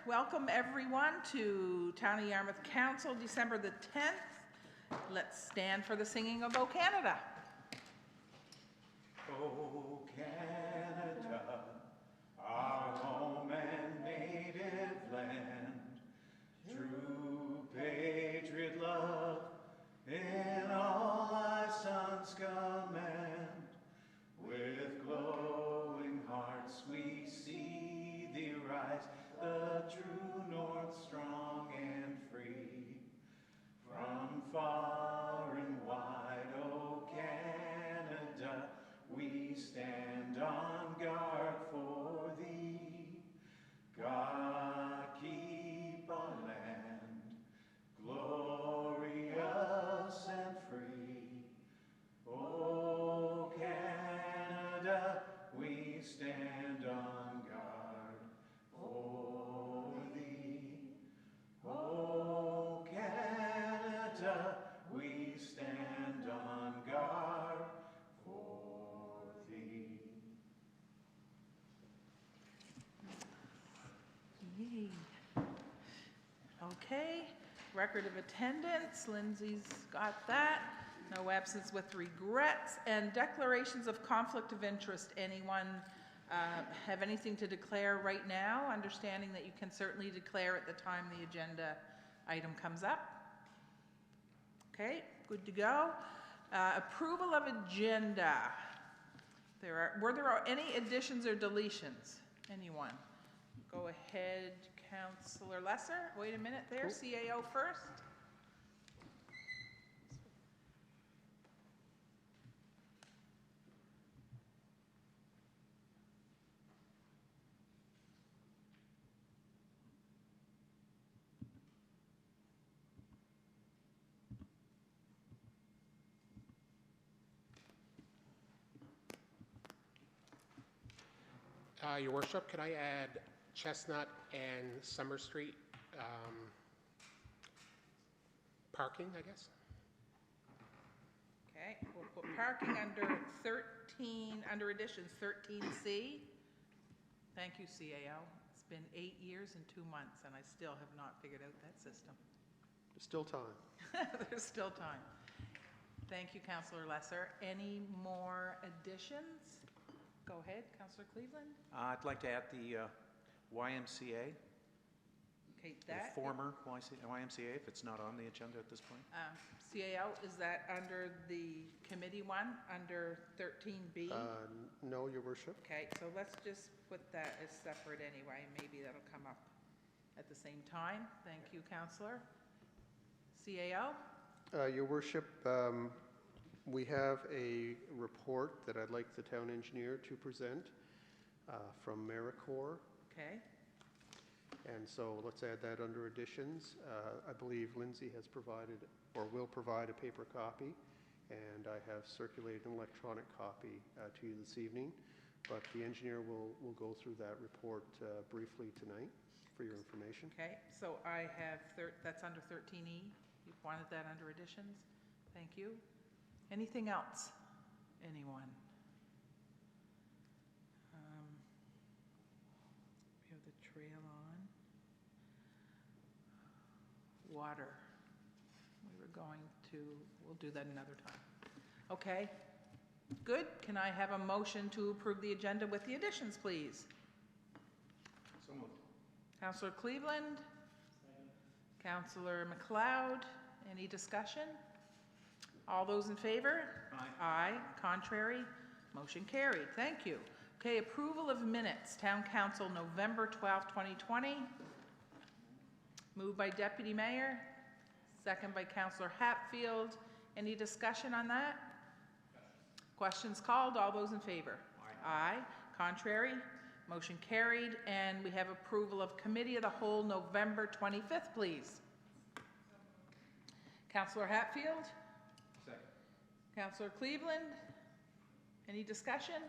Welcome everyone to Town of Yarmouth Council, December the 10th. Let's stand for the singing of O Canada. O Canada, our home and native land, true patriot love in all thy sons command. With glowing hearts we see thee rise, the true north strong and free. From far and wide, O Canada, we stand on guard for thee. God keep our land glorious and free. O Canada, we stand on guard for thee. O Canada, we stand on guard for thee. Yay. Okay, record of attendance, Lindsay's got that. No absence with regrets, and declarations of conflict of interest. Anyone have anything to declare right now? Understanding that you can certainly declare at the time the agenda item comes up. Okay, good to go. Approval of agenda. Were there any additions or deletions? Anyone? Go ahead, Councillor Lesser. Wait a minute there, CAO first. Your Worship, could I add Chestnut and Summer Street parking, I guess? Okay, we'll put parking under 13, under additions 13C. Thank you, CAO. It's been 8 years and 2 months, and I still have not figured out that system. There's still time. There's still time. Thank you, Councillor Lesser. Any more additions? Go ahead, Councillor Cleveland. I'd like to add the YMCA, Okay, the that former YMCA, if it's not on the agenda at this point. CAO, is that under the committee one, under 13B? No, Your Worship. Okay, so let's just put that as separate anyway. Maybe that'll come up at the same time. Thank you, Councillor. CAO? Your Worship, we have a report that I'd like the town engineer to present from AmeriCorps. Okay. And so let's add that under additions. I believe Lindsay has provided or will provide a paper copy, and I have circulated an electronic copy to you this evening. But the engineer will go through that report briefly tonight for your information. Okay, so I have, that's under 13E. You wanted that under additions? Thank you. Anything else? Anyone? We have the trail on. Water. We were going to, we'll do that another time. Okay, good. Can I have a motion to approve the agenda with the additions, please? So moved. Councillor Cleveland? Councillor McLeod? Any discussion? All those in favor? Aye. Aye. Contrary? Motion carried. Thank you. Okay, approval of minutes. Town Council, November 12, 2020. Moved by Deputy Mayor. Second by Councillor Hatfield. Any discussion on that? Questions called. All those in favor? Aye. Aye. Contrary? Motion carried. And we have approval of Committee of the Whole, November 25th, please. Councillor Hatfield? Second. Councillor Cleveland? Any discussion?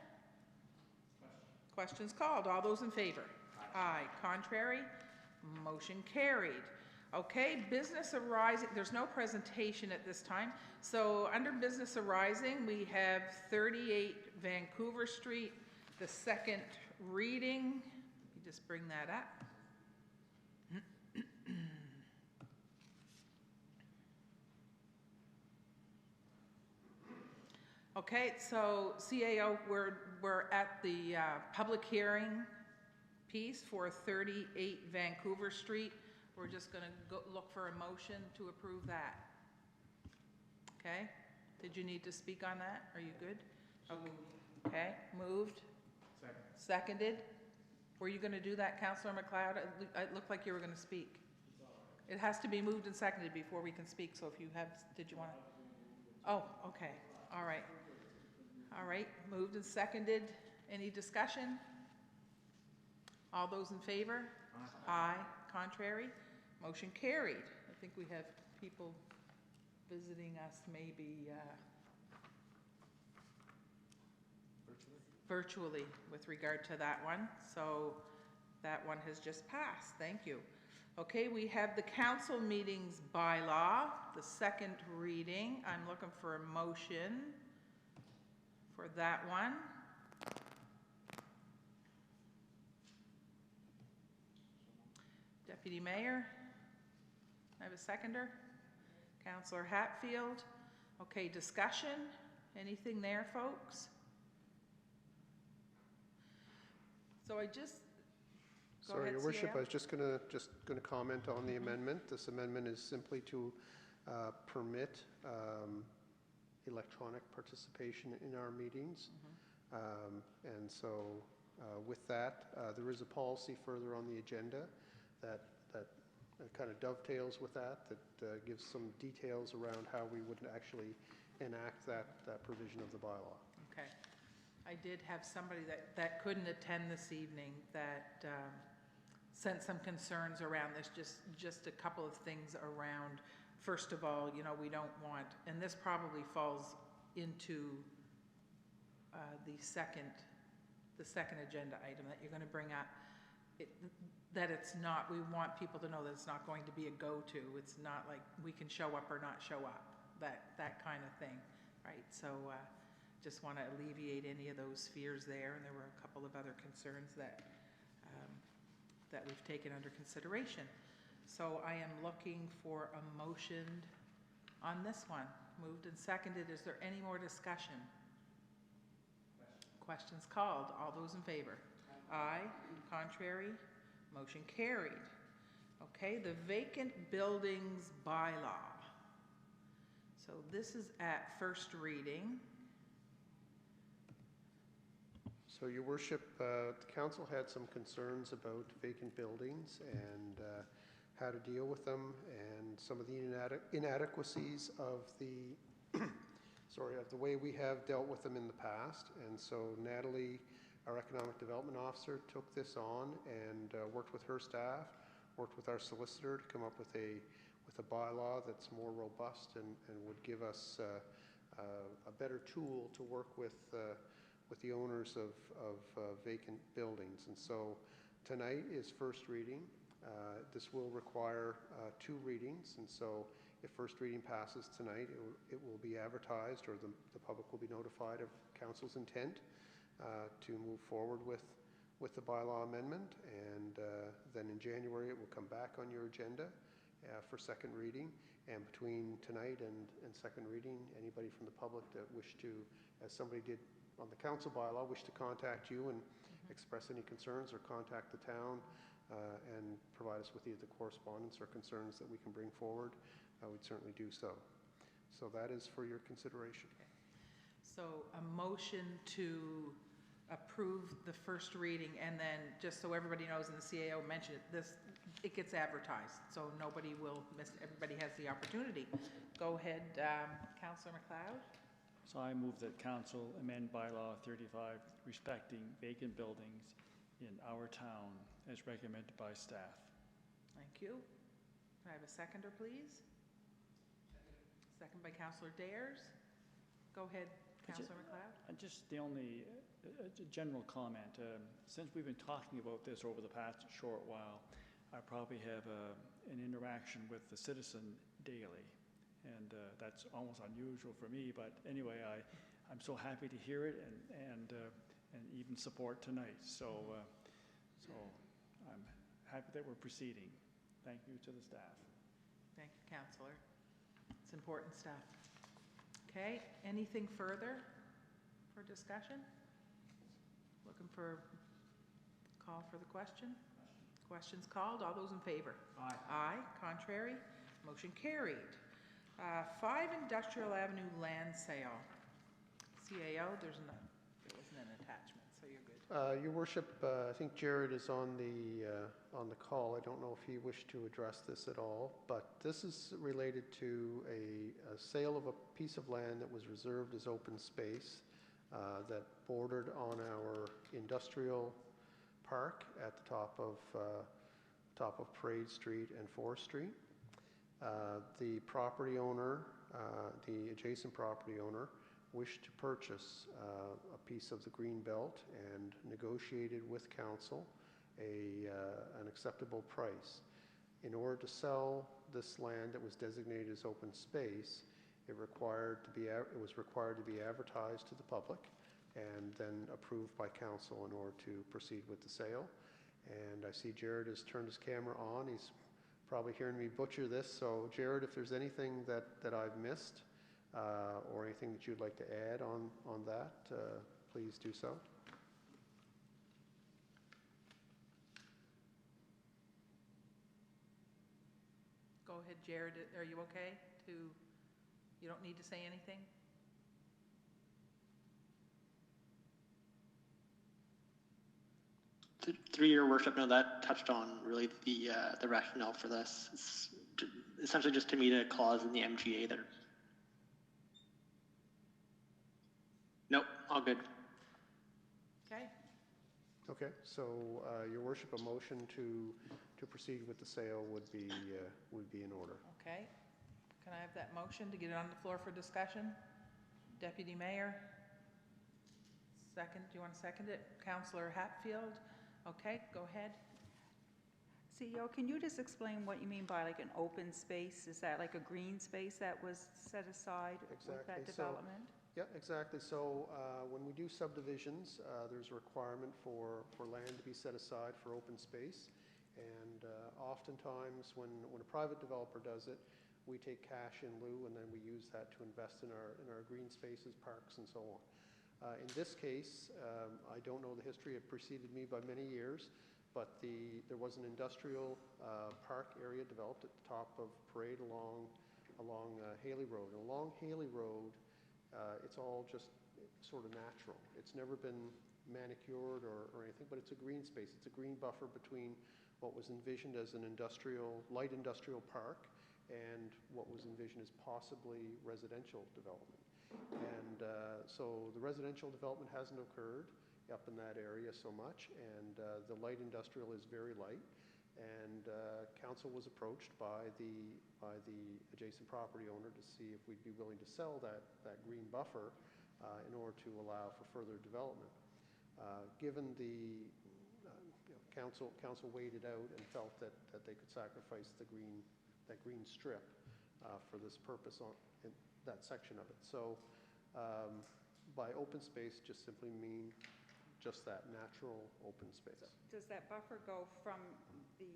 Questions called. All those in favor? Aye. Contrary? Motion carried. Okay, business arising. There's no presentation at this time. So under business arising, we have 38 Vancouver Street, the second reading. Let me just bring that up. Okay, so CAO, we're at the public hearing piece for 38 Vancouver Street. We're just going to go look for a motion to approve that. Okay? Did you need to speak on that? Are you good? Okay, moved. Second. Seconded. Were you going to do that, Councillor McLeod? It looked like you were going to speak. It has to be moved and seconded before we can speak, so if you have, did you want to? Oh, okay, all right. All right, moved and seconded. Any discussion? All those in favor? Aye. Contrary? Motion carried. I think we have people visiting us maybe virtually with regard to that one. So that one has just passed. Thank you. Okay, we have the council meetings bylaw, the second reading. I'm looking for a motion for that one. Deputy Mayor, I have a seconder. Councillor Hatfield. Okay, discussion. Anything there, folks? So I just, go Sorry, ahead, Your Worship, CAO. I was just going to comment on the amendment. This amendment is simply to permit electronic participation in our meetings. And so with that, there is a policy further on the agenda that kind of dovetails with that gives some details around how we would actually enact that provision of the bylaw. Okay. I did have somebody that couldn't attend this evening that sent some concerns around this, just a couple of things around. First of all, you know, we don't want, and this probably falls into the second agenda item that you're going to bring up, that it's not, we want people to know that it's not going to be a go-to. It's not like we can show up or not show up, that kind of thing, right? So just want to alleviate any of those fears there. And there were a couple of other concerns that we've taken under consideration. So I am looking for a motion on this one. Moved and seconded. Is there any more discussion? Questions called. All those in favor? Aye. Contrary? Motion carried. Okay, the vacant buildings bylaw. So this is at first reading. So, Your Worship, the council had some concerns about vacant buildings and how to deal with them, and some of the inadequacies of the of the way we have dealt with them in the past. And so Natalie, our Economic Development Officer, took this on and worked with her staff, worked with our solicitor to come up with a bylaw that's more robust and would give us a better tool to work with the owners of vacant buildings. And so tonight is first reading. This will require 2 readings, and so if first reading passes tonight, it will be advertised, or the public will be notified of council's intent to move forward with the bylaw amendment, and then in January it will come back on your agenda for second reading. And between tonight and second reading, anybody from the public that wish to, as somebody did on the council bylaw, wish to contact you and express any concerns, or contact the town and provide us with either correspondence or concerns that we can bring forward, we'd certainly do so. So that is for your consideration. Okay. So a motion to approve the first reading, and then just so everybody knows, and the CAO mentioned it, it gets advertised, so nobody will miss, everybody has the opportunity. Go ahead, Councillor McLeod. So I move that council amend bylaw 35 respecting vacant buildings in our town as recommended by staff. Thank you. Can I have a seconder, please? Second by Councillor Dares. Go ahead, Councillor McLeod. And just the only general comment, since we've been talking about this over the past short while, I probably have an interaction with the citizen daily, and that's almost unusual for me, but anyway, I'm so happy to hear it and even support tonight, so I'm happy that we're proceeding. Thank you to the staff. Thank you, Councillor. It's important stuff. Okay, anything further? for discussion? Looking for call for the question? Questions called. All those in favor? Aye. Aye. Contrary? Motion carried. 5 Industrial Avenue land sale. CAO, there wasn't an attachment, so you're good. Your worship, I think Jared is on the call. I don't know if he wished to address this at all, but this is related to a sale of a piece of land that was reserved as open space that bordered on our industrial park at the top of Parade Street and Forest Street. The property owner, the adjacent property owner, wished to purchase a piece of the green belt and negotiated with council an acceptable price. In order to sell this land that was designated as open space, it was required to be advertised to the public and then approved by council in order to proceed with the sale. And I see Jared has turned his camera on. He's probably hearing me butcher this. So Jared, if there's anything that I've missed or anything that you'd like to add on that, please do so. Go ahead, Jared. Are you okay? You don't need to say anything? Through your worship, no, that touched on really the rationale for this. It's essentially just to meet a clause in the MGA that. Nope, all good. Okay. Okay, so your worship, a motion to proceed with the sale would be in order. Okay. Can I have that motion to get it on the floor for discussion? Deputy Mayor? Second, do you want to second it? Councillor Hatfield? Okay, go ahead. CEO, can you just explain what you mean by like an open space? Is that like a green space that was set aside with that development? Yeah, exactly. So when we do subdivisions, there's a requirement for land to be set aside for open space. And oftentimes when a private developer does it, we take cash in lieu and then we use that to invest in our green spaces, parks, and so on. In this case, I don't know the history. It preceded me by many years, but there was an industrial park area developed at the top of Parade along Haley Road. And along Haley Road, it's all just sort of natural. It's never been manicured or anything, but it's a green space. It's a green buffer between what was envisioned as an light industrial park and what was envisioned as possibly residential development. And so the residential development hasn't occurred up in that area so much, and the light industrial is very light. And council was approached by the adjacent property owner to see if we'd be willing to sell that green buffer in order to allow for further development. Given the council weighed it out and felt that they could sacrifice that green strip for this purpose in that section of it. So by open space just simply mean just that natural open space. Does that buffer go from the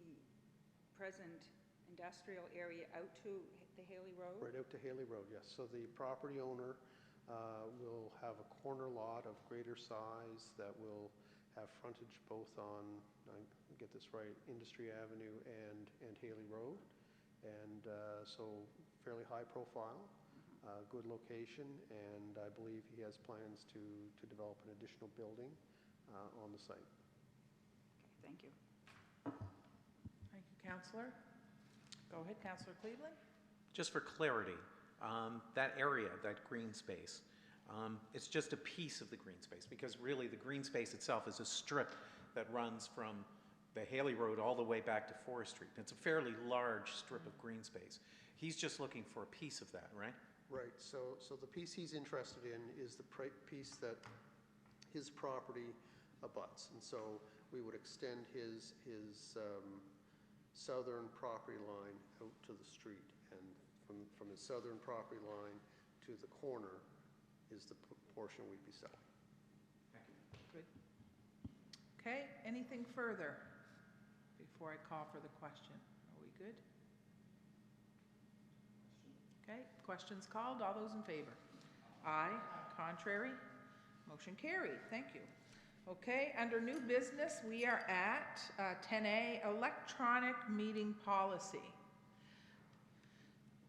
present industrial area out to the Haley Road? Right out to Haley Road, yes. So the property owner will have a corner lot of greater size that will have frontage both on, I get this right, Industry Avenue and Haley Road. And so fairly high profile, good location, and I believe he has plans to develop an additional building on the site. Okay, thank you. Thank you, Councillor. Go ahead, Councillor Cleveland. Just for clarity, that area, that green space, it's just a piece of the green space, because really the green space itself is a strip that runs from the Haley Road all the way back to Forest Street. It's a fairly large strip of green space. He's just looking for a piece of that, right? Right. So the piece he's interested in is the piece that his property abuts, and so we would extend his southern property line out to the street, and from his southern property line to the corner is the portion we'd be selling. Thank you. Good. Okay, anything further before I call for the question? Are we good? Okay, questions called. All those in favor? Aye. Contrary? Motion carried, thank you. Okay, under new business, we are at 10A, electronic meeting policy.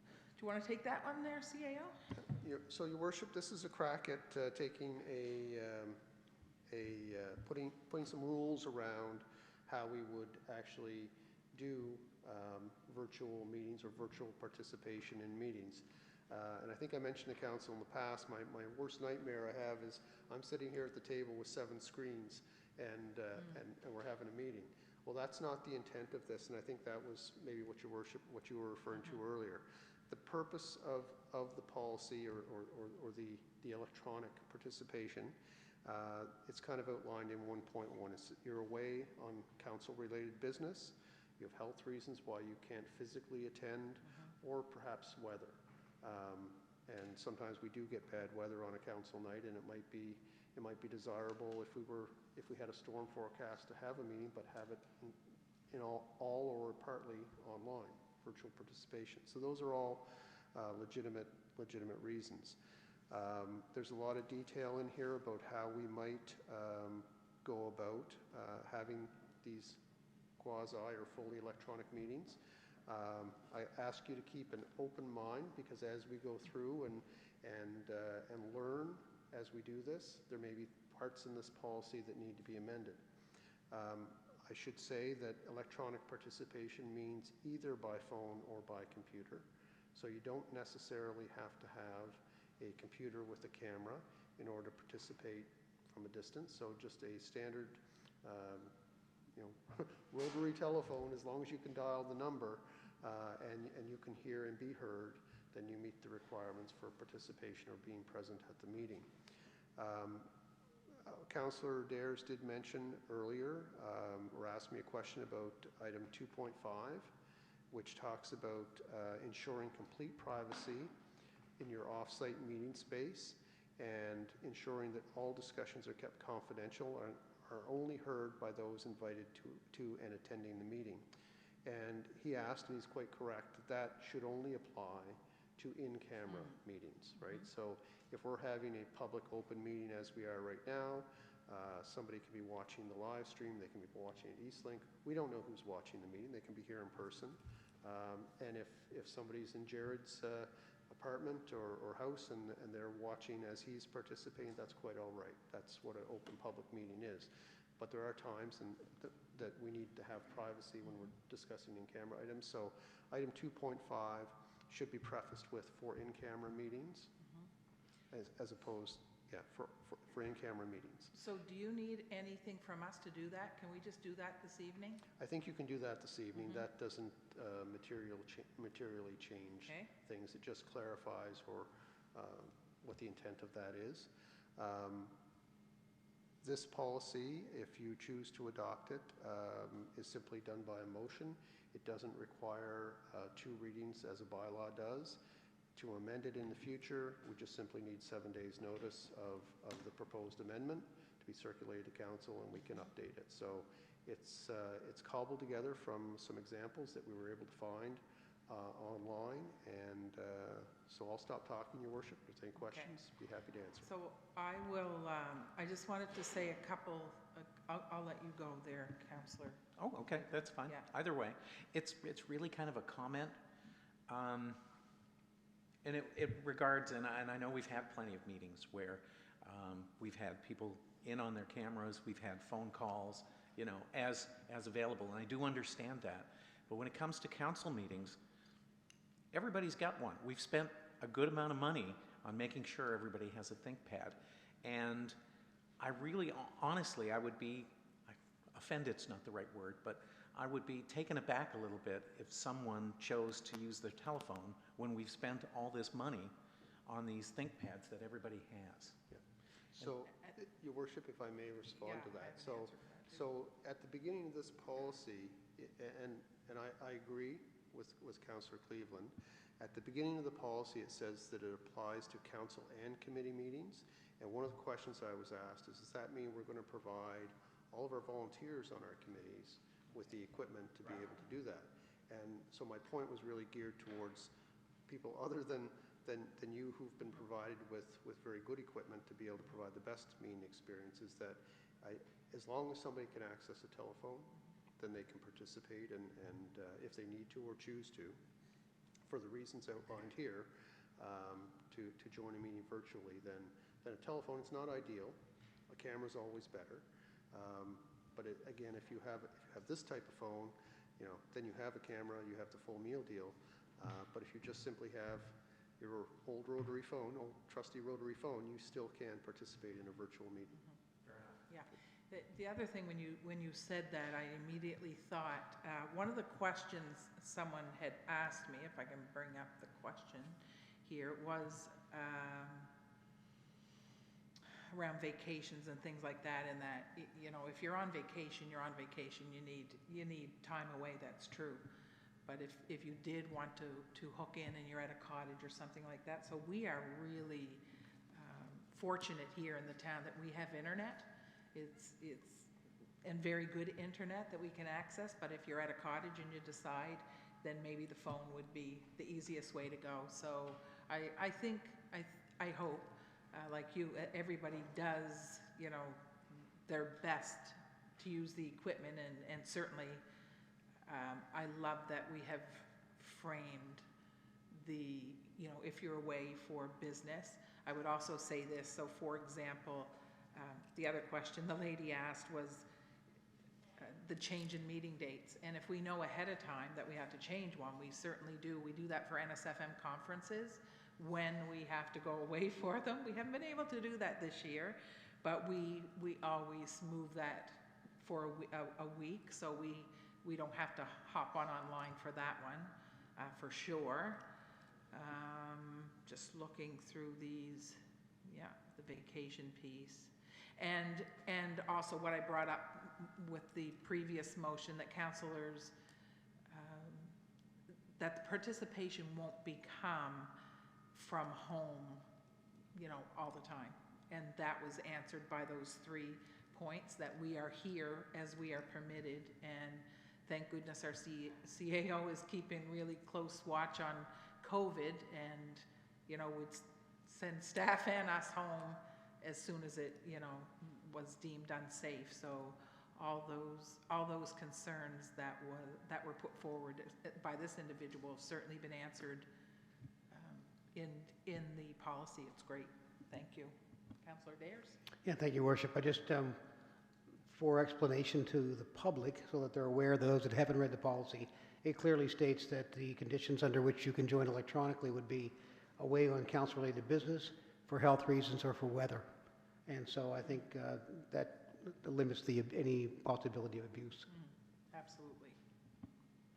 Do you want to take that one there, CAO? So, Your Worship, this is a crack at taking putting some rules around how we would actually do virtual meetings or virtual participation in meetings. And I think I mentioned to council in the past, my worst nightmare I have is I'm sitting here at the table with 7 screens and we're having a meeting. Well, that's not the intent of this, and I think that was maybe what Your Worship, what you were referring to earlier. The purpose of the policy or the electronic participation, it's kind of outlined in 1.1. It's you're away on council-related business, you have health reasons why you can't physically attend, or perhaps weather. And sometimes we do get bad weather on a council night, and it might be desirable if we had a storm forecast to have a meeting, but have it in all or partly online, virtual participation. So those are all legitimate reasons. There's a lot of detail in here about how we might go about having these quasi or fully electronic meetings. I ask you to keep an open mind, because as we go through and learn as we do this, there may be parts in this policy that need to be amended. I should say that electronic participation means either by phone or by computer. So you don't necessarily have to have a computer with a camera in order to participate from a distance. So just a standard rotary telephone, as long as you can dial the number and you can hear and be heard, then you meet the requirements for participation or being present at the meeting. Councillor Dares did mention earlier, or asked me a question about item 2.5, which talks about ensuring complete privacy in your off-site meeting space and ensuring that all discussions are kept confidential and are only heard by those invited to and attending the meeting. And he asked, and he's quite correct, that should only apply to in-camera meetings, right? So if we're having a public open meeting as we are right now, somebody can be watching the live stream, they can be watching at Eastlink. We don't know who's watching the meeting, they can be here in person. And if somebody's in Jared's apartment or house and they're watching as he's participating, that's quite all right. That's what an open public meeting is. But there are times that we need to have privacy when we're discussing in-camera items. So item 2.5 should be prefaced with for in-camera meetings, as opposed, for in-camera meetings. So do you need anything from us to do that? Can we just do that this evening? I think you can do that this evening. That doesn't materially change things. It just clarifies what the intent of that is. This policy, if you choose to adopt it, is simply done by a motion. It doesn't require 2 readings as a bylaw does. To amend it in the future, we just simply need 7 days notice of the proposed amendment to be circulated to council, and we can update it. So it's cobbled together from some examples that we were able to find online, and so I'll stop talking, Your Worship. If there's any questions, be happy to answer. So I will, I just wanted to say a couple, I'll let you go there, Councillor. Oh, okay, that's fine. Yeah. Either way, it's really kind of a comment. And it regards, and I know we've had plenty of meetings where we've had people in on their cameras, we've had phone calls, as available, and I do understand that. But when it comes to council meetings, everybody's got one. We've spent a good amount of money on making sure everybody has a ThinkPad. And I really, honestly, I would be, offended's not the right word, but I would be taken aback a little bit if someone chose to use their telephone when we've spent all this money on these ThinkPads that everybody has. Yeah. So, Your Worship, if I may respond to that. So at the beginning of this policy, and I agree with Councillor Cleveland, at the beginning of the policy it says that it applies to council and committee meetings. And one of the questions I was asked is, does that mean we're going to provide all of our volunteers on our committees with the equipment to be able to do that? And so my point was really geared towards people other than than you who've been provided with very good equipment to be able to provide the best meeting experiences, that as long as somebody can access a telephone, then they can participate, and if they need to or choose to, for the reasons outlined here, to join a meeting virtually, then a telephone is not ideal. A camera's always better. But again, if you have this type of phone, then you have a camera, you have the full meal deal. But if you just simply have your old trusty rotary phone, you still can participate in a virtual meeting. Yeah. The other thing, when you said that, I immediately thought, one of the questions someone had asked me, if I can bring up the question here, was around vacations and things like that, and that, if you're on vacation, you're on vacation, you need time away, that's true. But if you did want to hook in and you're at a cottage or something like that, so we are really fortunate here in the town that we have internet. It's and very good internet that we can access, but if you're at a cottage and you decide, then maybe the phone would be the easiest way to go. So I think, I hope, like you, everybody does, their best to use the equipment, and certainly I love that we have framed the, if you're away for business. I would also say this, so for example, the other question the lady asked was the change in meeting dates. And if we know ahead of time that we have to change one, we certainly do. We do that for NSFM conferences when we have to go away for them. We haven't been able to do that this year, but we always move that for a week, so we don't have to hop online for that one, for sure. Just looking through these, yeah, the vacation piece. And also what I brought up with the previous motion, that councillors, that the participation won't become from home, all the time. And that was answered by those 3 points, that we are here as we are permitted, and thank goodness our CAO is keeping really close watch on COVID, and, would send staff and us home as soon as it, was deemed unsafe. So all those concerns that were put forward by this individual have certainly been answered in the policy. It's great. Thank you. Councillor Dares? Yeah, thank you, Worship. I just, for explanation to the public, so that they're aware, those that haven't read the policy, it clearly states that the conditions under which you can join electronically would be away on council-related business, for health reasons, or for weather. And so I think that limits any possibility of abuse. Absolutely.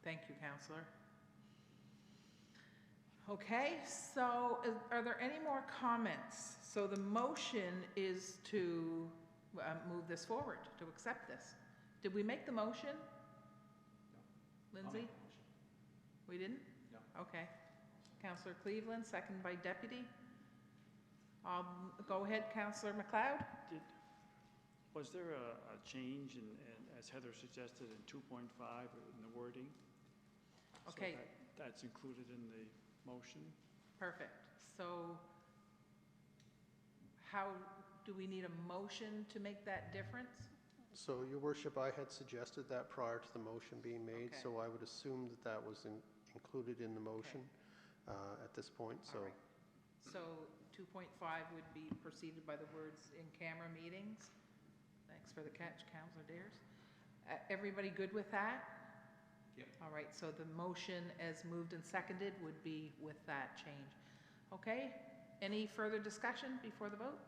Thank you, Councillor. Okay, so are there any more comments? So the motion is to move this forward, to accept this. Did we make the motion? No. Lindsay? We didn't? No. Okay. Councillor Cleveland, second by Deputy. Go ahead, Councillor MacLeod. Was there a change in, as Heather suggested, in 2.5 in the wording? Okay. So that's included in the motion? Perfect. So how do we need a motion to make that difference? So, Your Worship, I had suggested that prior to the motion being made, Okay. so I would assume that was included in the motion at this point. So, All right. So 2.5 would be preceded by the words in-camera meetings. Thanks for the catch, Councillor Dares. Everybody good with that? Yep. All right, so the motion as moved and seconded would be with that change. Okay, any further discussion before the vote?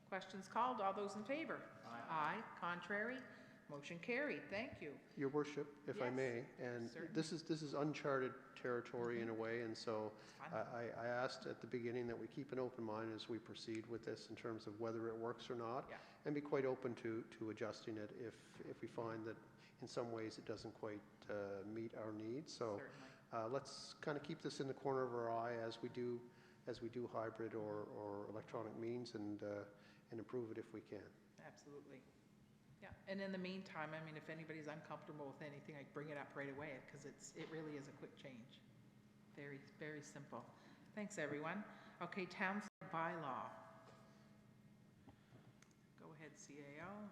Questions called, all those in favor? Aye. Aye, contrary, motion carried, thank you. Your Worship, if I Yes, may, and this is uncharted territory in a way, and so I asked at the beginning that we keep an open mind as we proceed with this in terms of whether it works or not, Yeah. and be quite open to adjusting it if we find that in some ways it doesn't quite meet our needs. So let's kind of keep this in the corner of our eye as we do hybrid or electronic means, and improve it if we can. Absolutely. Yeah, and in the meantime, I mean, if anybody's uncomfortable with anything, I bring it up right away, because it really is a quick change. Very, very simple. Thanks, everyone. Okay, town flag bylaw. Go ahead, CAO.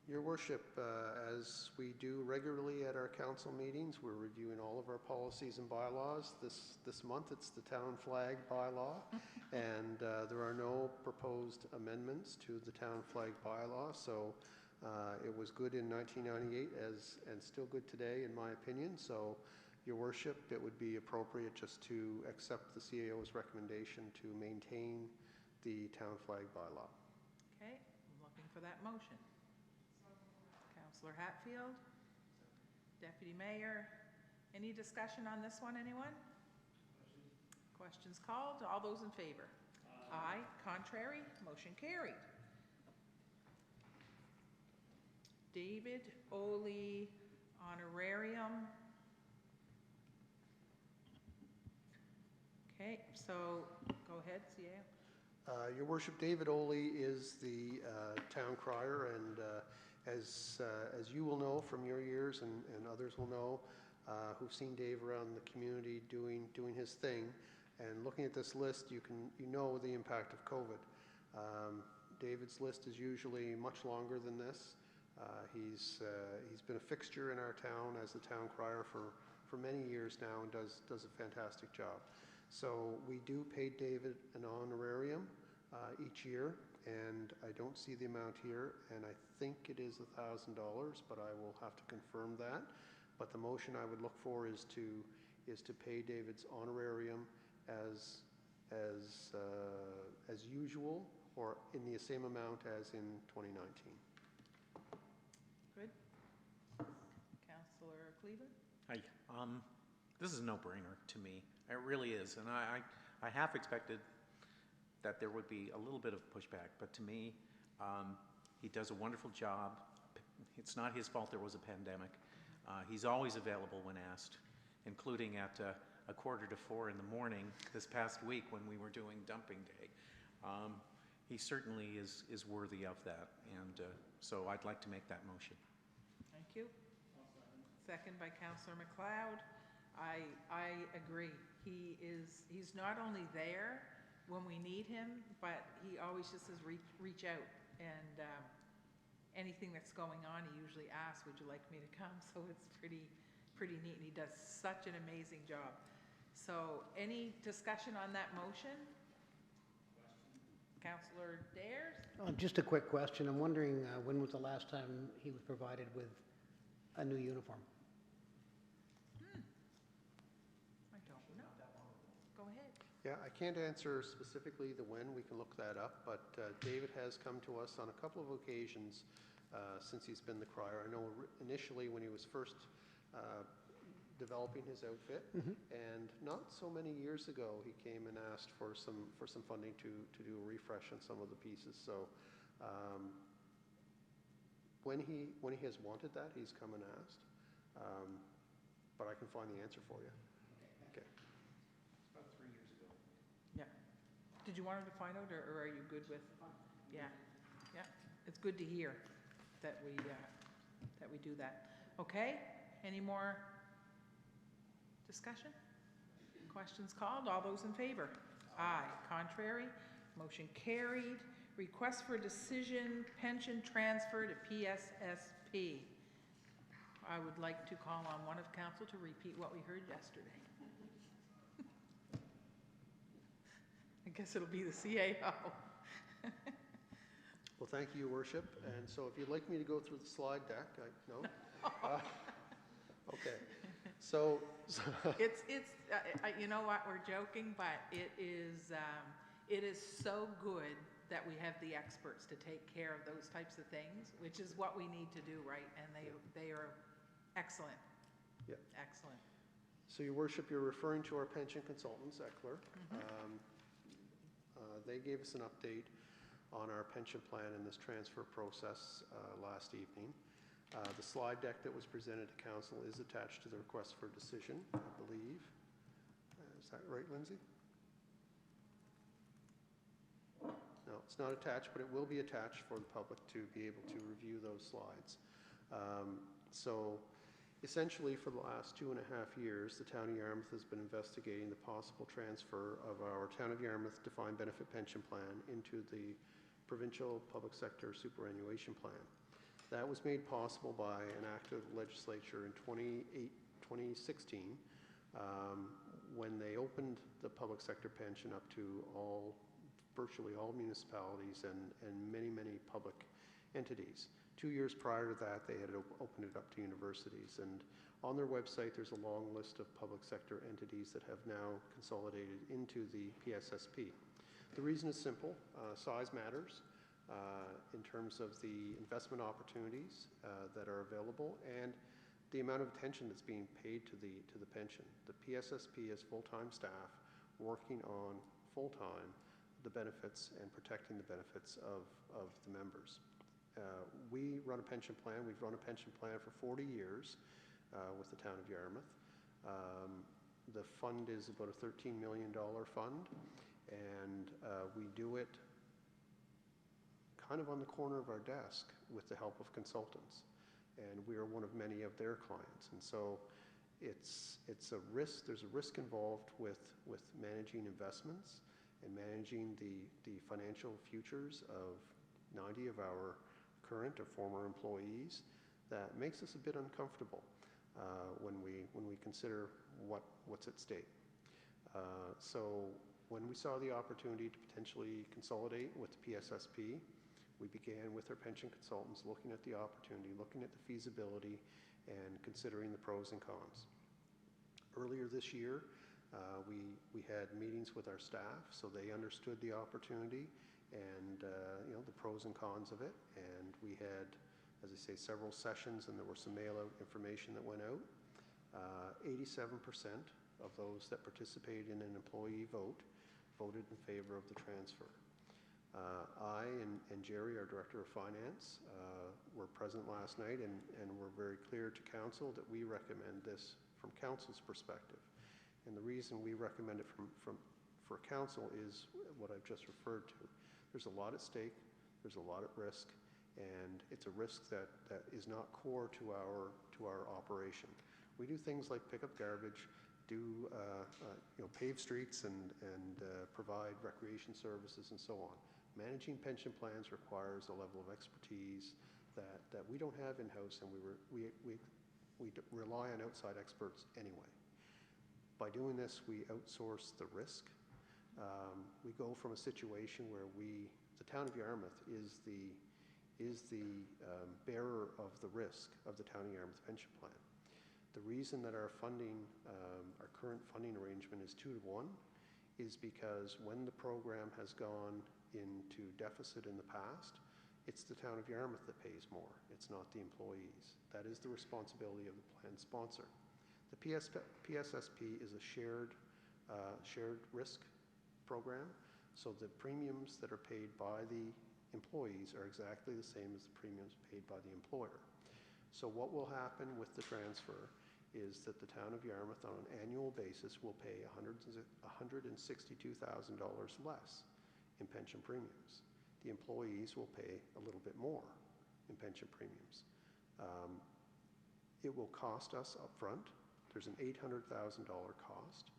Your worship, as we do regularly at our council meetings, we're reviewing all of our policies and bylaws. This month, it's the town flag bylaw, and there are no proposed amendments to the town flag bylaw, so it was good in 1998 and still good today, in my opinion. So, your worship, it would be appropriate just to accept the CAO's recommendation to maintain the town flag bylaw. Okay, I'm looking for that motion. Councillor Hatfield, Deputy Mayor, any discussion on this one, anyone? Questions called, all those in favor? Aye. Contrary, motion carried. David Oley honorarium. Okay, so go ahead, CAO. Your worship, David Oley is the town crier, and as you will know from your years, and others will know, who've seen Dave around the community doing his thing, and looking at this list, you know the impact of COVID. David's list is usually much longer than this. He's been a fixture in our town as the town crier for many years now, and does a fantastic job. So we do pay David an honorarium each year, and I don't see the amount here, and I think it is $1,000, but I will have to confirm that. But the motion I would look for is to pay David's honorarium as usual, or in the same amount as in 2019. Good. Councillor Cleveland? Hi. This is a no-brainer to me. It really is, and I half expected that there would be a little bit of pushback, but to me, he does a wonderful job. It's not his fault there was a pandemic. He's always available when asked, including at 3:45 in the morning this past week when we were doing dumping day. He certainly is worthy of that, and so I'd like to make that motion. Thank you. Second by Councillor McLeod. I agree. He's not only there when we need him, but he always just says reach out, and anything that's going on, he usually asks, would you like me to come? So it's pretty neat, and he does such an amazing job. So any discussion on that motion? Councillor Dares? Just a quick question. I'm wondering when was the last time he was provided with a new uniform? I don't know. Go ahead. Yeah, I can't answer specifically the when. We can look that up, but David has come to us on a couple of occasions since he's been the crier. I know initially when he was first developing his outfit, and not so many years ago he came and asked for some funding to do a refresh on some of the pieces. So when he has wanted that, he's come and asked, but I can find the answer for you. Okay. About 3 years ago. Yeah. Did you want him to find out, or are you good with? Yeah. Yeah. It's good to hear that we do that. Okay. Any more discussion? Questions called? All those in favor? Aye. Contrary? Motion carried. Request for decision, pension transfer to PSSP. I would like to call on one of council to repeat what we heard yesterday. I guess it'll be the CAO. Well, thank you, Your Worship. And so if you'd like me to go through the slide deck, no? Okay. So It's you know what, we're joking, but it is so good that we have the experts to take care of those types of things, which is what we need to do, right? And they are excellent. Yeah. Excellent. So, Your Worship, you're referring to our pension consultants, Eckler. They gave us an update on our pension plan and this transfer process last evening. The slide deck that was presented to council is attached to the request for decision, I believe. Is that right, Lindsay? No, it's not attached, but it will be attached for the public to be able to review those slides. So Essentially, for the last 2.5 years, the Town of Yarmouth has been investigating the possible transfer of our Town of Yarmouth defined benefit pension plan into the provincial public sector superannuation plan. That was made possible by an act of the legislature in 2016 when they opened the public sector pension up to virtually all municipalities and many, many public entities. 2 years prior to that, they had opened it up to universities. And on their website, there's a long list of public sector entities that have now consolidated into the PSSP. The reason is simple. Size matters in terms of the investment opportunities that are available and the amount of attention that's being paid to the pension. The PSSP has full-time staff working on full-time the benefits and protecting the benefits of the members. We run a pension plan. We've run a pension plan for 40 years with the Town of Yarmouth. The fund is about a $13 million fund, and we do it kind of on the corner of our desk with the help of consultants. And we are one of many of their clients. And so it's a risk. There's a risk involved with managing investments and managing the financial futures of 90 of our current or former employees that makes us a bit uncomfortable when we consider what's at stake. So when we saw the opportunity to potentially consolidate with the PSSP, we began with our pension consultants looking at the opportunity, looking at the feasibility, and considering the pros and cons. Earlier this year, we had meetings with our staff, so they understood the opportunity and the pros and cons of it. And we had, as I say, several sessions, and there was some mail-out information that went out. 87% of those that participated in an employee vote voted in favor of the transfer. I and Jerry, our Director of Finance, were present last night and were very clear to Council that we recommend this from Council's perspective. And the reason we recommend it for Council is what I've just referred to. There's a lot at stake, there's a lot at risk, and it's a risk that is not core to our operation. We do things like pick up garbage, pave streets and provide recreation services and so on. Managing pension plans requires a level of expertise that we don't have in-house, and we rely on outside experts anyway. By doing this, we outsource the risk. We go from a situation where the Town of Yarmouth is the bearer of the risk of the Town of Yarmouth pension plan. The reason that our current funding arrangement is 2-to-1 is because when the program has gone into deficit in the past, it's the Town of Yarmouth that pays more. It's not the employees. That is the responsibility of the plan sponsor. The PSSP is a shared risk program, so the premiums that are paid by the employees are exactly the same as the premiums paid by the employer. So what will happen with the transfer is that the Town of Yarmouth on an annual basis will pay $162,000 less in pension premiums. The employees will pay a little bit more in pension premiums. It will cost us upfront. There's an $800,000 cost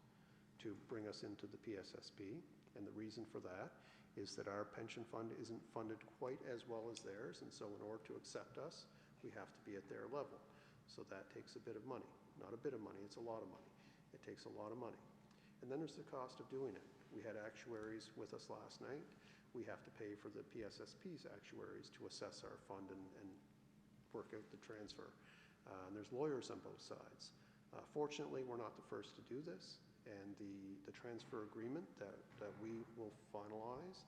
to bring us into the PSSP, and the reason for that is that our pension fund isn't funded quite as well as theirs, and so in order to accept us, we have to be at their level. So that takes a bit of money. Not a bit of money, it's a lot of money. It takes a lot of money. And then there's the cost of doing it. We had actuaries with us last night. We have to pay for the PSSP's actuaries to assess our fund and work out the transfer. And there's lawyers on both sides. Fortunately, we're not the first to do this, and the transfer agreement that we will finalize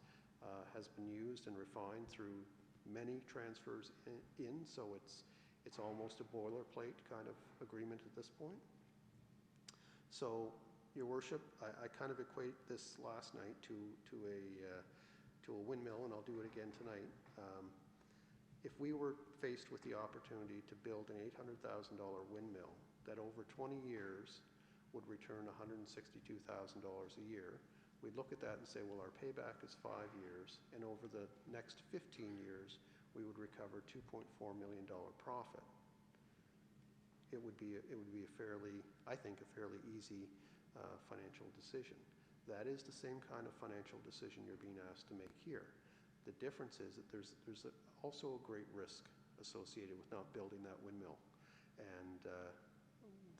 has been used and refined through many transfers so it's almost a boilerplate kind of agreement at this point. So, Your Worship, I kind of equate this last night to a windmill, and I'll do it again tonight. If we were faced with the opportunity to build an $800,000 windmill that over 20 years would return $162,000 a year, we'd look at that and say, well, our payback is 5 years, and over the next 15 years, we would recover $2.4 million profit. it would be a fairly, I think, a fairly easy financial decision. That is the same kind of financial decision you're being asked to make here. The difference is that there's also a great risk associated with not building that windmill, and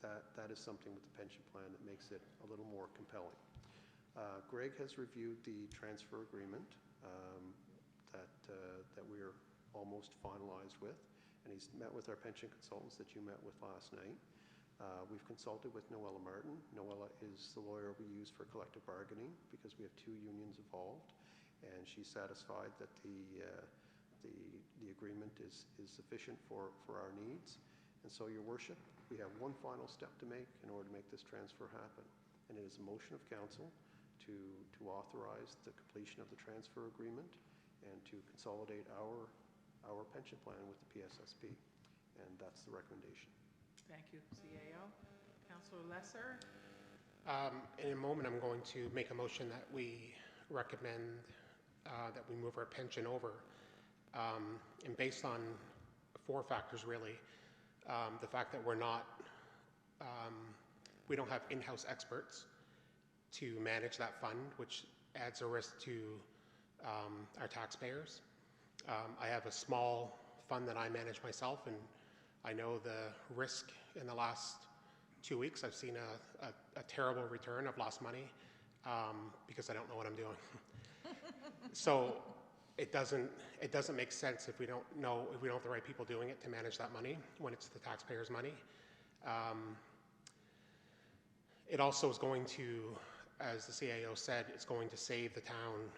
that is something with the pension plan that makes it a little more compelling. Greg has reviewed the transfer agreement that we're almost finalized with, and he's met with our pension consultants that you met with last night. We've consulted with Noella Martin. Noella is the lawyer we use for collective bargaining because we have 2 unions involved, and she's satisfied that the agreement is sufficient for our needs. And so, Your Worship, we have one final step to make in order to make this transfer happen, and it is a motion of council to authorize the completion of the transfer agreement and to consolidate our pension plan with the PSSP, and that's the recommendation. Thank you, CAO. Councillor Lesser? In a moment, I'm going to make a motion that we recommend that we move our pension over, and based on 4 factors really. The fact that we don't have in-house experts to manage that fund, which adds a risk to our taxpayers. I have a small fund that I manage myself, and I know the risk. In the last 2 weeks, I've seen a terrible return. I've lost money because I don't know what I'm doing. So it doesn't make sense if we don't have the right people doing it to manage that money when it's the taxpayers' money. It also is going to, as the CAO said, it's going to save the town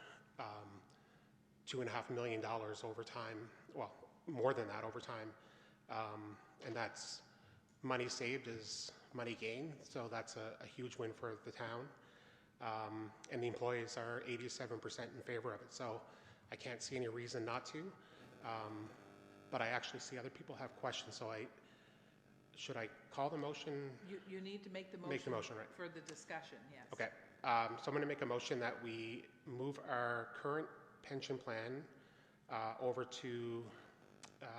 $2.5 million over time. Well, more than that over time, and that's money saved is money gained. So that's a huge win for the town, and the employees are 87% in favor of it. So I can't see any reason not to, but I actually see other people have questions. So should I call the motion? You need to make the motion. Make the motion, right? For the discussion, yes. Okay. So I'm going to make a motion that we move our current pension plan over to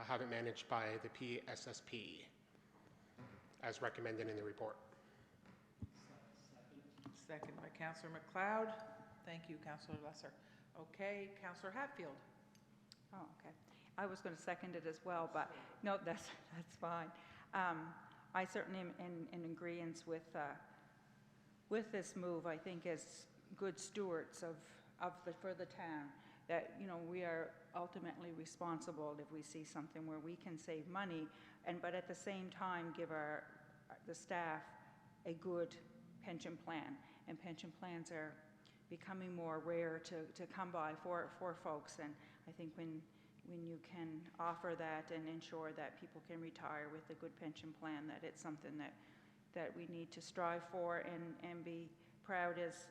have it managed by the PSSP, as recommended in the report. Second by Councillor McLeod. Thank you, Councillor Lesser. Okay, Councillor Hatfield. Oh, okay. I was going to second it as well, but no, that's fine. I certainly am in agreement with this move. I think as good stewards for the town, that we are ultimately responsible if we see something where we can save money, but at the same time give the staff a good pension plan. And pension plans are becoming more rare to come by for folks, and I think when you can offer that and ensure that people can retire with a good pension plan, that it's something that we need to strive for and be proud as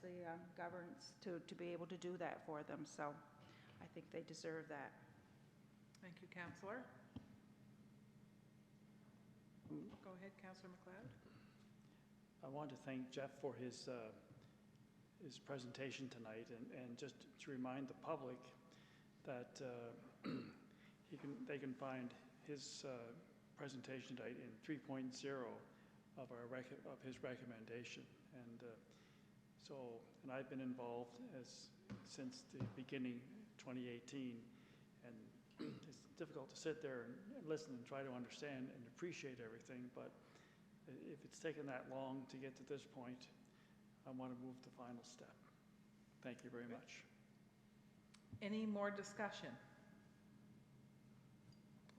the governance to be able to do that for them. So I think they deserve that. Thank you, Councillor. Go ahead, Councillor McLeod. I want to thank Jeff for his presentation tonight, and just to remind the public that they can find his presentation tonight in 3.0 of his recommendation. And and I've been involved since the beginning, 2018, and it's difficult to sit there and listen and try to understand and appreciate everything, but if it's taken that long to get to this point, I want to move to final step. Thank you very much. Any more discussion?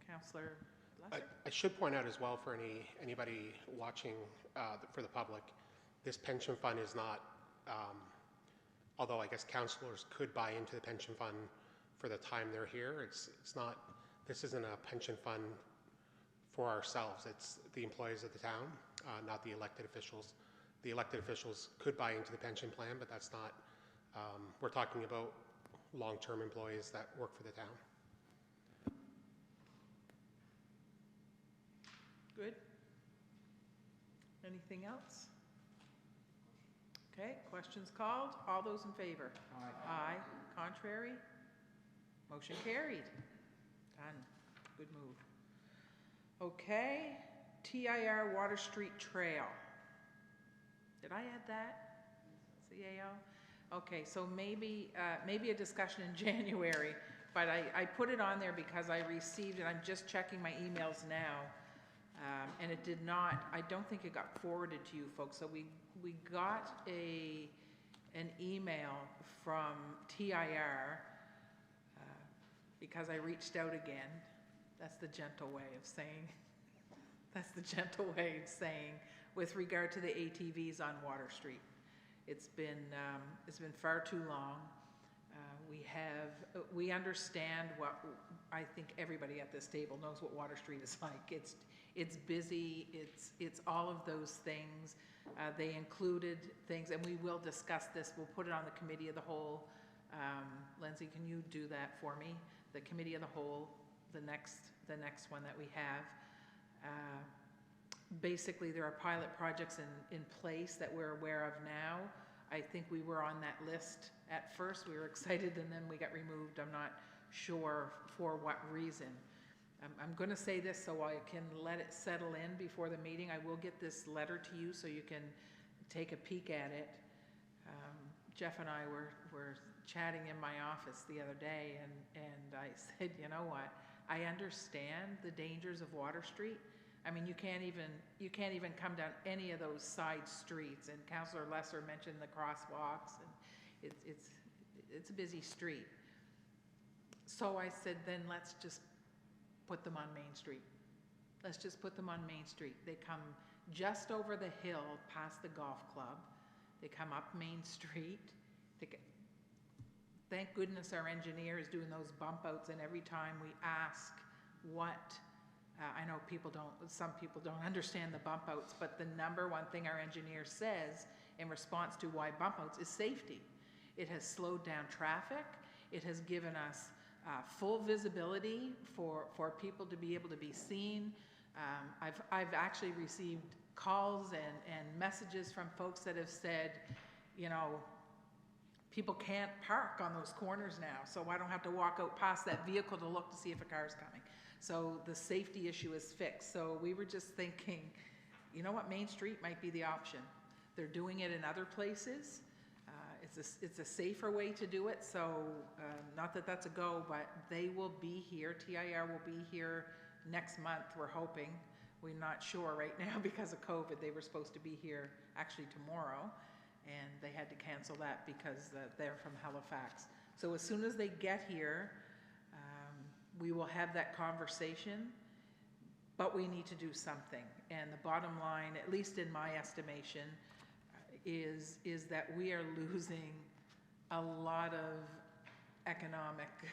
Councillor Lesser? I should point out as well for anybody watching, for the public, this pension fund is not, although I guess councillors could buy into the pension fund for the time they're here, it's not, this isn't a pension fund for ourselves. It's the employees of the town, not the elected officials. The elected officials could buy into the pension plan, but that's not, we're talking about long-term employees that work for the town. Good. Anything else? Okay, questions called. All those in favor? Aye. Aye. Contrary? Motion carried. Done. Good move. Okay, TIR Water Street Trail. Did I add that? CAO? Okay, so maybe a discussion in January, but I put it on there because I received it. I'm just checking my emails now, and it did not, I don't think it got forwarded to you folks. So we got an email from TIR because I reached out again. That's the gentle way of saying, with regard to the ATVs on Water Street. It's been far too long. We understand what, I think everybody at this table knows what Water Street is like. It's busy, it's all of those things. They included things, and we will discuss this. We'll put it on the committee of the whole. Lindsay, can you do that for me? The committee of the whole, the next one that we have. Basically, there are pilot projects in place that we're aware of now. I think we were on that list at first. We were excited, and then we got removed. I'm not sure for what reason. I'm going to say this so I can let it settle in before the meeting. I will get this letter to you so you can take a peek at it. Jeff and I were chatting in my office the other day, and I said, you know what? I understand the dangers of Water Street. I mean, you can't even come down any of those side streets. And Councillor Lesser mentioned the crosswalks, and it's a busy street. So I said, then let's just put them on Main Street. Let's just put them on Main Street. They come just over the hill past the golf club. They come up Main Street. Thank goodness our engineer is doing those bump outs, and every time we ask what, I know some people don't understand the bump outs, but the number one thing our engineer says in response to why bump outs is safety. It has slowed down traffic. It has given us full visibility for people to be able to be seen. I've actually received calls and messages from folks that have said, you know, people can't park on those corners now, so I don't have to walk out past that vehicle to look to see if a car's coming. So the safety issue is fixed. So we were just thinking, you know what, Main Street might be the option. They're doing it in other places. It's a safer way to do it. So not that that's a go, but they will be here. TIR will be here next month, we're hoping. We're not sure right now because of COVID. They were supposed to be here actually tomorrow, and they had to cancel that because they're from Halifax. So as soon as they get here, we will have that conversation, but we need to do something. And the bottom line, at least in my estimation, is that we are losing a lot of economics,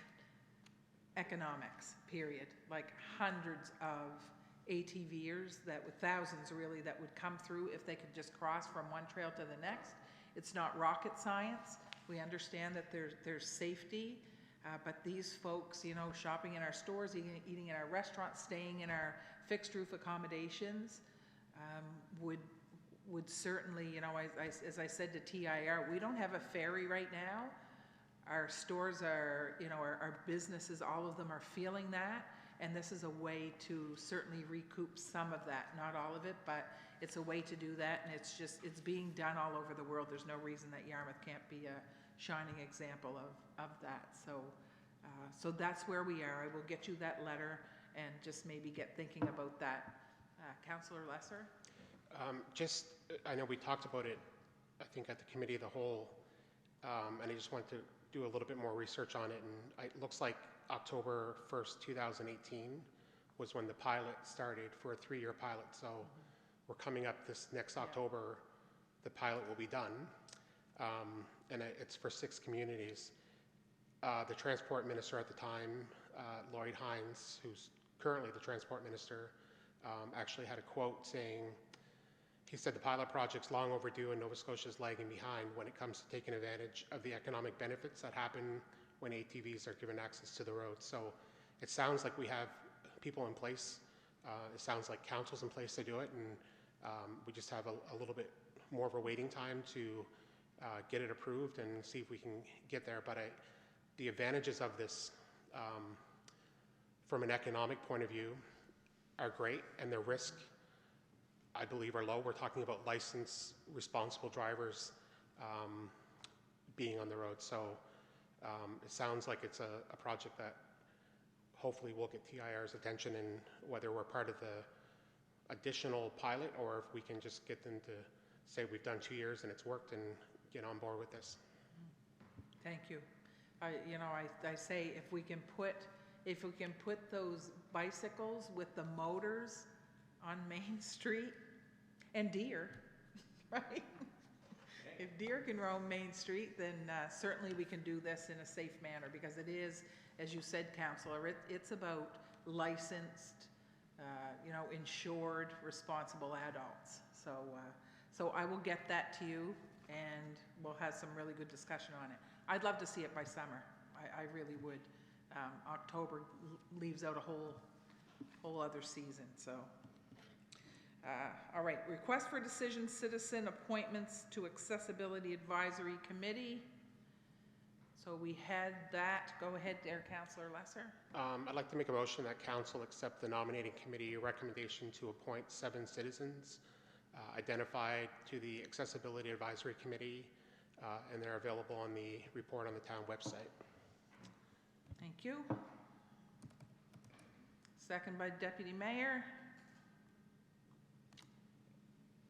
period. Like hundreds of ATVers, thousands really, that would come through if they could just cross from one trail to the next. It's not rocket science. We understand that there's safety, but these folks, you know, shopping in our stores, eating in our restaurants, staying in our fixed roof accommodations, would certainly, you know, as I said to TIR, we don't have a ferry right now. Our stores are, you know, our businesses, all of them are feeling that, and this is a way to certainly recoup some of that, not all of it, but it's a way to do that, and it's being done all over the world. There's no reason that Yarmouth can't be a shining example of that. So that's where we are. I will get you that letter and just maybe get thinking about that. Councillor Lesser? I know we talked about it, I think, at the committee of the whole, and I just wanted to do a little bit more research on it, and it looks like October 1st, 2018 was when the pilot started for a 3-year pilot. So we're coming up this next October, the pilot will be done, and it's for 6 communities. The transport minister at the time, Lloyd Hines, who's currently the transport minister, actually had a quote saying, he said, the pilot project's long overdue and Nova Scotia's lagging behind when it comes to taking advantage of the economic benefits that happen when ATVs are given access to the roads. So it sounds like we have people in place. It sounds like council's in place to do it, and we just have a little bit more of a waiting time to get it approved and see if we can get there. But the advantages of this from an economic point of view are great, and the risk I believe, are low. We're talking about licensed, responsible drivers being on the road. So it sounds like it's a project that hopefully will get TIR's attention, and whether we're part of the additional pilot or if we can just get them to say we've done 2 years and it's worked and get on board with this. Thank you. I say if we can put those bicycles with the motors on Main Street, and deer, right? If deer can roam Main Street, then certainly we can do this in a safe manner, because it is, as you said, Councillor, it's about licensed, insured, responsible adults. So I will get that to you, and we'll have some really good discussion on it. I'd love to see it by summer. I really would. October leaves out a whole other season, so. All right, request for decision, citizen appointments to Accessibility Advisory Committee. So we had that. Go ahead there, Councillor Lesser. I'd like to make a motion that council accept the nominating committee recommendation to appoint 7 citizens identified to the Accessibility Advisory Committee, and they're available on the report on the town website. Thank you. Second by Deputy Mayor.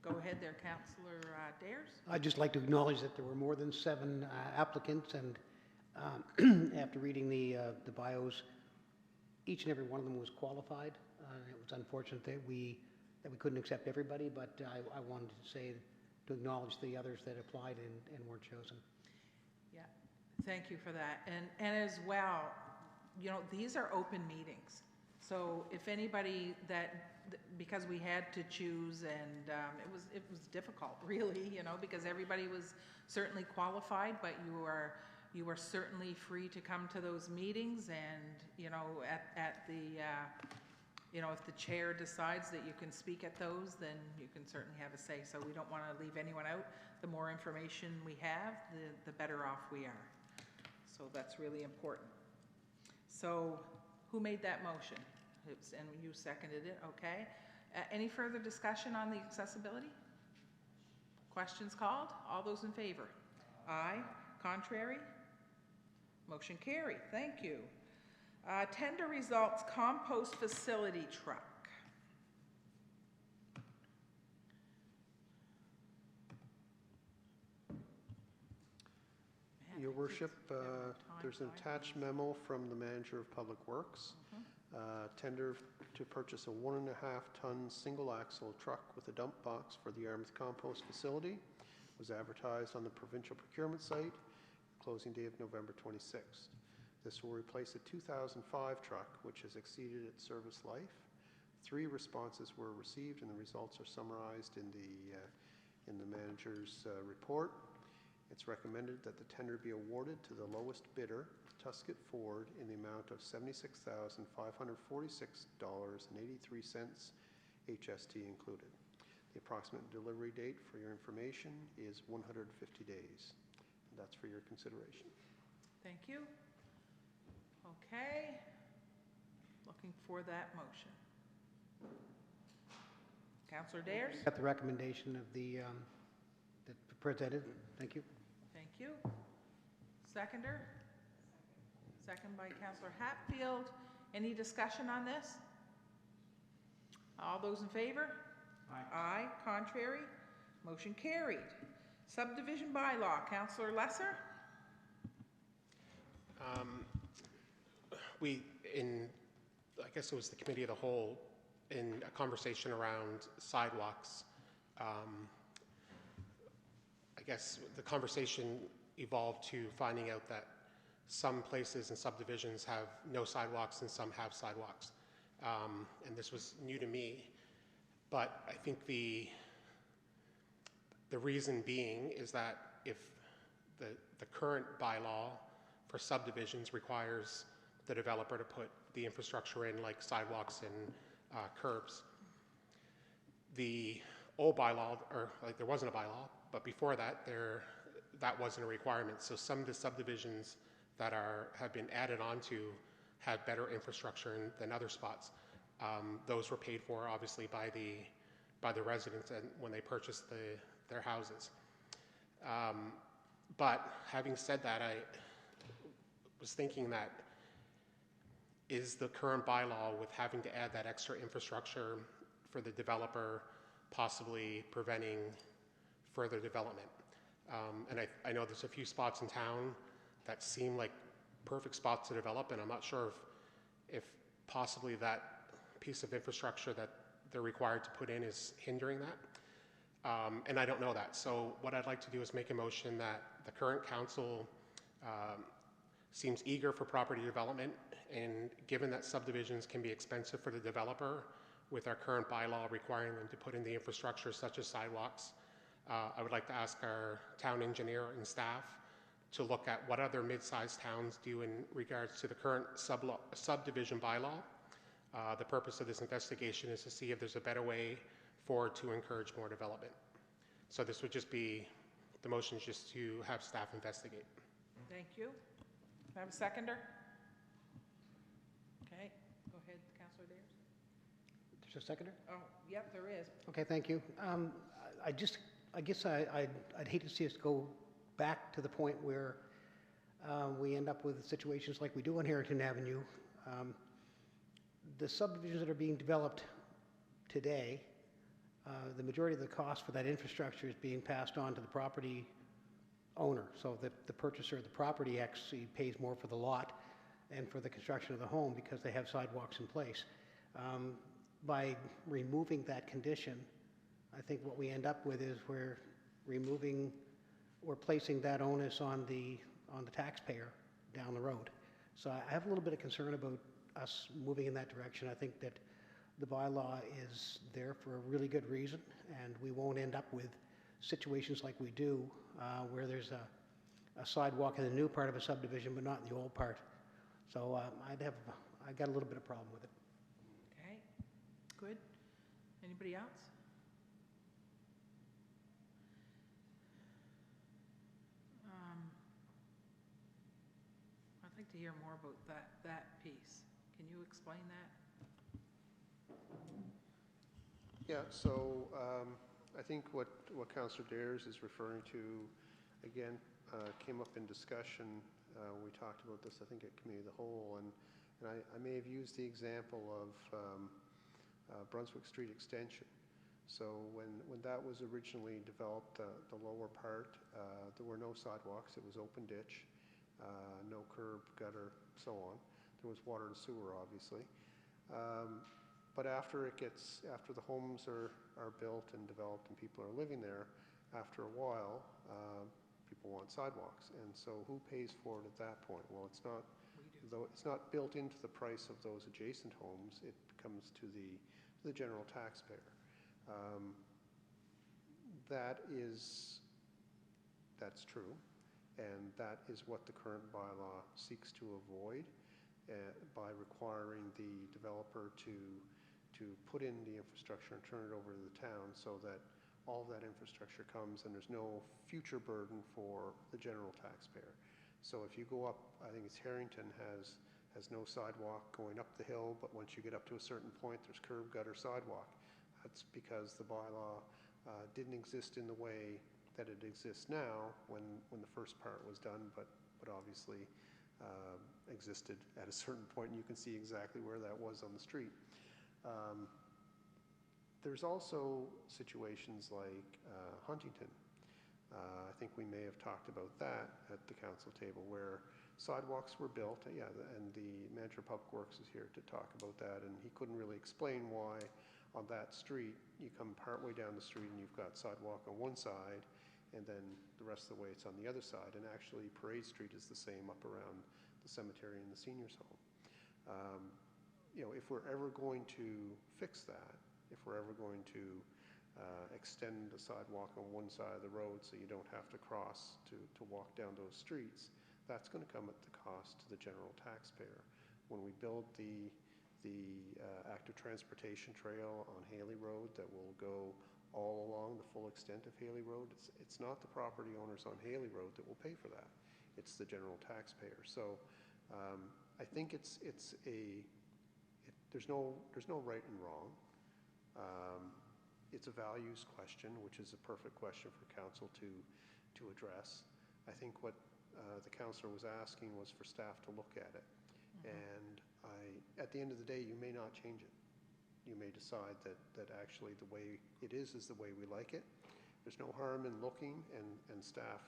Go ahead there, Councillor Dares. I'd just like to acknowledge that there were more than 7 applicants, and after reading the bios, each and every one of them was qualified. It was unfortunate that we couldn't accept everybody, but I wanted to acknowledge the others that applied and weren't chosen. Yeah, thank you for that. And as well, these are open meetings. So if anybody because we had to choose, and it was difficult, really, because everybody was certainly qualified, but you are certainly free to come to those meetings, and at the if the chair decides that you can speak at those, then you can certainly have a say. So we don't want to leave anyone out. The more information we have, the better off we are. So that's really important. So who made that motion? And you seconded it, okay. Any further discussion on the accessibility? Questions called? All those in favor? Aye. Contrary? Motion carried. Thank you. Tender results, compost facility truck. Your Worship, there's an attached memo from the Manager of Public Works. Tender to purchase a 1.5-ton single-axle truck with a dump box for the Yarmouth compost facility. Was advertised on the provincial procurement site. Closing day of November 26th. This will replace a 2005 truck, which has exceeded its service life. 3 responses were received, and the results are summarized in the manager's report. It's recommended that the tender be awarded to the lowest bidder, Tusket Ford, in the amount of $76,546.83, HST included. The approximate delivery date, for your information, is 150 days. And that's for your consideration. Thank you. Okay. Looking for that motion. Councillor Dares? Got the recommendation of the that presented. Thank you. Thank you. Seconder? Second by Councillor Hatfield. Any discussion on this? All those in favor? Aye. Aye. Contrary? Motion carried. Subdivision bylaw, Councillor Lesser? I guess it was the committee of the whole, in a conversation around sidewalks, I guess the conversation evolved to finding out that some places and subdivisions have no sidewalks and some have sidewalks. And this was new to me, but I think the reason being is that if the current bylaw for subdivisions requires the developer to put the infrastructure in, like sidewalks and curbs, the old bylaw, or like there wasn't a bylaw, but before that, that wasn't a requirement. So some of the subdivisions that have been added onto have better infrastructure than other spots. Those were paid for, obviously, by by the residents and when they purchase their houses. But having said that, I was thinking that is the current bylaw with having to add that extra infrastructure for the developer possibly preventing further development? And I know there's a few spots in town that seem like perfect spots to develop, and I'm not sure if possibly that piece of infrastructure that they're required to put in is hindering that. And I don't know that. So what I'd like to do is make a motion that the current council seems eager for property development, and given that subdivisions can be expensive for the developer with our current bylaw requiring them to put in the infrastructure such as sidewalks, I would like to ask our town engineer and staff to look at what other mid-sized towns do in regards to the current subdivision bylaw. The purpose of this investigation is to see if there's a better way forward to encourage more development. So this would just be, the motion is just to have staff investigate. Thank you. Can I have a seconder? Okay, go ahead, Councillor Dares. There's a seconder? Oh, yep, there is. Okay, thank you. I guess I'd hate to see us go back to the point where we end up with situations like we do on Harrington Avenue. The subdivisions that are being developed today, the majority of the cost for that infrastructure is being passed on to the property owner. So the purchaser of the property actually pays more for the lot and for the construction of the home because they have sidewalks in place. By removing that condition, I think what we end up with is we're placing that onus on the taxpayer down the road. So I have a little bit of concern about us moving in that direction. I think that the bylaw is there for a really good reason, and we won't end up with situations like we do where there's a sidewalk in the new part of a subdivision but not in the old part. So I got a little bit of problem with it. Okay, good. Anybody else? I'd like to hear more about that piece. Can you explain that? Yeah, so I think what Councillor Dares is referring to, again, came up in discussion. We talked about this, I think, at Committee of the Whole, and I may have used the example of Brunswick Street Extension. So when that was originally developed, the lower part, there were no sidewalks. It was open ditch, no curb, gutter, so on. There was water and sewer, obviously. But after the homes are built and developed and people are living there, after a while, people want sidewalks. And so who pays for it at that point? Well, it's not, though it's not built into the price of those adjacent homes, it comes to the general taxpayer. That's true, and that is what the current bylaw seeks to avoid by requiring the developer to put in the infrastructure and turn it over to the town so that all of that infrastructure comes and there's no future burden for the general taxpayer. So if you go up, I think it's Harrington has no sidewalk going up the hill, but once you get up to a certain point, there's curb, gutter, sidewalk. That's because the bylaw didn't exist in the way that it exists now when the first part was done, but obviously existed at a certain point, and you can see exactly where that was on the street. There's also situations like Huntington. I think we may have talked about that at the council table where sidewalks were built, and the manager of Public Works is here to talk about that, and he couldn't really explain why on that street you come partway down the street and you've got sidewalk on one side and then the rest of the way it's on the other side, and actually Parade Street is the same up around the cemetery and the seniors home. If we're ever going to fix that, if we're ever going to extend the sidewalk on one side of the road so you don't have to cross to walk down those streets, that's going to come at the cost to the general taxpayer. When we build the active transportation trail on Haley Road that will go all along the full extent of Haley Road, it's not the property owners on Haley Road that will pay for that. It's the general taxpayer. So I think there's no right and wrong. it's a values question, which is a perfect question for council to address. I think what the councillor was asking was for staff to look at it. And at the end of the day, you may not change it. You may decide that actually the way it is the way we like it. There's no harm in looking, and staff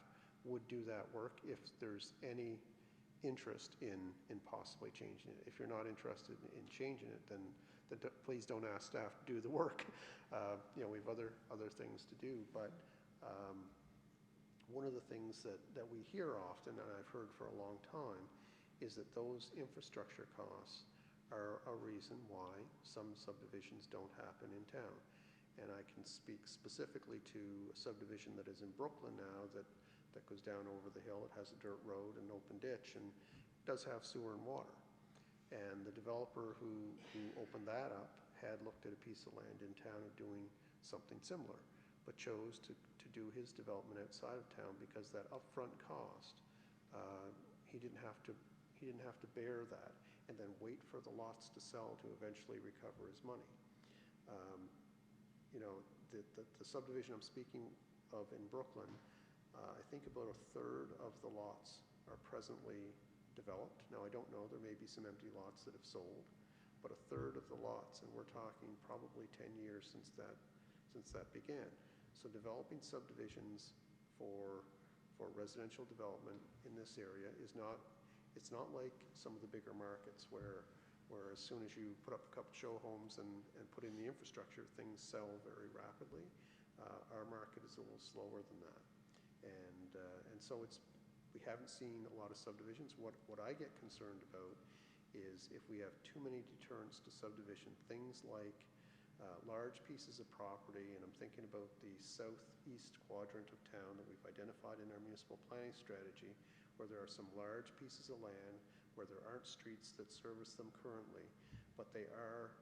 would do that work if there's any interest in possibly changing it. If you're not interested in changing it, then please don't ask staff to do the work. We have other things to do, but one of the things that we hear often, and I've heard for a long time, is that those infrastructure costs are a reason why some subdivisions don't happen in town. And I can speak specifically to a subdivision that is in Brooklyn now that goes down over the hill. It has a dirt road and an open ditch and does have sewer and water. And the developer who opened that up had looked at a piece of land in town of doing something similar, but chose to do his development outside of town because that upfront cost, he didn't have to bear that and then wait for the lots to sell to eventually recover his money. The subdivision I'm speaking of in Brooklyn, I think about a third of the lots are presently developed. Now, I don't know, there may be some empty lots that have sold, but a third of the lots, and we're talking probably 10 years since that began. So developing subdivisions for residential development in this area it's not like some of the bigger markets where as soon as you put up a couple show homes and put in the infrastructure, things sell very rapidly. Our market is a little slower than that. And so we haven't seen a lot of subdivisions. What I get concerned about is if we have too many deterrents to subdivision, things like large pieces of property, and I'm thinking about the southeast quadrant of town that we've identified in our municipal planning strategy, where there are some large pieces of land where there aren't streets that service them currently, but they are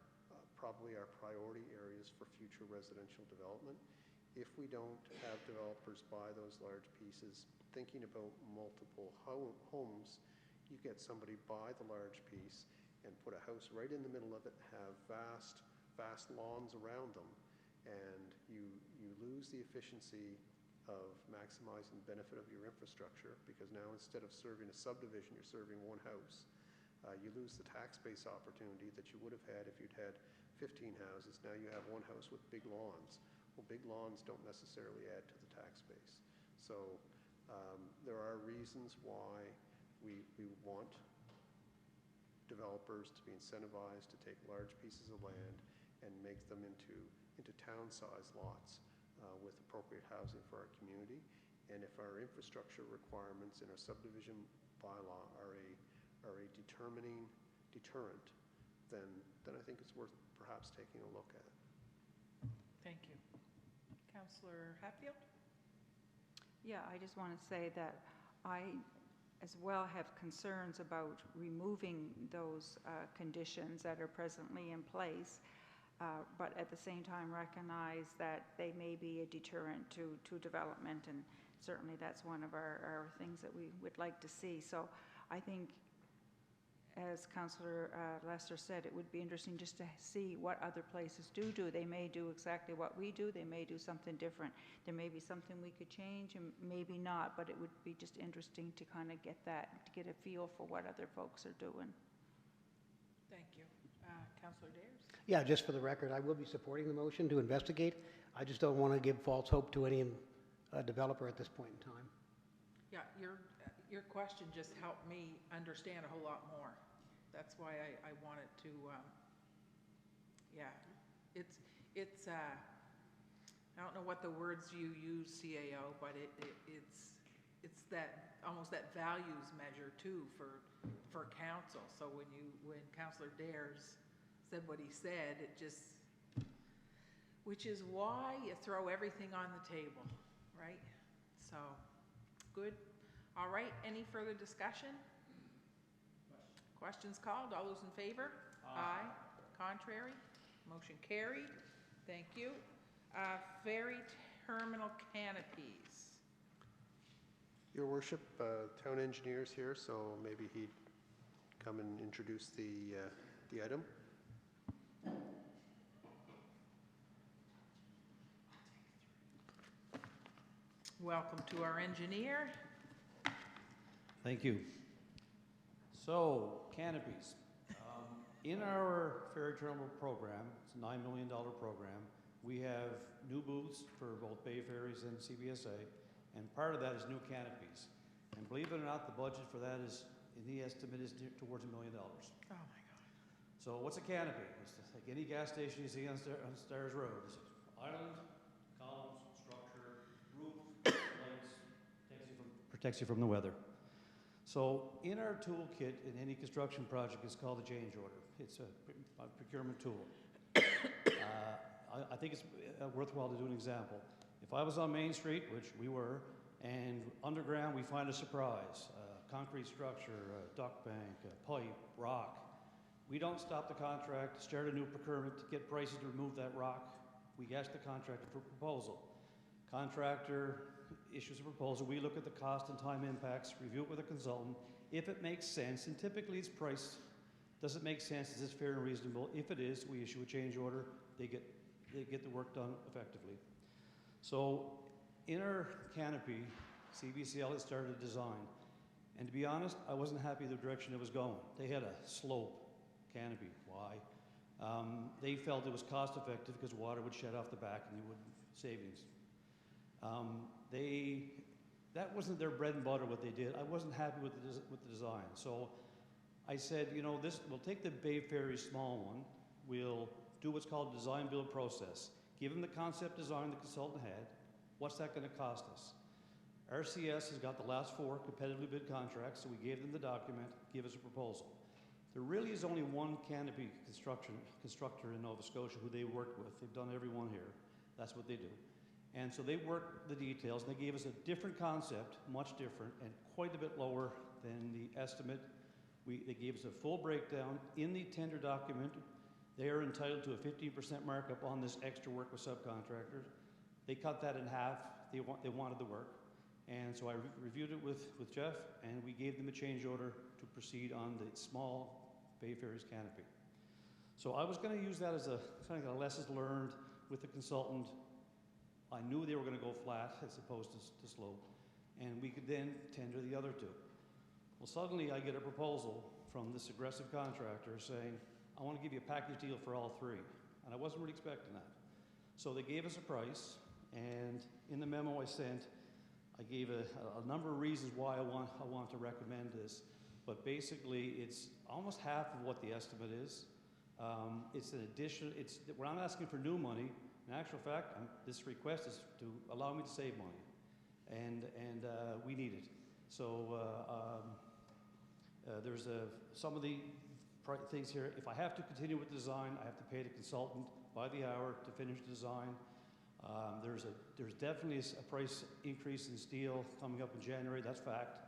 probably our priority areas for future residential development. If we don't have developers buy those large pieces, thinking about multiple homes, you get somebody buy the large piece and put a house right in the middle of it, have vast lawns around them, and you lose the efficiency of maximizing the benefit of your infrastructure, because now instead of serving a subdivision, you're serving one house. You lose the tax base opportunity that you would have had if you'd had 15 houses. Now you have one house with big lawns. Well, big lawns don't necessarily add to the tax base. So there are reasons why we want developers to be incentivized to take large pieces of land and make them into town-sized lots with appropriate housing for our community. And if our infrastructure requirements in our subdivision bylaw are a determining deterrent, then I think it's worth perhaps taking a look at it. Thank you. Councillor Hatfield? Yeah, I just want to say that I as well have concerns about removing those conditions that are presently in place, but at the same time recognize that they may be a deterrent to development, and certainly that's one of our things that we would like to see. So I think, as Councillor Lester said, it would be interesting just to see what other places do. They may do exactly what we do. They may do something different. There may be something we could change and maybe not, but it would be just interesting to kind of get a feel for what other folks are doing. Thank you. Councillor Dares? Yeah, just for the record, I will be supporting the motion to investigate. I just don't want to give false hope to any developer at this point in time. Yeah, your question just helped me understand a whole lot more. That's why I wanted to, it's I don't know what the words you use, CAO, but it's that, almost that values measure too for council. So when Councillor Dares said what he said, which is why you throw everything on the table, right? So, good. All right, any further discussion? Questions called? All those in favor? Aye. Contrary? Motion carried. Thank you. Ferry terminal canopies. Your Worship, town engineer's here, so maybe he'd come and introduce the item. Welcome to our engineer. Thank you. So, canopies. In our ferry terminal program, it's a $9 million program, we have new booths for both Bay Ferries and CBSA, and part of that is new canopies. And believe it or not, the budget for that is, in the estimate, is towards $1 million. Oh, my God. So what's a canopy? It's like any gas station you see on Stars Road. It's island, columns, structure, roof, lights, protects you from the weather. So in our toolkit in any construction project, it's called a change order. It's a procurement tool. I think it's worthwhile to do an example. If I was on Main Street, which we were, and underground we find a surprise, concrete structure, duct bank, pipe, rock, we don't stop the contract, start a new procurement to get prices to remove that rock. We ask the contractor for a proposal. Contractor issues a proposal, we look at the cost and time impacts, review it with a consultant. If it makes sense, and typically it's price, does it make sense, is this fair and reasonable? If it is, we issue a change order, they get the work done effectively. So in our canopy, CBCL had started a design, and to be honest, I wasn't happy with the direction it was going. They had a slope canopy. Why? They felt it was cost effective because water would shed off the back and you would savings. That wasn't their bread and butter what they did. I wasn't happy with the design. So I said, you know, we'll take the Bay Ferry small one, we'll do what's called a design build process. Give them the concept design the consultant had. What's that going to cost us? RCS has got the last 4 competitively bid contracts, so we gave them the document, give us a proposal. There really is only one canopy constructor in Nova Scotia who they worked with. They've done every one here. That's what they do. And so they worked the details, and they gave us a different concept, much different, and quite a bit lower than the estimate. They gave us a full breakdown in the tender document. They are entitled to a 15% markup on this extra work with subcontractors. They cut that in half. They wanted the work. And so I reviewed it with Jeff, and we gave them a change order to proceed on the small Bay Ferries canopy. So I was going to use that as a kind of a lessons learned with the consultant. I knew they were going to go flat as opposed to slope, and we could then tender the other 2. Well, suddenly I get a proposal from this aggressive contractor saying, I want to give you a package deal for all 3. And I wasn't really expecting that. So they gave us a price, and in the memo I sent, I gave a number of reasons why I want to recommend this. But basically, it's almost half of what the estimate is. It's an addition. We're not asking for new money. In actual fact, this request is to allow me to save money, and we need it. So there's some of the things here. If I have to continue with the design, I have to pay the consultant by the hour to finish the design. There's definitely a price increase in steel coming up in January. That's fact.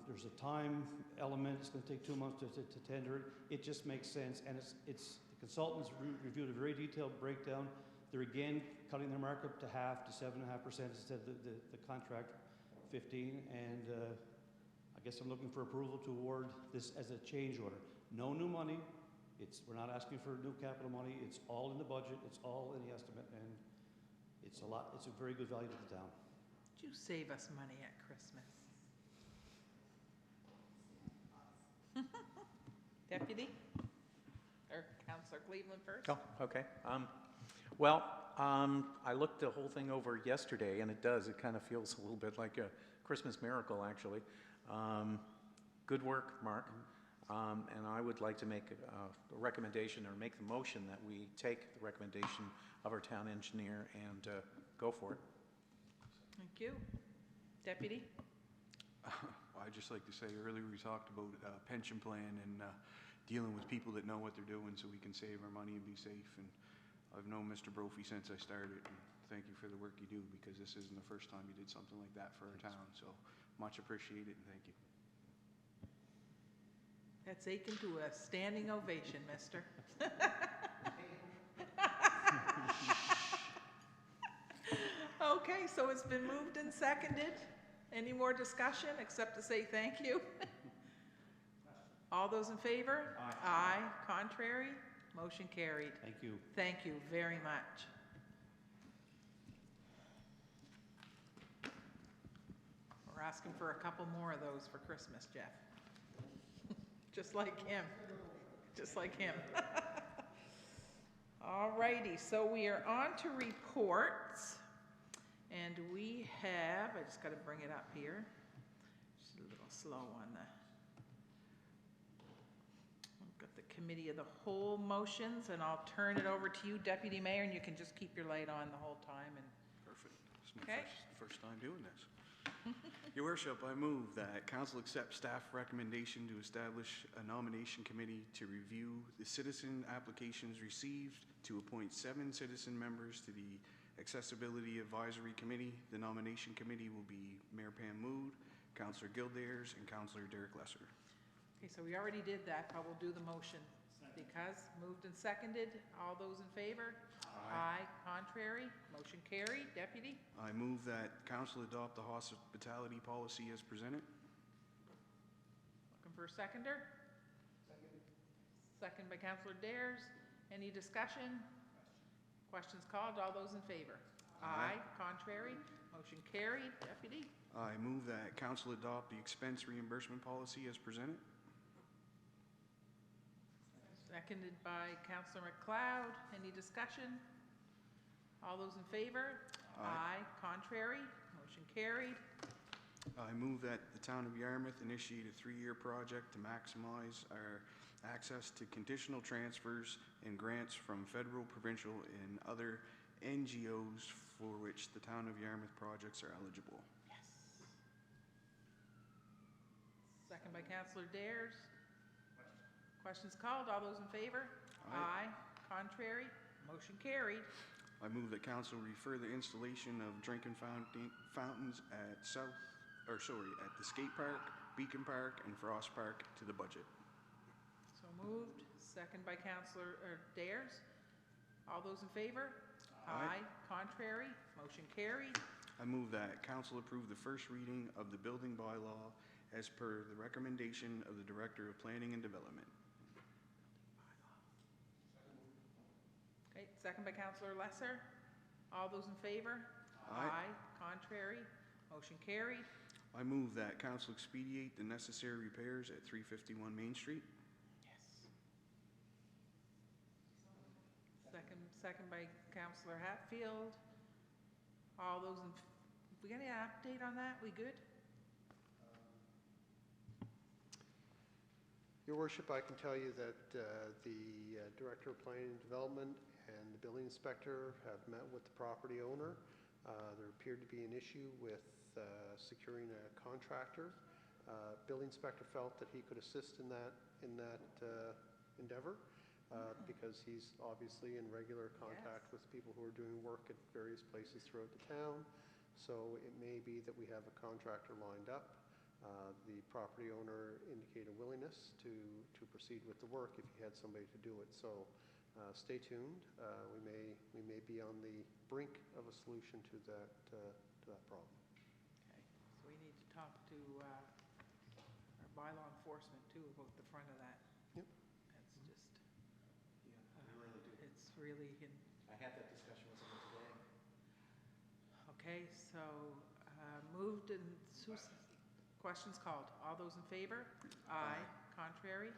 There's a time element. It's going to take 2 months to tender it. It just makes sense, and the consultants reviewed a very detailed breakdown. They're again cutting their markup to half, to 7.5% instead of the contract 15. And I guess I'm looking for approval to award this as a change order. No new money. We're not asking for new capital money. It's all in the budget. It's all in the estimate, and it's a lot. It's a very good value to the town. Did you save us money at Christmas? Deputy? Or Councillor Cleveland first? Oh, okay. I looked the whole thing over yesterday, and it kind of feels a little bit like a Christmas miracle, actually. Good work, Mark. And I would like to make a recommendation, or make the motion that we take the recommendation of our town engineer and go for it. Thank you. Deputy? I'd just like to say, earlier we talked about pension plan and dealing with people that know what they're doing so we can save our money and be safe. And I've known Mr. Brophy since I started, and thank you for the work you do, because this isn't the first time you did something like that for our town. So much appreciated, and thank you. That's akin to a standing ovation, mister. Okay, so it's been moved and seconded. Any more discussion except to say thank you? All those in favor? Aye. Aye. Contrary? Motion carried. Thank you. Thank you very much. We're asking for a couple more of those for Christmas, Jeff. Just like him. Just like him. All righty, so we are on to reports. And we have, I just got to bring it up here. Just a little slow on the. We've got the committee of the whole motions, and I'll turn it over to you, Deputy Mayor, and you can just keep your light on the whole time. And Perfect. It's my Okay. first time doing this. Your worship, I move that council accept staff recommendation to establish a nomination committee to review the citizen applications received, to appoint 7 citizen members to the Accessibility Advisory Committee. The nomination committee will be Mayor Pam Mood, Councillor Gildares, and Councillor Derek Lesser. okay, so we already did that, but we'll do the motion. Because moved and seconded, all those in favor? Aye. Contrary? Motion carried. Deputy? I move that council adopt the hospitality policy as presented. Looking for a seconder? Second by Councillor Dares. Any discussion? Questions called? All those in favor? Aye. Contrary? Motion carried. Deputy? I move that council adopt the expense reimbursement policy as presented. Seconded by Councillor McLeod. Any discussion? All those in favor? Aye. Contrary? Motion carried. I move that the town of Yarmouth initiate a 3-year project to maximize our access to conditional transfers and grants from federal, provincial, and other NGOs for which the town of Yarmouth projects are eligible. Yes. Second by Councillor Dares. Questions called? All those in favor? Aye. Contrary? Motion carried. I move that council refer the installation of drinking fountains at at the skate park, Beacon Park, and Frost Park to the budget. So moved. Second by Councillor Dares. All those in favor? Aye. Contrary? Motion carried. I move that council approve the first reading of the building bylaw as per the recommendation of the Director of Planning and Development. Okay, second by Councillor Lesser. All those in favor? Aye. Contrary? Motion carried. I move that council expedite the necessary repairs at 351 Main Street. Yes. Second by Councillor Hatfield. All those in, we got any update on that? We good? Your worship, I can tell you that the Director of Planning and Development and the building inspector have met with the property owner. There appeared to be an issue with securing a contractor. Building inspector felt that he could assist in that endeavor because he's obviously in regular contact with people who are doing work at various places throughout the town. So it may be that we have a contractor lined up. The property owner indicated a willingness to proceed with the work if he had somebody to do it. So stay tuned. We may be on the brink of a solution to that problem. Okay, so we need to talk to our bylaw enforcement too about the front of that. Yep. That's just, Yeah, we really do. it's really, I had that discussion with someone today. okay, so moved and questions called. All those in favor? Aye. Contrary?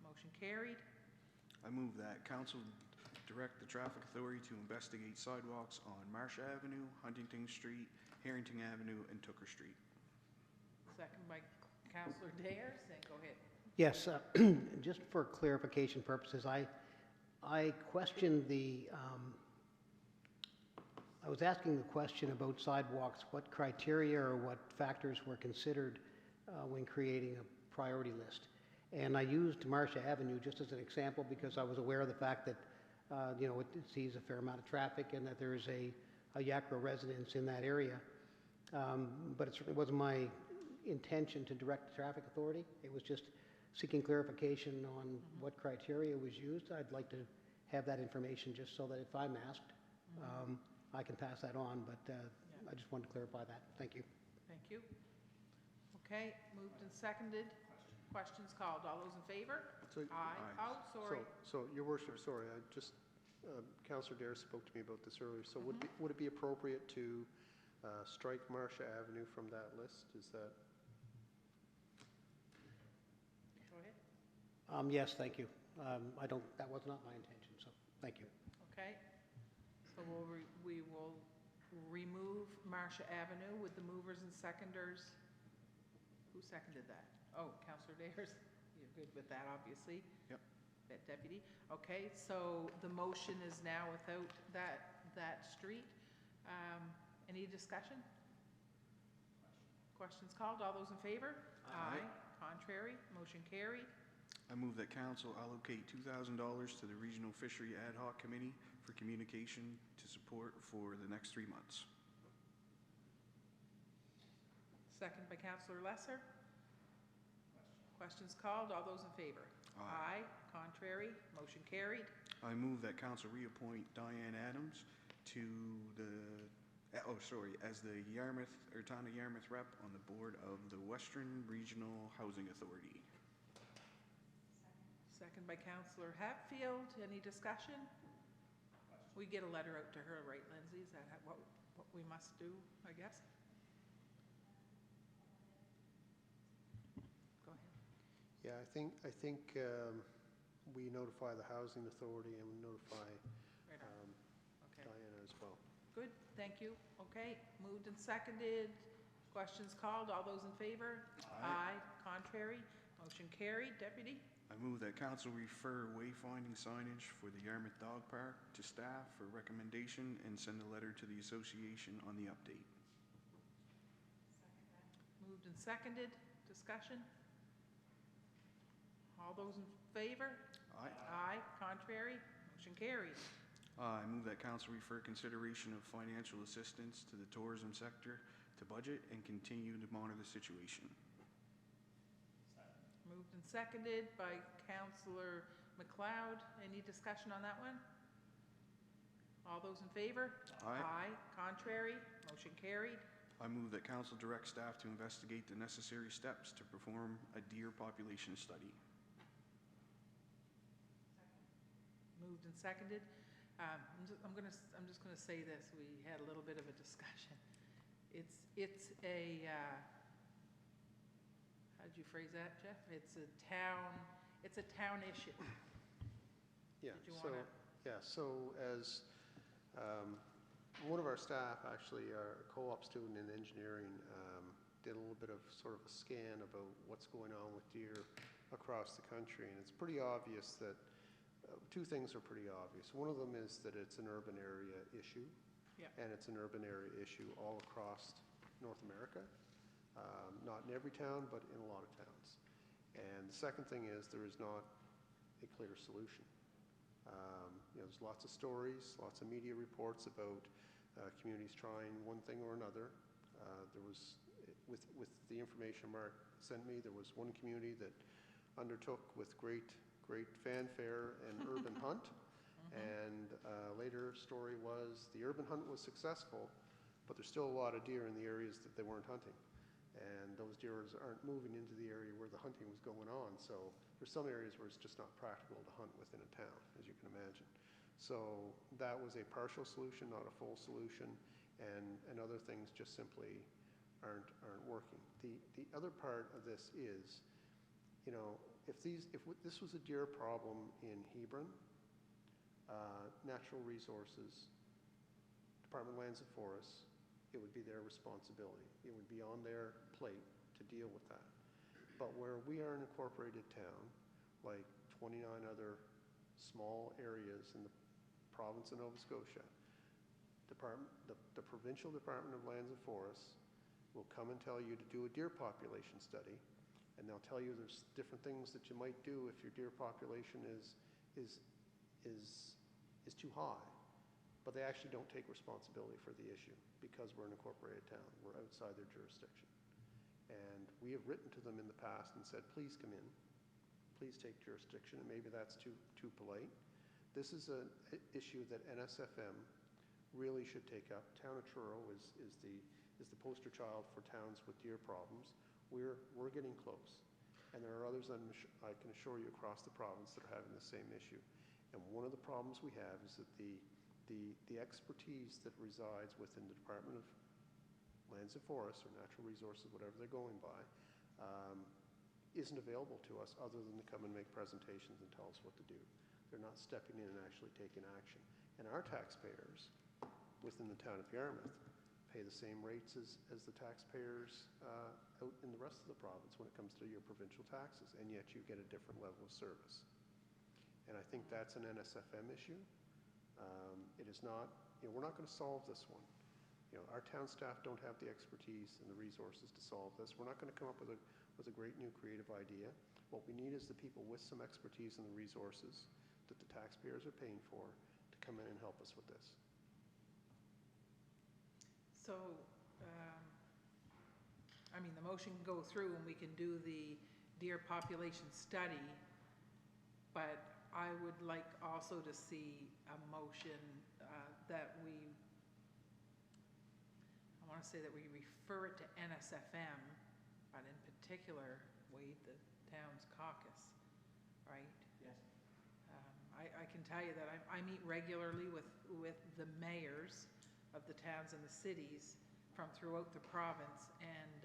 Motion carried. I move that council direct the traffic authority to investigate sidewalks on Marsh Avenue, Huntington Street, Harrington Avenue, and Tooker Street. Second by Councillor Dares, then go ahead. Yes, just for clarification purposes, I questioned I was asking the question about sidewalks, what criteria or what factors were considered when creating a priority list. And I used Marsh Avenue just as an example because I was aware of the fact that, it sees a fair amount of traffic and that there's a Yakro residence in that area. But it certainly wasn't my intention to direct the traffic authority. It was just seeking clarification on what criteria was used. I'd like to have that information just so that if I'm asked, I can pass that on, but I just wanted to clarify that. Thank you. Thank you. Okay, moved and seconded. Questions called. All those in favor? So, Aye. Oh, sorry. So your worship, sorry, Councillor Dare spoke to me about this earlier. So would it be appropriate to Strike Marcia Avenue from that list, is that? Go ahead. Yes, thank you. That was not my intention, so thank you. Okay. So we will remove Marcia Avenue with the movers and seconders. Who seconded that? Oh, Councillor Dares. You're good with that, obviously. Yep. That deputy. Okay, so the motion is now without that street. Any discussion? Questions called? All those in favor? Aye. Contrary? Motion carried. I move that council allocate $2,000 to the Regional Fishery Ad Hoc Committee for communication to support for the next 3 months. Second by Councillor Lesser. Questions called? All those in favor? Aye. Contrary? Motion carried. I move that council reappoint Diane Adams to as the Town of Yarmouth rep on the board of the Western Regional Housing Authority. Second by Councillor Hatfield. Any discussion? We get a letter out to her, right, Lindsay? Is that what we must do, I guess? Go ahead. Yeah, I think we notify the Housing Authority and we notify Right on. Okay. Diana as well. Good, thank you. Okay, moved and seconded. Questions called. All those in favor? Aye. Contrary? Motion carried. Deputy? I move that council refer wayfinding signage for the Yarmouth Dog Park to staff for recommendation and send a letter to the association on the update. Moved and seconded. Discussion? All those in favor? Aye. Contrary? Motion carried. I move that council refer consideration of financial assistance to the tourism sector to budget and continue to monitor the situation. Moved and seconded by Councillor McLeod. Any discussion on that one? All those in favor? Aye. Contrary? Motion carried. I move that council direct staff to investigate the necessary steps to perform a deer population study. Moved and seconded. I'm just going to say this. We had a little bit of a discussion. It's a how did you phrase that, Jeff? It's a town issue. Yeah. Did you So wanna- yeah. So as one of our staff, actually, our co-op student in engineering, did a little bit of sort of a scan about what's going on with deer across the country, and it's pretty obvious that two things are pretty obvious. One of them is that it's an urban area issue, Yeah. and it's an urban area issue all across North America. Not in every town, but in a lot of towns. And the second thing is there is not a clear solution. There's lots of stories, lots of media reports about communities trying one thing or another. There was, with the information Mark sent me, there was one community that undertook with great fanfare an urban hunt, and later story was the urban hunt was successful, but there's still a lot of deer in the areas that they weren't hunting, and those deer aren't moving into the area where the hunting was going on. So there's some areas where it's just not practical to hunt within a town, as you can imagine. So that was a partial solution, not a full solution, and other things just simply aren't working. The other part of this is, if this was a deer problem in Hebron, Natural Resources, Department of Lands and Forests, it would be their responsibility. It would be on their plate to deal with that. But where we are an incorporated town, like 29 other small areas in the province of Nova Scotia, the Provincial Department of Lands and Forests will come and tell you to do a deer population study, and they'll tell you there's different things that you might do if your deer population is too high. But they actually don't take responsibility for the issue because we're an incorporated town. We're outside their jurisdiction. And we have written to them in the past and said, please come in, please take jurisdiction, and maybe that's too polite. This is an issue that NSFM really should take up. Town of Truro is the poster child for towns with deer problems. We're getting close. And there are others I can assure you across the province that are having the same issue. And one of the problems we have is that the expertise that resides within the Department of lands and forests, or natural resources, whatever they're going by, isn't available to us other than to come and make presentations and tell us what to do. They're not stepping in and actually taking action. And our taxpayers within the town of Yarmouth pay the same rates as the taxpayers out in the rest of the province when it comes to your provincial taxes, and yet you get a different level of service. And I think that's an NSFM issue. It is not, we're not going to solve this one. Our town staff don't have the expertise and the resources to solve this. We're not going to come up with a great new creative idea. What we need is the people with some expertise and the resources that the taxpayers are paying for to come in and help us with this. So, I mean, the motion can go through and we can do the deer population study, but I would like also to see a motion that I want to say that we refer it to NSFM, but in particular, Wade, the town's caucus, right? Yes. I can tell you that I meet regularly with the mayors of the towns and the cities from throughout the province, and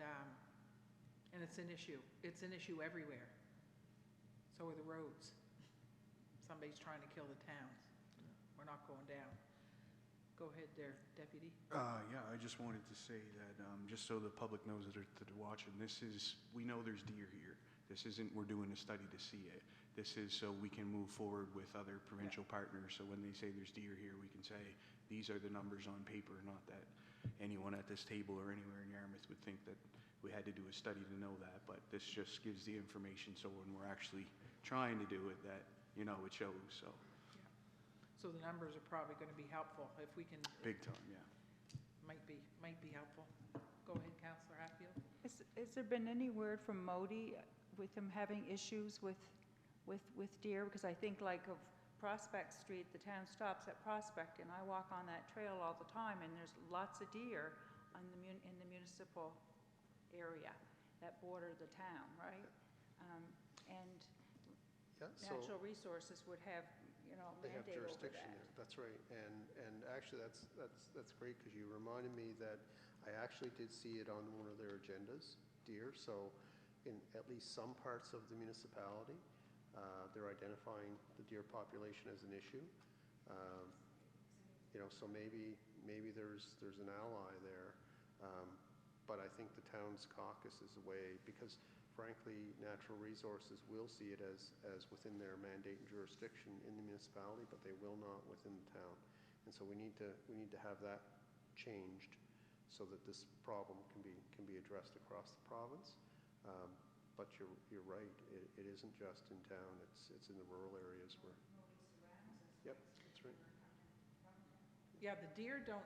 it's an issue. It's an issue everywhere. So are the roads. Somebody's trying to kill the towns. We're not going down. Go ahead there, Deputy. Yeah, I just wanted to say that, just so the public knows that are watching, we know there's deer here. This isn't we're doing a study to see it. This is so we can move forward with other provincial partners. So when they say there's deer here, we can say these are the numbers on paper, not that anyone at this table or anywhere in Yarmouth would think that we had to do a study to know that. But this just gives the information so when we're actually trying to do it, that, it shows. So. So the numbers are probably going to be helpful if we can. Big time, yeah. Might be helpful. Go ahead, Councillor Hatfield. Has there been any word from Modi with them having issues with deer? Because I think like of Prospect Street, the town stops at Prospect, and I walk on that trail all the time, and there's lots of deer in the municipal area that border the town, right? And natural resources would have, They have mandate over jurisdiction that. there. That's right. And actually, that's great because you reminded me that I actually did see it on one of their agendas, deer. So in at least some parts of the municipality, they're identifying the deer population as an issue. So maybe there's an ally there. But I think the town's caucus is a way, because frankly, natural resources will see it as within their mandate and jurisdiction in the municipality, but they will not within the town. And so we need to have that changed so that this problem can be addressed across the province. But you're right. It isn't just in town. It's in the rural areas where. Yep, that's right. Yeah, the deer don't.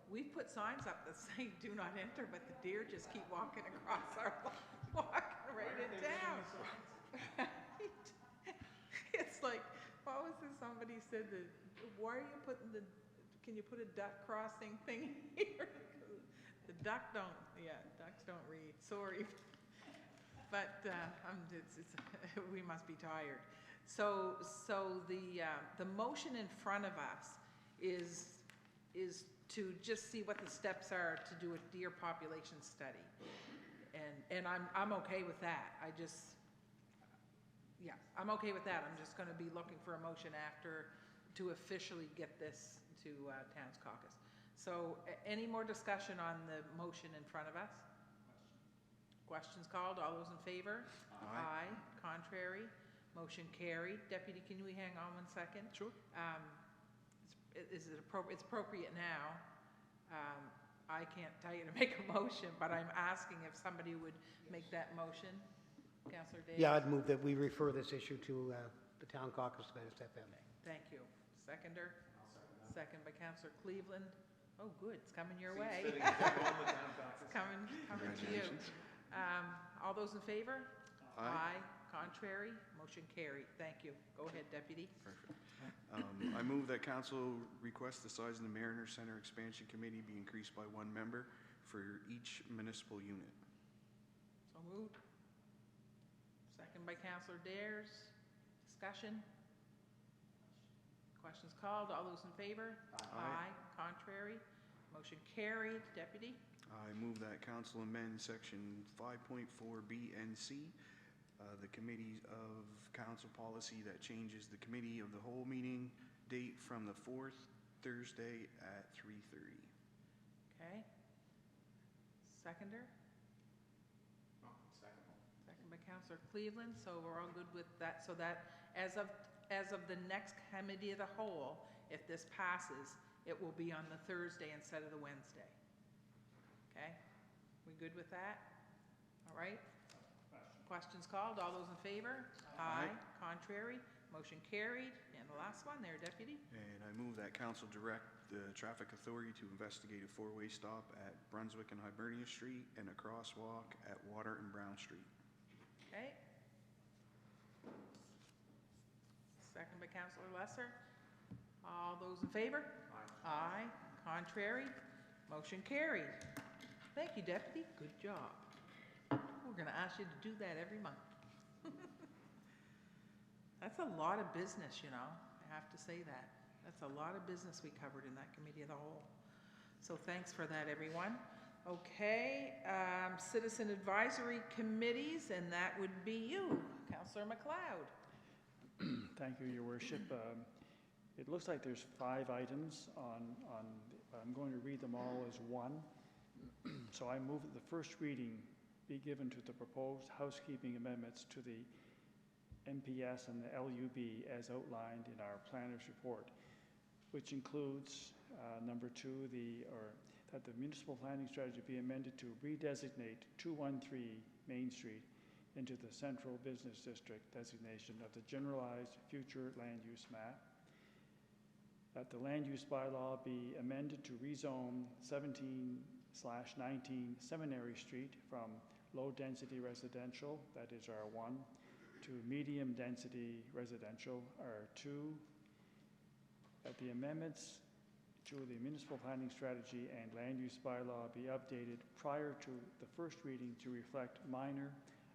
We've put signs up that say "Do not enter," but the deer just keep walking across our walking right in town. It's like, what was it? Somebody said that. Why are you putting can you put a duck crossing thing here? The ducks don't read. Sorry, but we must be tired. So the motion in front of us is to just see what the steps are to do a deer population study, and I'm okay with that. I'm okay with that. I'm just going to be looking for a motion after to officially get this to Town's Caucus. So any more discussion on the motion in front of us? Questions called. All those in favor? Aye. Contrary? Motion carried. Deputy, can we hang on 1 second? Sure. Is it appropriate? It's appropriate now. I can't tell you to make a motion, but I'm asking if somebody would make that motion. Councillor Davis? Yeah, I'd move that we refer this issue to the town caucus of NSFM. Thank you. Seconder? Second by Councillor Cleveland. Oh, good, it's coming your way. It's coming to you. All those in favor? Aye. Contrary? Motion carried. Thank you. Go ahead, Deputy. Perfect. I move that council request the size of the Mariner Center Expansion Committee be increased by 1 member for each municipal unit. So moved. Second by Councillor Dares. Discussion? Questions called. All those in favor? Aye. Contrary? Motion carried. Deputy? I move that council amend section 5.4B and C, the committee of council policy that changes the committee of the whole meeting date from the 4th Thursday at 3:30. Okay. Seconder? Second. Second by Councillor Cleveland, so we're all good with that, so that as of the next committee of the whole, if this passes, it will be on the Thursday instead of the Wednesday. Okay? We good with that? All right? Questions called, all those in favor? Aye. Contrary? Motion carried. And the last one there, Deputy? And I move that council direct the traffic authority to investigate a four-way stop at Brunswick and Hibernia Street and a crosswalk at Water and Brown Street. Okay. Second by Councillor Lesser. All those in favor? Aye. Aye. Contrary? Motion carried. Thank you, Deputy. Good job. We're going to ask you to do that every month. That's a lot of business, you know. I have to say that. That's a lot of business we covered in that committee of the whole. So thanks for that, everyone. Okay, citizen advisory committees, and that would be you, Councillor McLeod. Thank you, Your Worship. It looks like there's 5 items I'm going to read them all as one. So I move that the first reading be given to the proposed housekeeping amendments to the MPS and the LUB as outlined in our planner's report, which includes number 2, that the municipal planning strategy be amended to redesignate 213 Main Street into the central business district designation of the generalized future land use map. That the land use bylaw be amended to rezone 17/19 Seminary Street from low-density residential, that is R1, to medium-density residential, R2. That the amendments to the municipal planning strategy and land use bylaw be updated prior to the first reading to reflect minor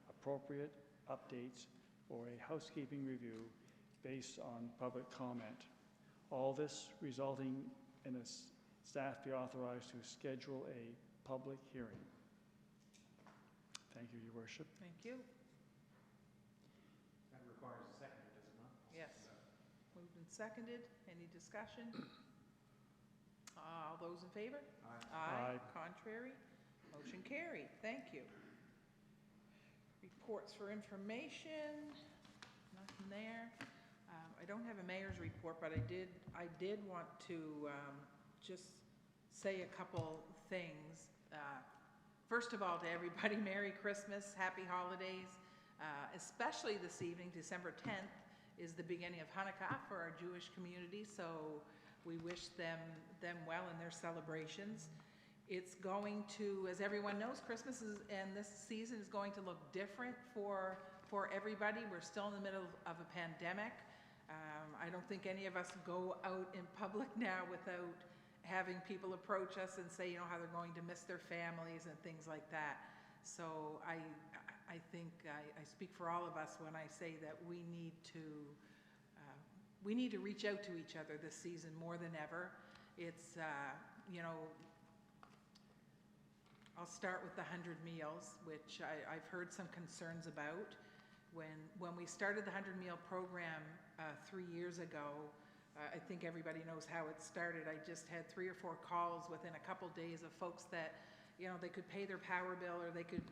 appropriate updates for a housekeeping review based on public comment. All this resulting in a staff be authorized to schedule a public hearing. Thank you, Your Worship. Thank you. That requires a seconder, does it not? Yes. Moved and seconded. Any discussion? All those in favor? Aye. Contrary? Motion carried. Thank you. Reports for information. Nothing there. I don't have a mayor's report, but I did want to just say a couple things. First of all, to everybody, Merry Christmas, Happy Holidays. Especially this evening, December 10th, is the beginning of Hanukkah for our Jewish community, so we wish them well in their celebrations. It's going to, as everyone knows, Christmas and this season is going to look different for everybody. We're still in the middle of a pandemic. I don't think any of us go out in public now without having people approach us and say, you know, how they're going to miss their families and things like that. So I think I speak for all of us when I say that we need to reach out to each other this season more than ever. It's, you know, I'll start with the 100 meals, which I've heard some concerns about. When we started the 100 meal program 3 years ago, I think everybody knows how it started. I just had 3 or 4 calls within a couple days of folks that, you know, they could pay their power bill, or they could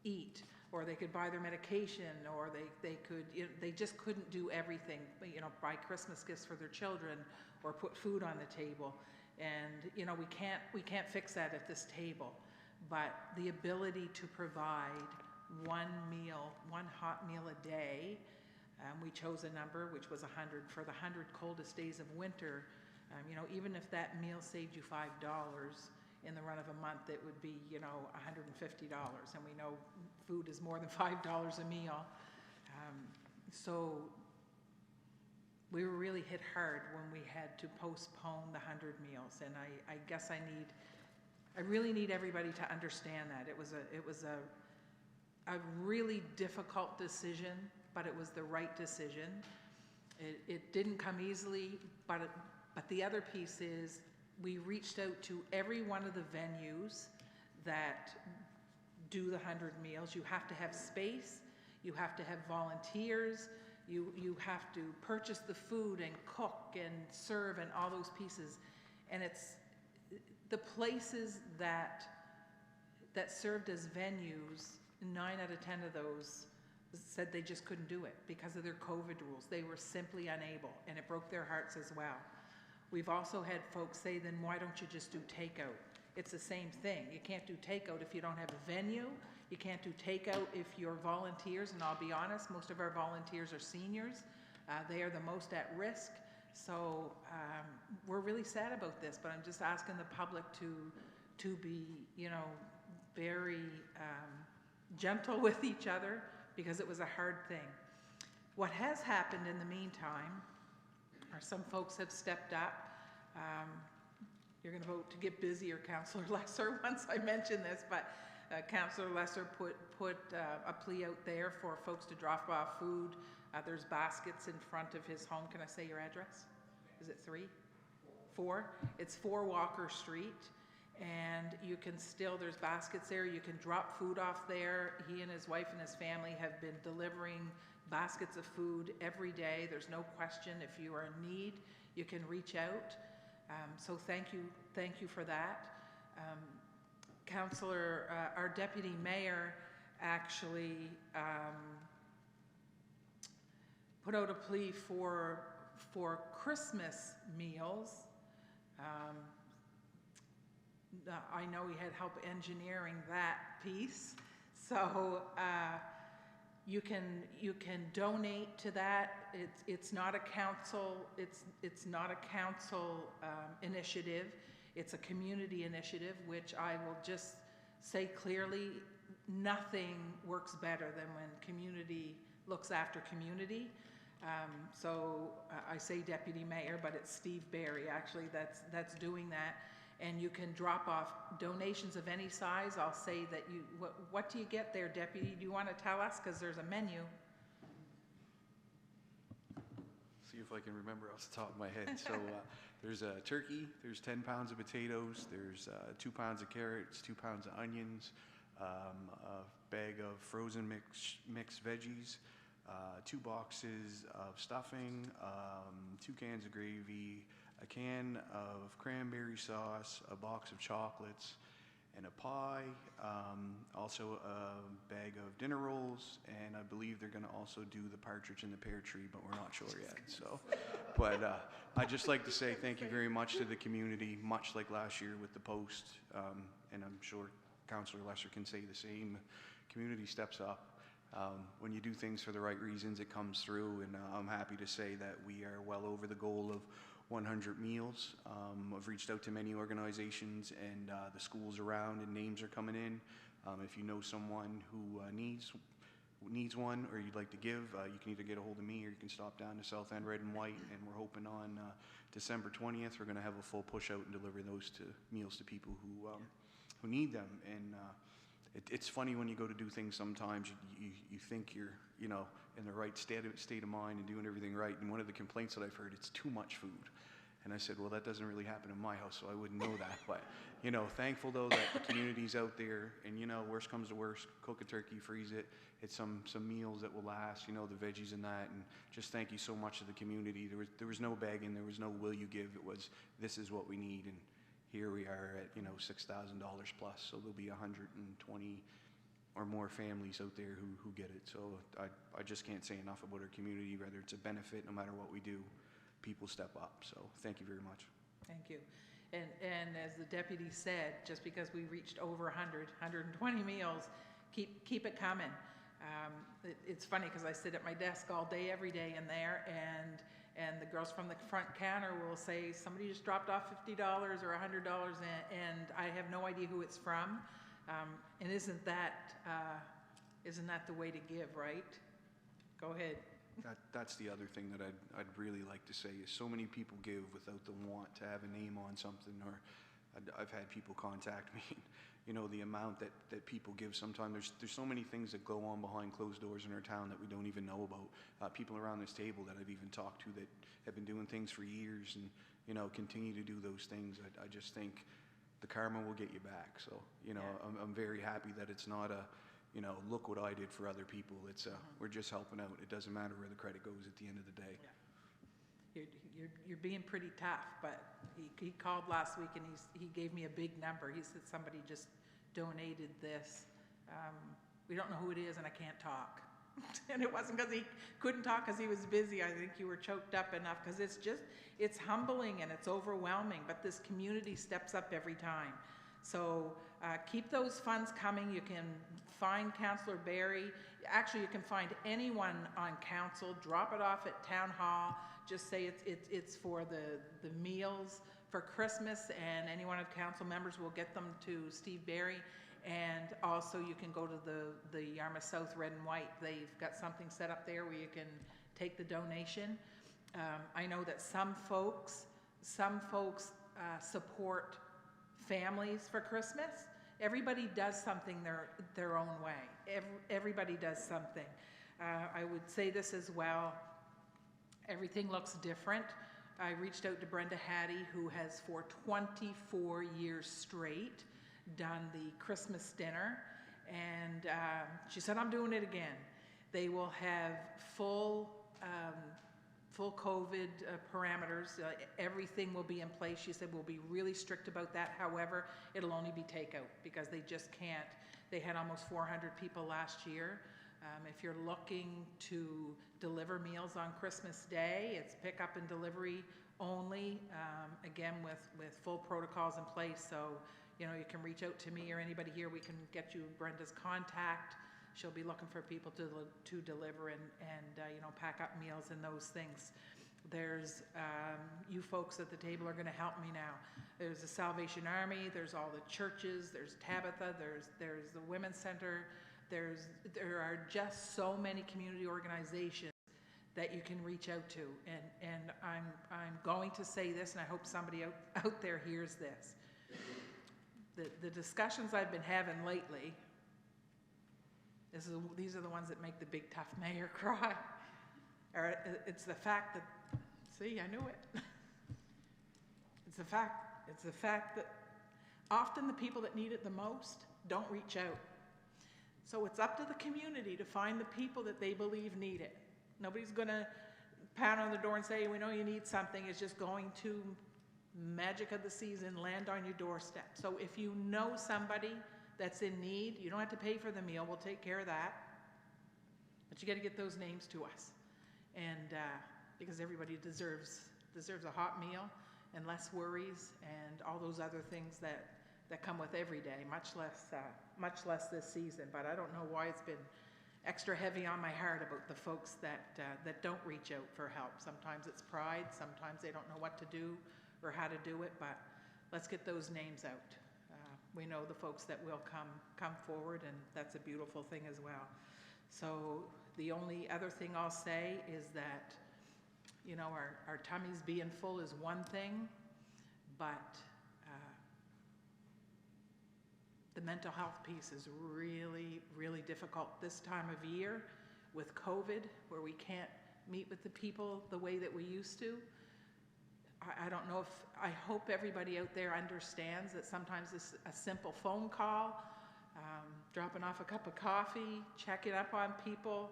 eat, or they could buy their medication, or they could, you know, they just couldn't do everything, you know, buy Christmas gifts for their children or put food on the table. And, you know, we can't fix that at this table, but the ability to provide one meal, one hot meal a day. We chose a number, which was 100 for the 100 coldest days of winter. You know, even if that meal saved you $5 in the run of a month, it would be, you know, $150. And we know food is more than $5 a meal. So we were really hit hard when we had to postpone the 100 meals. And I guess I really need everybody to understand that. It was a really difficult decision, but it was the right decision. It didn't come easily, but the other piece is we reached out to every one of the venues that do the 100 meals. You have to have space, you have to have volunteers, you have to purchase the food and cook and serve and all those pieces. And it's the places that served as venues, 9 out of 10 of those said they just couldn't do it because of their COVID rules. They were simply unable, and it broke their hearts as well. We've also had folks say, then why don't you just do takeout? It's the same thing. You can't do takeout if you don't have a venue. You can't do takeout if you're volunteers, and I'll be honest, most of our volunteers are seniors. They are the most at risk. So we're really sad about this, but I'm just asking the public to be, you know, very gentle with each other, because it was a hard thing. What has happened in the meantime are some folks have stepped up. You're going to vote to get busier, Councillor Lesser, once I mention this, but Councillor Lesser put a plea out there for folks to drop off food. There's baskets in front of his home. Can I say your address? Is it 3? 4? It's 4 Walker Street. And you can still, there's baskets there, you can drop food off there. He and his wife and his family have been delivering baskets of food every day. There's no question, if you are in need, you can reach out. So thank you for that. Councillor, our deputy mayor actually put out a plea for Christmas meals. I know he had help engineering that piece, so you can donate to that. It's not a council. It's not a council initiative. It's a community initiative, which I will just say clearly, nothing works better than when community looks after community. So I say deputy mayor, but it's Steve Barry actually that's doing that. And you can drop off donations of any size. I'll say that you, what do you get there, Deputy? Do you want to tell us? Because there's a menu. See if I can remember off the top of my head. So there's a turkey, there's 10 pounds of potatoes, there's 2 pounds of carrots, 2 pounds of onions, a bag of frozen mixed veggies, 2 boxes of stuffing, 2 cans of gravy, a can of cranberry sauce, a box of chocolates, and a pie, also a bag of dinner rolls, and I believe they're going to also do the partridge in the pear tree, but we're not sure yet. So, but I'd just like to say thank you very much to the community, much like last year with the post, and I'm sure Councillor Lesser can say the same. Community steps up. When you do things for the right reasons, it comes through, and I'm happy to say that we are well over the goal of 100 meals. I've reached out to many organizations and the schools around, and names are coming in. If you know someone who needs one or you'd like to give, you can either get a hold of me or you can stop down to South End Red and White, and we're hoping on December 20th we're going to have a full push out and deliver those meals to people who need them. And it's funny when you go to do things sometimes, you think you're, you know, in the right state of mind and doing everything right. And one of the complaints that I've heard, it's too much food. And I said, well, that doesn't really happen in my house, so I wouldn't know that. But, you know, thankful though that the community's out there, and, you know, worst comes to worst, cook a turkey, freeze it. It's some meals that will last, you know, the veggies and that. And just thank you so much to the community. There was no begging, there was no will you give. It was, this is what we need. And here we are at, you know, $6,000 plus. So there'll be 120 or more families out there who get it. So I just can't say enough about our community, whether it's a benefit, no matter what we do, people step up. So thank you very much. Thank you. And as the deputy said, just because we reached over 120 meals, keep it coming. It's funny because I sit at my desk all day, every day in there, and the girls from the front counter will say, somebody just dropped off $50 or $100, and I have no idea who it's from. And isn't that the way to give, right? Go ahead. That's the other thing that I'd really like to say is so many people give without the want to have a name on something, or I've had people contact me. You know, the amount that people give sometimes, there's so many things that go on behind closed doors in our town that we don't even know about. People around this table that I've even talked to that have been doing things for years, and you know, continue to do those things, I just think the karma will get you back. So, you know, I'm very happy that it's not a, you know, look what I did for other people. It's we're just helping out. It doesn't matter where the credit goes at the end of the day. Yeah. You're being pretty tough, but he called last week and he gave me a big number. He said somebody just donated this. We don't know who it is and I can't talk. And it wasn't because he couldn't talk because he was busy. I think you were choked up enough, because it's humbling and it's overwhelming, but this community steps up every time. So keep those funds coming. You can find Councillor Barry. Actually, you can find anyone on council. Drop it off at Town Hall. Just say it's for the meals for Christmas, and any one of council members will get them to Steve Barry. And also you can go to the Yarmouth South Red and White. They've got something set up there where you can take the donation. I know that some folks support families for Christmas. Everybody does something their own way. Everybody does something. I would say this as well. Everything looks different. I reached out to Brenda Hattie, who has for 24 years straight done the Christmas dinner, and she said, I'm doing it again. They will have full COVID parameters. Everything will be in place. She said we'll be really strict about that. However, it'll only be takeout because they just can't. They had almost 400 people last year. If you're looking to deliver meals on Christmas Day, it's pick up and delivery only, again with full protocols in place. So, you know, you can reach out to me or anybody here. We can get you Brenda's contact. She'll be looking for people to deliver and you know, pack up meals and those things. There's, you folks at the table are going to help me now. There's the Salvation Army, there's all the churches, there's Tabitha, there's the Women's Center, there are just so many community organizations that you can reach out to. And I'm going to say this, and I hope somebody out there hears this. The discussions I've been having lately, these are the ones that make the big tough mayor cry. It's the fact that, see, I knew it. It's the fact that often the people that need it the most don't reach out. So it's up to the community to find the people that they believe need it. Nobody's going to pound on the door and say, we know you need something. It's just going to, magic of the season, land on your doorstep. So if you know somebody that's in need, you don't have to pay for the meal. We'll take care of that. But you got to get those names to us. And because everybody deserves a hot meal and less worries and all those other things that come with every day, much less this season. But I don't know why it's been extra heavy on my heart about the folks that don't reach out for help. Sometimes it's pride, sometimes they don't know what to do or how to do it, but let's get those names out. We know the folks that will come forward, and that's a beautiful thing as well. So the only other thing I'll say is that, you know, our tummies being full is one thing, but the mental health piece is really, really difficult this time of year with COVID, where we can't meet with the people the way that we used to. I don't know I hope everybody out there understands that sometimes a simple phone call, dropping off a cup of coffee, checking up on people,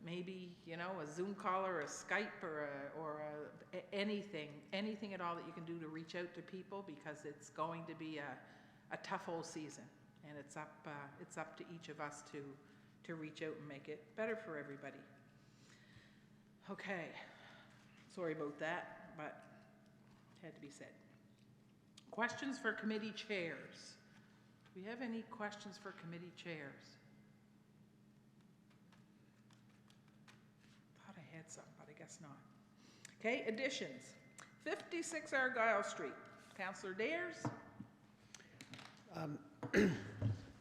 maybe, you know, a Zoom call or a Skype or anything at all that you can do to reach out to people, because it's going to be a tough whole season, and it's up to each of us to reach out and make it better for everybody. Okay, sorry about that, but it had to be said. Questions for committee chairs. Do we have any questions for committee chairs? Thought I had some, but I guess not. Okay, additions. 56 Argyle Street. Councillor Dares.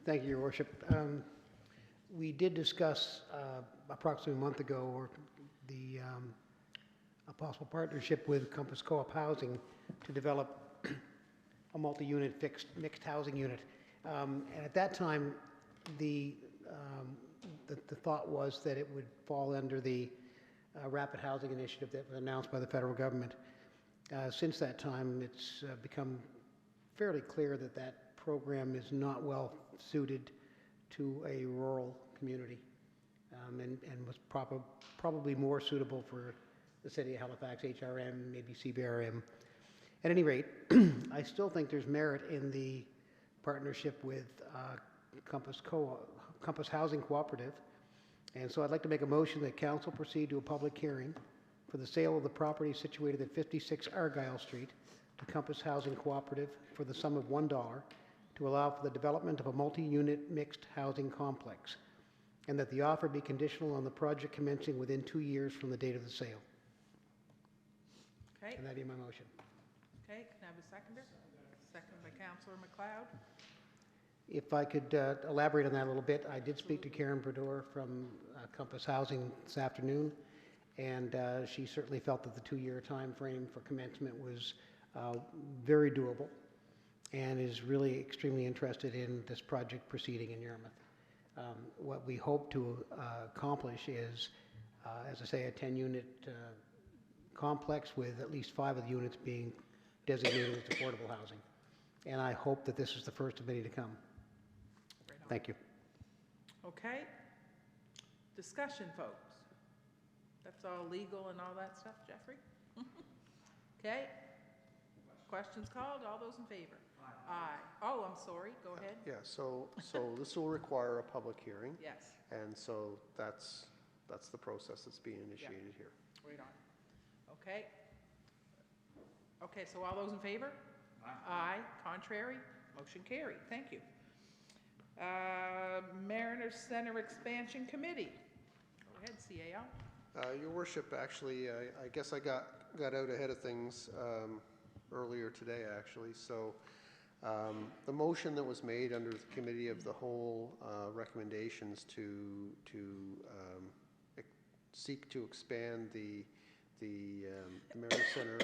Thank you, Your Worship. We did discuss approximately a month ago a possible partnership with Compass Co-op Housing to develop a multi-unit mixed housing unit. And at that time, the thought was that it would fall under the Rapid Housing Initiative that was announced by the federal government. Since that time, it's become fairly clear that that program is not well suited to a rural community, and was probably more suitable for the city of Halifax, HRM, maybe CBRM. At any rate, I still think there's merit in the partnership with Compass Housing Cooperative, and so I'd like to make a motion that council proceed to a public hearing for the sale of the property situated at 56 Argyle Street to Compass Housing Cooperative for the sum of $1 to allow for the development of a multi-unit mixed housing complex, and that the offer be conditional on the project commencing within 2 years from the date of the sale. Okay, And that be my motion. okay, can I have a seconder? Second by Councillor McLeod. If I could elaborate on that a little bit, I did speak to Karen Brodeur from Compass Housing this afternoon, and she certainly felt that the 2-year time frame for commencement was very doable, and is really extremely interested in this project proceeding in Yarmouth. What we hope to accomplish is, as I say, a 10-unit complex with at least 5 of the units being designated as affordable housing. And I hope that this is the first of many to come. Thank you. Okay. Discussion, folks. That's all legal and all that stuff, Jeffrey? Okay. Questions called? All those in favor? Aye. Oh, I'm sorry. Go ahead. Yeah, so this will require a public hearing, Yes, and so that's the process that's being initiated here. right on. Okay. Okay, so all those in favor? Aye. Contrary? Motion carried. Thank you. Mariner Center Expansion Committee. Go ahead, CAO. Your worship, actually, I guess I got out ahead of things earlier today, actually. So the motion that was made under the Committee of the Whole recommendations to seek to expand the Mariner Center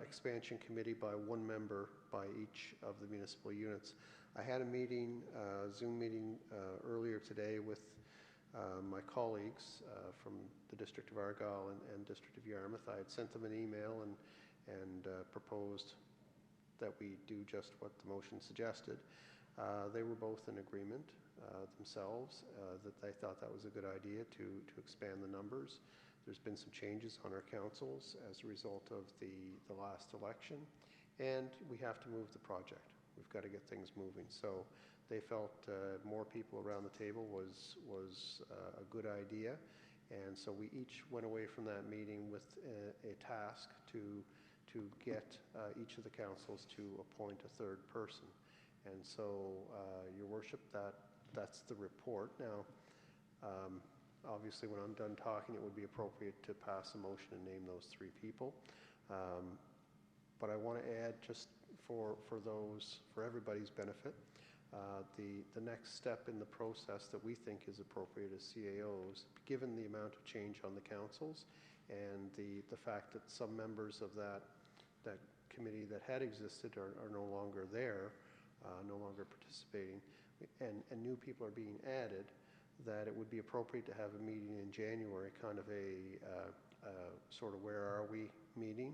Expansion Committee by 1 member by each of the municipal units. I had a meeting, Zoom meeting earlier today with my colleagues from the District of Argyll and District of Yarmouth. I had sent them an email and proposed that we do just what the motion suggested. They were both in agreement themselves that they thought that was a good idea to expand the numbers. There's been some changes on our councils as a result of the last election, and we have to move the project. We've got to get things moving. So they felt more people around the table was a good idea, and so we each went away from that meeting with a task to get each of the councils to appoint a 3rd person. And so, Your Worship, that's the report. Now, obviously, when I'm done talking, it would be appropriate to pass a motion and name those 3 people. But I want to add, just for everybody's benefit, the next step in the process that we think is appropriate as CAOs, given the amount of change on the councils and the fact that some members of that committee that had existed are no longer there, no longer participating, and new people are being added, that it would be appropriate to have a meeting in January, kind of a sort of where are we meeting,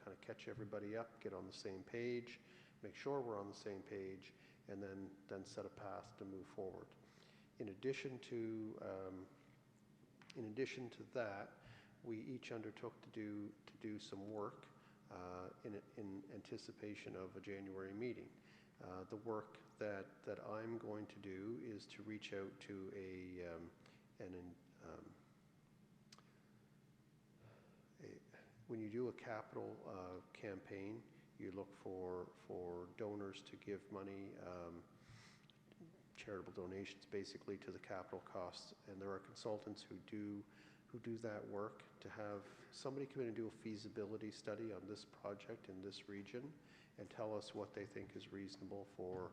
kind of catch everybody up, get on the same page, make sure we're on the same page, and then set a path to move forward. In addition to that, we each undertook to do some work in anticipation of a January meeting. The work that I'm going to do is to reach out to when you do a capital campaign, you look for donors to give money, charitable donations basically, to the capital costs, and there are consultants who do that work. To have somebody come in and do a feasibility study on this project in this region and tell us what they think is reasonable for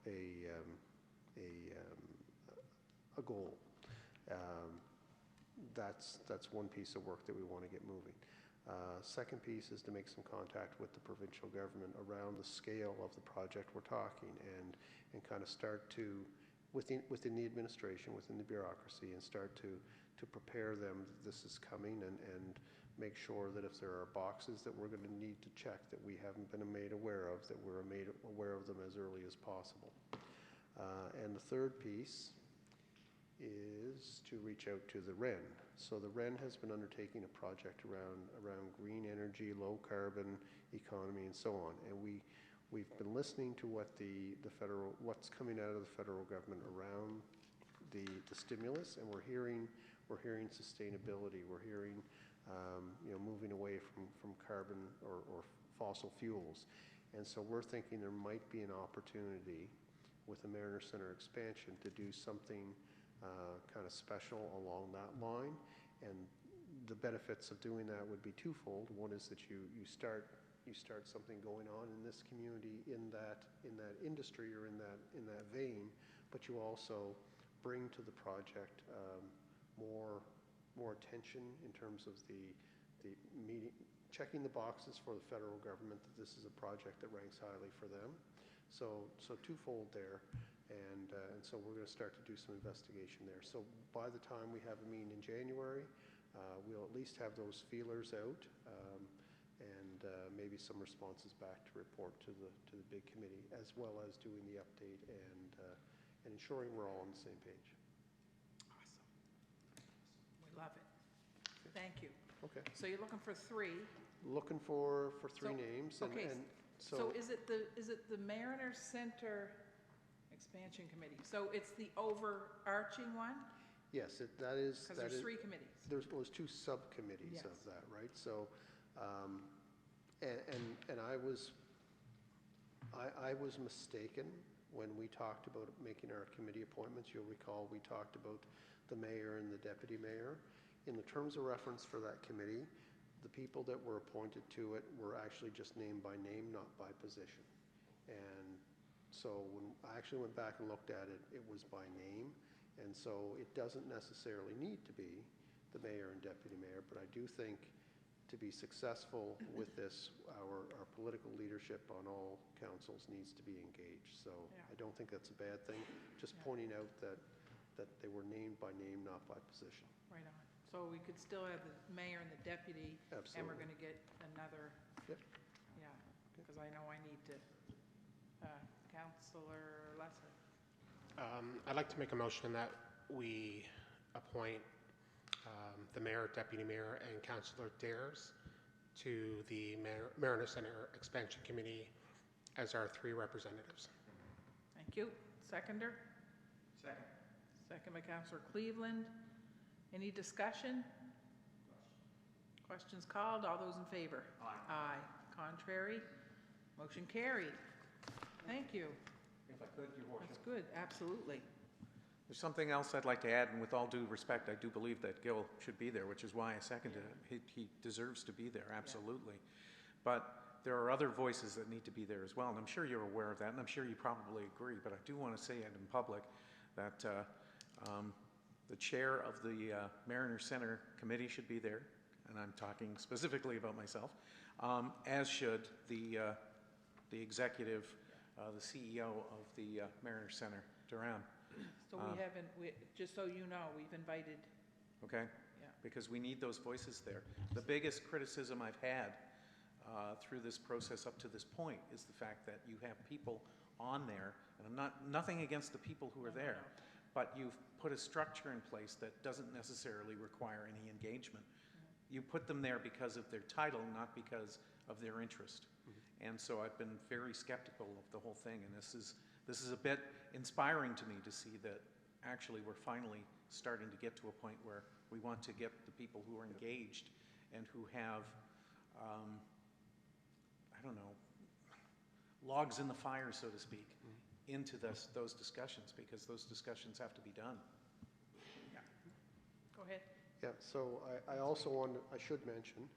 a goal. That's one piece of work that we want to get moving. Second piece is to make some contact with the provincial government around the scale of the project we're talking, and kind of start to, within the administration, within the bureaucracy, and start to prepare them that this is coming, and make sure that if there are boxes that we're going to need to check that we haven't been made aware of, that we're made aware of them as early as possible. And the third piece is to reach out to the REN. So the REN has been undertaking a project around green energy, low carbon economy, and so on. And we've been listening to what what's coming out of the federal government around the stimulus, and we're hearing sustainability. We're hearing moving away from carbon or fossil fuels. And so we're thinking there might be an opportunity with the Mariner Center expansion to do something kind of special along that line. And the benefits of doing that would be twofold. One is that you start something going on in this community in that industry or in that vein, but you also bring to the project more attention in terms of the meeting, checking the boxes for the federal government that this is a project that ranks highly for them. So twofold there, and so we're going to start to do some investigation there. So by the time we have a meeting in January, we'll at least have those feelers out, and maybe some responses back to report to the big committee, as well as doing the update and ensuring we're all on the same page. Awesome. We love it. Thank you. Okay. So you're looking for 3. Looking for three So- names, okay, and So is it the Mariner Center Expansion Committee? So it's the overarching one? yes, that is. Because there's 3 committees. There's 2 subcommittees Yes. of that, right? So, and I was mistaken when we talked about making our committee appointments. You'll recall we talked about the mayor and the deputy mayor. In the terms of reference for that committee, the people that were appointed to it were actually just named by name, not by position. And so when I actually went back and looked at it, it was by name. And so it doesn't necessarily need to be the mayor and deputy mayor, but I do think to be successful with this, our political leadership on all councils needs to be engaged. So Yeah. I don't think that's a bad thing. Just pointing out that they were named by name, not by position. Right on. So we could still have the mayor and the deputy, and we're Absolutely. going to get another, Yep. yeah, because I know I need to, Councillor Lesser. I'd like to make a motion that we appoint the mayor, deputy mayor, and Councillor Dares to the Mariner Center Expansion Committee as our 3 representatives. Thank you. Seconder? Second. Second by Councillor Cleveland. Any discussion? Questions called? All those in favor? Aye. Aye. Contrary? Motion carried. Thank you. If I could, Your Worship. That's good, absolutely. There's something else I'd like to add, and with all due respect, I do believe that Gil should be there, which is why I seconded it. He deserves to be there, absolutely. But there are other voices that need to be there as well, and I'm sure you're aware of that, and I'm sure you probably agree, but I do want to say it in public that the chair of the Mariner Center Committee should be there, and I'm talking specifically about myself, as should the executive, the CEO of the Mariner Center, Durham. So just so you know, we've invited, Okay? Yeah. Because we need those voices there. The biggest criticism I've had through this process up to this point is the fact that you have people on there, and I'm nothing against the people who are there, but you've put a structure in place that doesn't necessarily require any engagement. You put them there because of their title, not because of their interest. And so I've been very skeptical of the whole thing, and this is a bit inspiring to me to see that actually we're finally starting to get to a point where we want to get the people who are engaged and who have, I don't know, logs in the fire, so to speak, into those discussions, because those discussions have to be done. yeah. Go ahead. Yeah, so I also I should mention,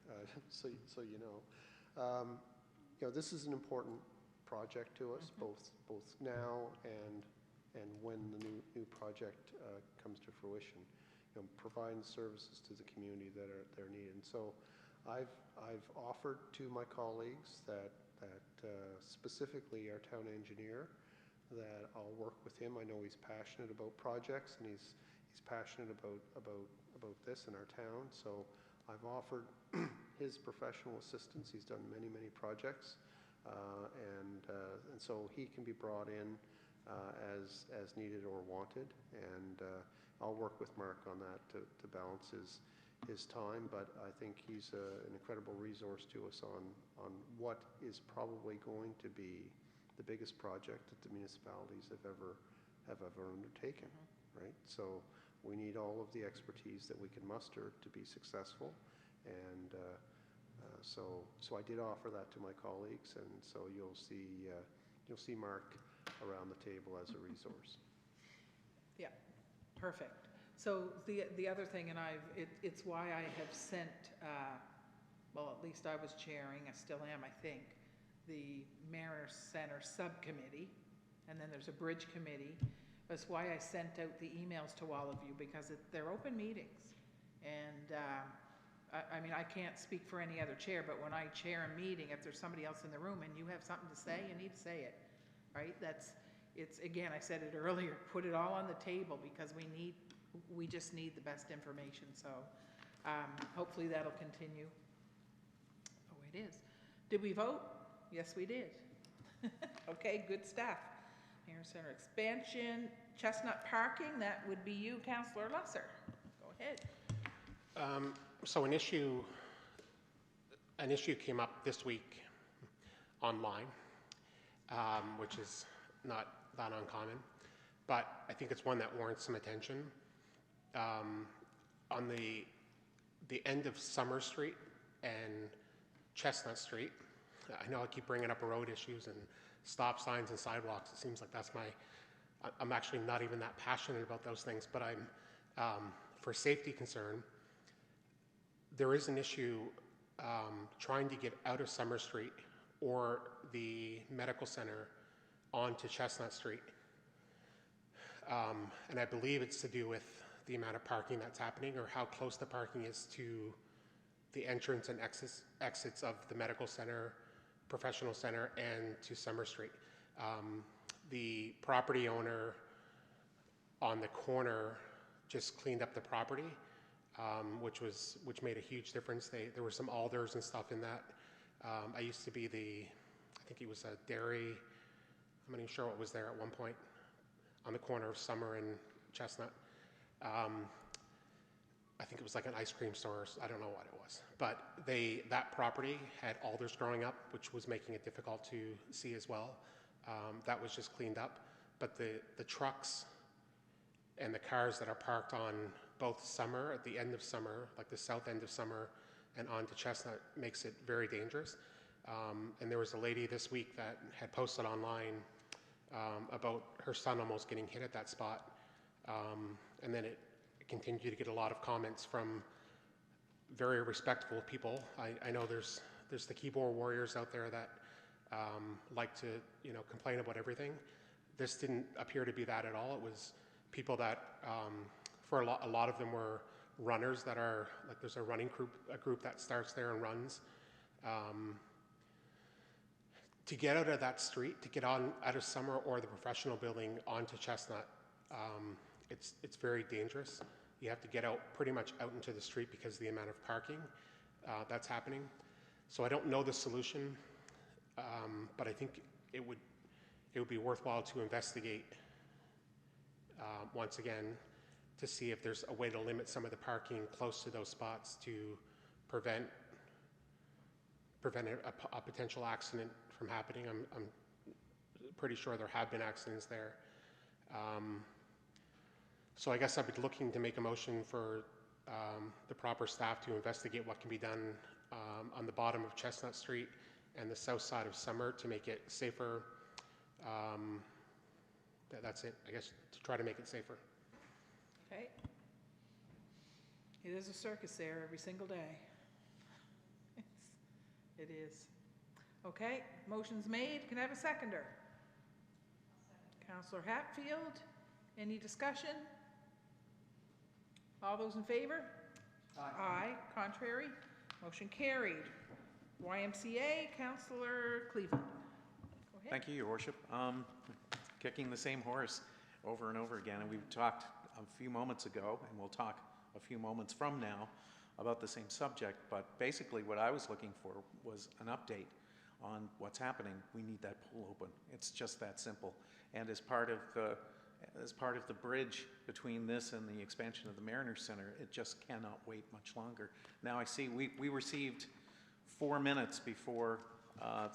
so you know, this is an important project to us, both now and when the new project comes to fruition. Providing services to the community that are needed. And so I've offered to my colleagues that specifically our town engineer, that I'll work with him. I know he's passionate about projects, and he's passionate about this in our town. So I've offered his professional assistance. He's done many, many projects, and so he can be brought in as needed or wanted, and I'll work with Mark on that to balance his time, but I think he's an incredible resource to us on what is probably going to be the biggest project that the municipalities have ever undertaken, right? So we need all of the expertise that we can muster to be successful, and so I did offer that to my colleagues, and so you'll see Mark around the table as a resource. Yeah, perfect. So the other thing, and it's why I have sent, well, at least I was chairing, I still am, I think, the Mariner Center Subcommittee, and then there's a Bridge Committee. That's why I sent out the emails to all of you, because they're open meetings. And I mean, I can't speak for any other chair, but when I chair a meeting, if there's somebody else in the room and you have something to say, you need to say it, right? It's again, I said it earlier, put it all on the table, because we just need the best information. So hopefully that'll continue. Oh, it is. Did we vote? Yes, we did. Okay, good stuff. Mayor Center expansion, Chestnut parking, that would be you, Councillor Lesser. Go ahead. So an issue came up this week online, which is not that uncommon, but I think it's one that warrants some attention. On the end of Summer Street and Chestnut Street, I know I keep bringing up road issues and stop signs and sidewalks. It seems like I'm actually not even that passionate about those things, but for safety concern, there is an issue trying to get out of Summer Street or the medical center onto Chestnut Street. And I believe it's to do with the amount of parking that's happening, or how close the parking is to the entrance and exits of the medical center, professional center, and to Summer Street. The property owner on the corner just cleaned up the property, which made a huge difference. There were some alders and stuff in that. I used to be I think it was a dairy. I'm not even sure what was there at one point on the corner of Summer and Chestnut. I think it was like an ice cream store. I don't know what it was, but that property had alders growing up, which was making it difficult to see as well. That was just cleaned up, but the trucks and the cars that are parked on both Summer, at the end of Summer, like the south end of Summer, and onto Chestnut, makes it very dangerous. And there was a lady this week that had posted online about her son almost getting hit at that spot, and then it continued to get a lot of comments from very respectful people. I know there's the keyboard warriors out there that like to complain about everything. This didn't appear to be that at all. It was people that for a lot of them were runners that are like, there's a running group that starts there and runs. To get out of that street, to get out of Summer or the professional building onto Chestnut, it's very dangerous. You have to get out pretty much out into the street because of the amount of parking that's happening. So I don't know the solution, but I think it would be worthwhile to investigate once again to see if there's a way to limit some of the parking close to those spots to prevent a potential accident from happening. I'm pretty sure there have been accidents there. So I guess I'd be looking to make a motion for the proper staff to investigate what can be done on the bottom of Chestnut Street and the south side of Summer to make it safer. That's it, I guess, to try to make it safer. Okay. It is a circus there every single day. It is. Okay, motion's made. Can I have a seconder? Councillor Hatfield, any discussion? All those in favor? Aye. Aye. Contrary? Motion carried. YMCA, Councillor Cleveland. Go ahead. Thank you, Your Worship. Kicking the same horse over and over again, and we've talked a few moments ago, and we'll talk a few moments from now about the same subject, but basically what I was looking for was an update on what's happening. We need that pool open. It's just that simple. And as part of the bridge between this and the expansion of the Mariner Center, it just cannot wait much longer. Now I see we received 4 minutes before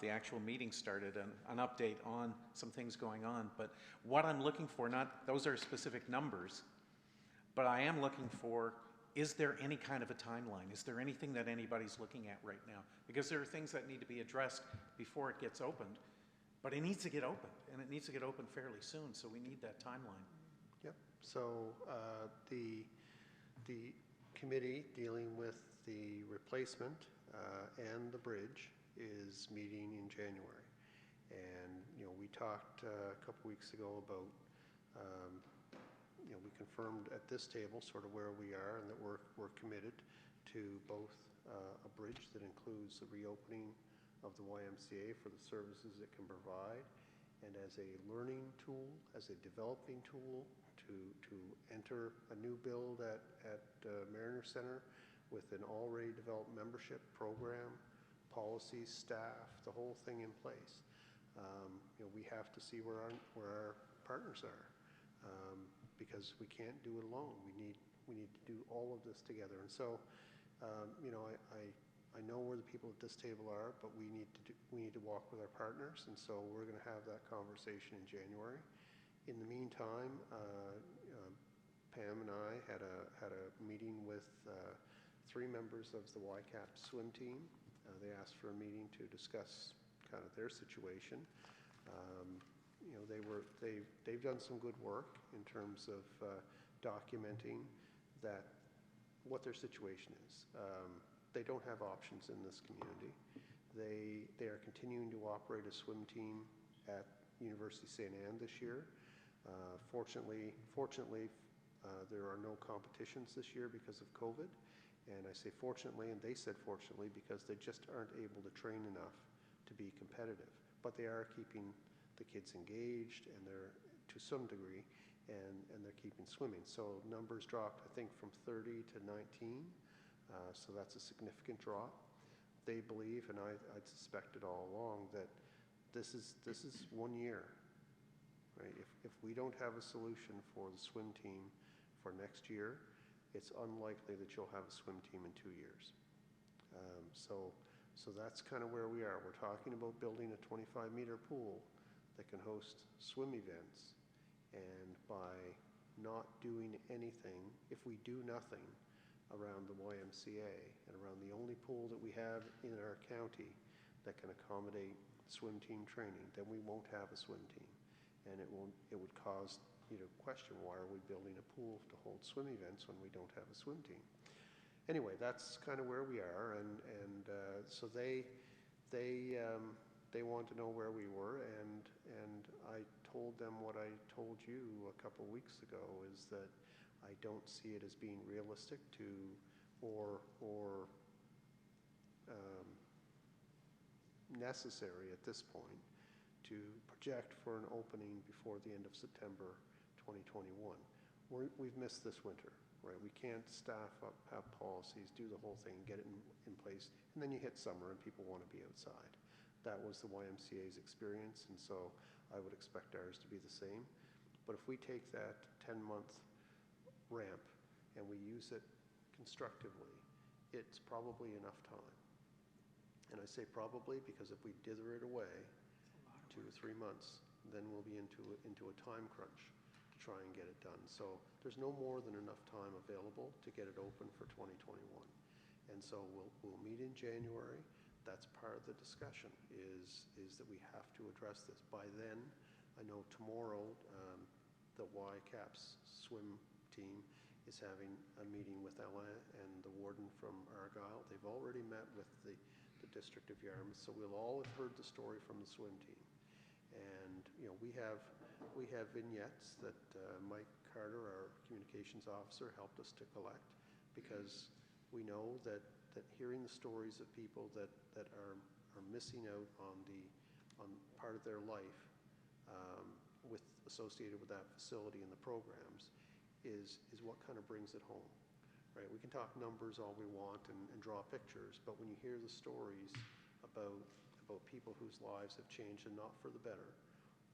the actual meeting started an update on some things going on. But what I'm looking for, those are specific numbers, but I am looking for, is there any kind of a timeline? Is there anything that anybody's looking at right now? Because there are things that need to be addressed before it gets opened, but it needs to get opened, and it needs to get opened fairly soon, so we need that timeline. Yep. So the committee dealing with the replacement and the bridge is meeting in January. And, we talked a couple weeks ago about, we confirmed at this table sort of where we are and that we're committed to both a bridge that includes the reopening of the YMCA for the services it can provide, and as a learning tool, as a developing tool to enter a new build at Mariner Center with an already developed membership program, policies, staff, the whole thing in place. We have to see where our partners are, because we can't do it alone. We need to do all of this together. And so, I know where the people at this table are, but we need to walk with our partners, and so we're going to have that conversation in January. In the meantime, Pam and I had a meeting with 3 members of the YCAP swim team. They asked for a meeting to discuss kind of their situation. They've done some good work in terms of documenting what their situation is. They don't have options in this community. They are continuing to operate a swim team at University of St. Anne this year. Fortunately, there are no competitions this year because of COVID. And I say fortunately, and they said fortunately, because they just aren't able to train enough to be competitive. But they are keeping the kids engaged, and they're, to some degree, and they're keeping swimming. So numbers dropped, I think, from 30 to 19. So that's a significant drop. They believe, and I'd suspected all along, that this is 1 year. Right? If we don't have a solution for the swim team for next year, it's unlikely that you'll have a swim team in 2 years. So that's kind of where we are. We're talking about building a 25-meter pool that can host swim events. And by not doing anything, if we do nothing around the YMCA and around the only pool that we have in our county that can accommodate swim team training, then we won't have a swim team. And it would cause you to question, why are we building a pool to hold swim events when we don't have a swim team? Anyway, that's kind of where we are, and so they want to know where we were, and I told them what I told you a couple weeks ago, is that I don't see it as being realistic or necessary at this point to project for an opening before the end of September 2021. We've missed this winter, right? We can't staff up, have policies, do the whole thing, get it in place, and then you hit summer and people want to be outside. That was the YMCA's experience, and so I would expect ours to be the same. But if we take that 10-month ramp and we use it constructively, it's probably enough time. And I say probably because if we dither it away 2 or 3 months, then we'll be into a time crunch to try and get it done. So there's no more than enough time available to get it open for 2021. And so we'll meet in January. That's part of the discussion, is that we have to address this. By then, I know tomorrow the YCAP's swim team is having a meeting with Ella and the warden from Argyle. They've already met with the District of Yarmouth, so we'll all have heard the story from the swim team. And we have vignettes that Mike Carter, our communications officer, helped us to collect, because we know that hearing the stories of people that are missing out on part of their life associated with that facility and the programs is what kind of brings it home, right? We can talk numbers all we want and draw pictures, but when you hear the stories about people whose lives have changed and not for the better,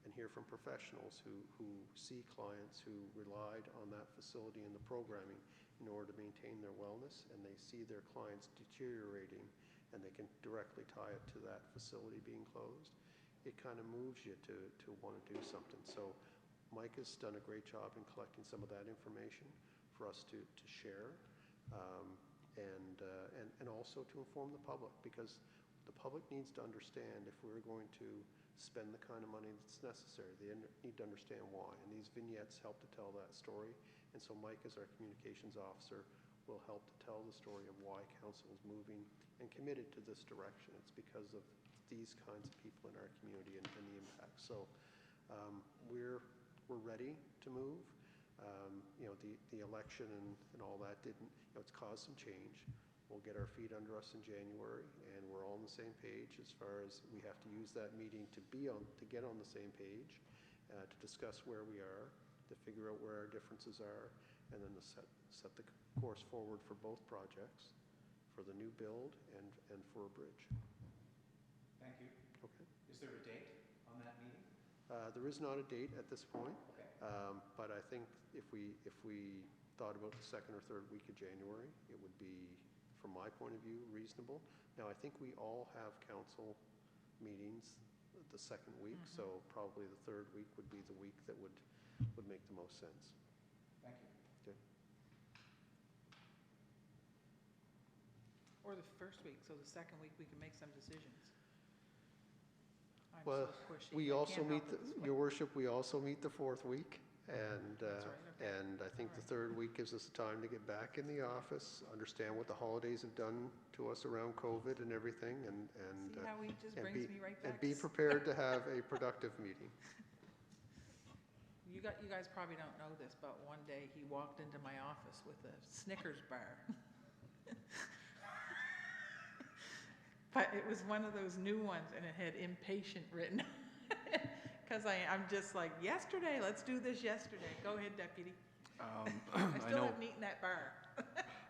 and hear from professionals who see clients who relied on that facility and the programming in order to maintain their wellness, and they see their clients deteriorating, and they can directly tie it to that facility being closed, it kind of moves you to want to do something. So Mike has done a great job in collecting some of that information for us to share, and also to inform the public, because the public needs to understand if we're going to spend the kind of money that's necessary. They need to understand why, and these vignettes help to tell that story. And so Mike, as our communications officer, will help to tell the story of why council is moving and committed to this direction. It's because of these kinds of people in our community and the impact. So we're ready to move. You know, the election and all that didn't, you know, it's caused some change. We'll get our feet under us in January, and we're all on the same page as far as we have to use that meeting to get on the same page, to discuss where we are, to figure out where our differences are, and then to set the course forward for both projects, for the new build and for a bridge. Thank you. Okay. Is there a date on that meeting? There is not a date at this point, Okay. but I think if we thought about the second or third week of January, it would be, from my point of view, reasonable. Now, I think we all have council meetings the second week, so probably the third week would be the week that would make the most sense. Thank you. Okay. Or the first week, so the second week we can make some decisions. I'm Well, so pushy. we I also can't meet, help it this way. Your Worship, we also meet the fourth week, and That's right, okay. and I think the third week gives us time to get back in the office, understand what the holidays have done to us around COVID and everything, and See how he just and brings me right and back? be prepared to have a productive meeting. You guys probably don't know this, but one day he walked into my office with a Snickers bar. But it was one of those new ones, and it had impatient written. Because I'm just like, yesterday, let's do this yesterday. Go ahead, Deputy. I still haven't eaten that bar.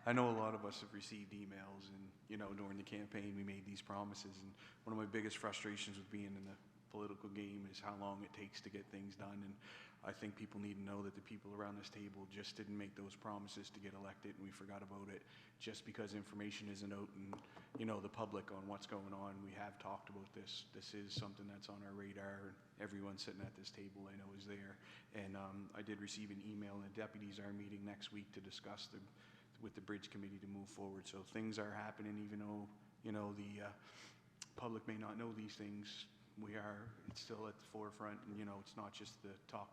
I know a lot of us have received emails, and you know, during the campaign we made these promises, and one of my biggest frustrations with being in the political game is how long it takes to get things done. And I think people need to know that the people around this table just didn't make those promises to get elected, and we forgot about it just because information isn't out and, you know, the public on what's going on. We have talked about this. This is something that's on our radar. Everyone sitting at this table I know is there. And I did receive an email, and the deputies are meeting next week to discuss with the bridge committee to move forward. So things are happening, even though, you know, the public may not know these things. It's still at the forefront, and you know, it's not just the talk.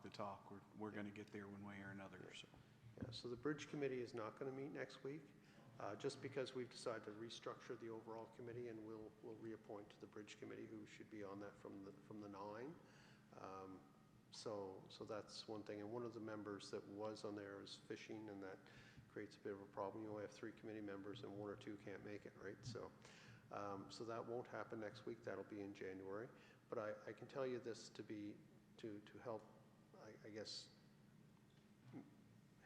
We're going to get there one way or another. So. Yeah, so the bridge committee is not going to meet next week, just because we've decided to restructure the overall committee, and we'll reappoint to the bridge committee who should be on that from the 9. So that's one thing. And one of the members that was on there is fishing, and that creates a bit of a problem. You only have 3 committee members, and 1 or 2 can't make it, right? So that won't happen next week. That'll be in January. But I can tell you this to help, I guess,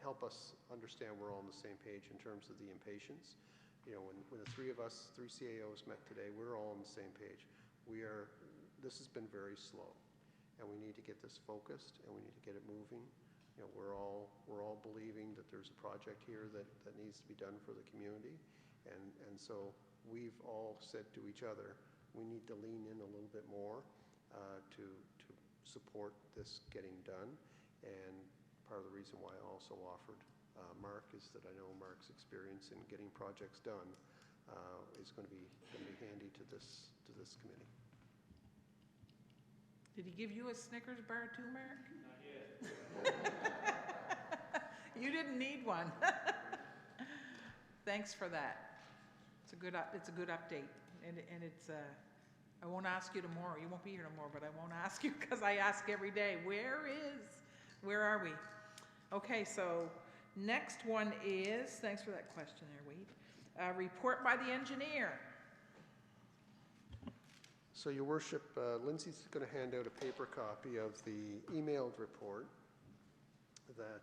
help us understand we're all on the same page in terms of the impatience. You know, when the 3 of us, 3 CAOs met today, we're all on the same page. This has been very slow, and we need to get this focused, and we need to get it moving. You know, we're all believing that there's a project here that needs to be done for the community, and so we've all said to each other, we need to lean in a little bit more to support this getting done. And part of the reason why I also offered Mark is that I know Mark's experience in getting projects done is going to be handy to this committee. Did he give you a Snickers bar too, Mark? Not yet. You didn't need one. Thanks for that. It's a good update, and it's. I won't ask you tomorrow. You won't be here tomorrow, but I won't ask you because I ask every day. Where are we? Okay, so next one is. Thanks for that question there, Wade. Report by the engineer. So, Your Worship, Lindsay's going to hand out a paper copy of the emailed report that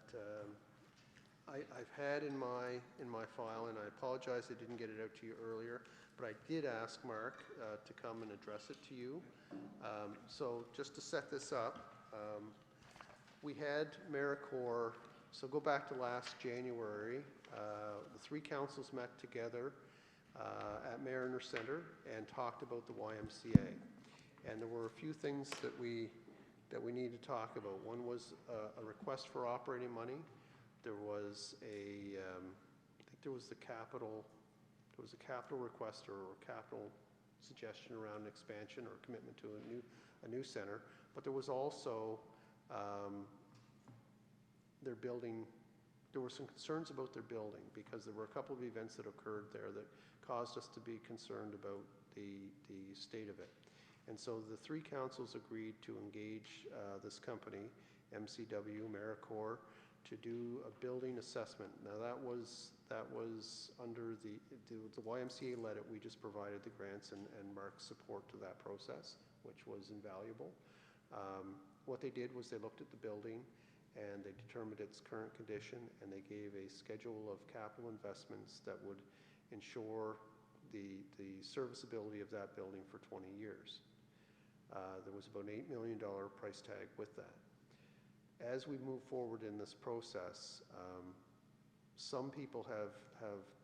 I've had in my file, and I apologize I didn't get it out to you earlier, but I did ask Mark to come and address it to you. So just to set this up, we had AmeriCorps, so go back to last January, the three councils met together at Mariner Center and talked about the YMCA. And there were a few things that we need to talk about. One was a request for operating money. There was I think there was a capital request or a capital suggestion around an expansion or commitment to a new center. But there was also their building. There were some concerns about their building because there were a couple of events that occurred there that caused us to be concerned about the state of it. And so the three councils agreed to engage this company, MCW, AmeriCorps, to do a building assessment. Now that was under the YMCA led it. We just provided the grants and Mark's support to that process, which was invaluable. What they did was they looked at the building and they determined its current condition, and they gave a schedule of capital investments that would ensure the serviceability of that building for 20 years. There was about an $8 million price tag with that. As we move forward in this process, some people have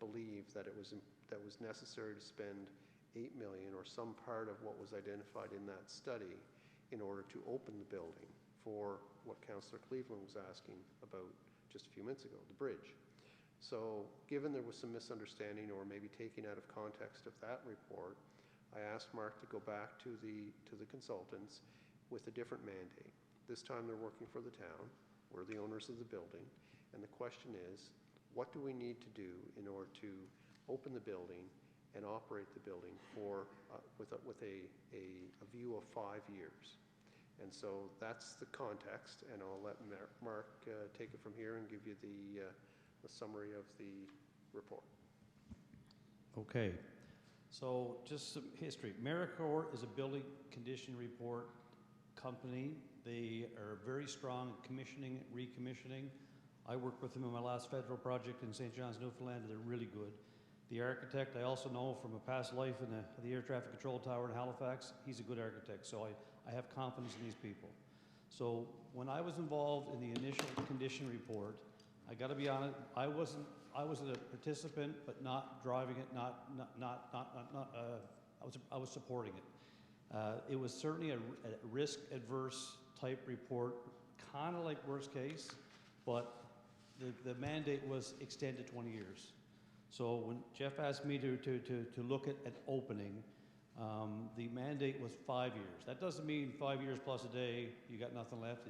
believed that it was necessary to spend $8 million or some part of what was identified in that study in order to open the building for what Councillor Cleveland was asking about just a few minutes ago, the bridge. So given there was some misunderstanding or maybe taking out of context of that report, I asked Mark to go back to the consultants with a different mandate. This time they're working for the town. We're the owners of the building. And the question is, what do we need to do in order to open the building and operate the building for with a view of 5 years? And so that's the context, and I'll let Mark take it from here and give you the summary of the report. Okay, so just some history. AmeriCorps is a building condition report company. They are very strong at commissioning, recommissioning. I worked with them in my last federal project in St. John's, Newfoundland, and they're really good. The architect I also know from a past life in the air traffic control tower in Halifax. He's a good architect, so I have confidence in these people. So when I was involved in the initial condition report, I got to be honest, I was a participant, but not driving it. I was supporting it. It was certainly a risk-adverse type report, kind of like worst case, but the mandate was extended 20 years. So when Jeff asked me to look at opening, the mandate was 5 years. That doesn't mean 5 years plus a day, you got nothing left.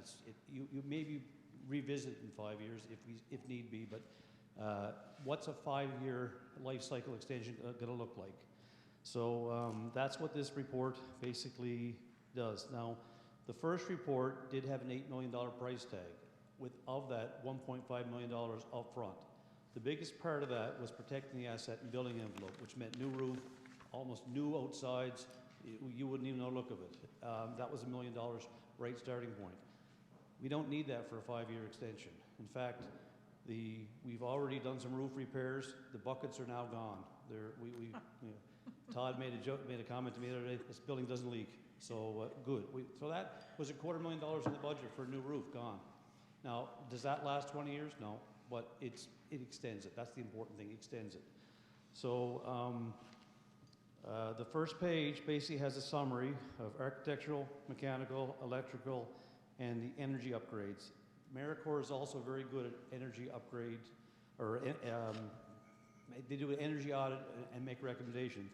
You maybe revisit in 5 years if need be, but what's a 5-year life cycle extension going to look like? So that's what this report basically does. Now, the first report did have an $8 million price tag, of that $1.5 million up front. The biggest part of that was protecting the asset and building envelope, which meant new roof, almost new outsides. You wouldn't even know the look of it. That was $1 million right starting point. We don't need that for a 5-year extension. In fact, we've already done some roof repairs. The buckets are now gone. Todd made a comment to me the other day, this building doesn't leak. So good. So that was $250,000 in the budget for a new roof, gone. Now, does that last 20 years? No, but it extends it. That's the important thing, extends it. So the first page basically has a summary of architectural, mechanical, electrical, and the energy upgrades. AmeriCorps is also very good at energy upgrade, or they do an energy audit and make recommendations.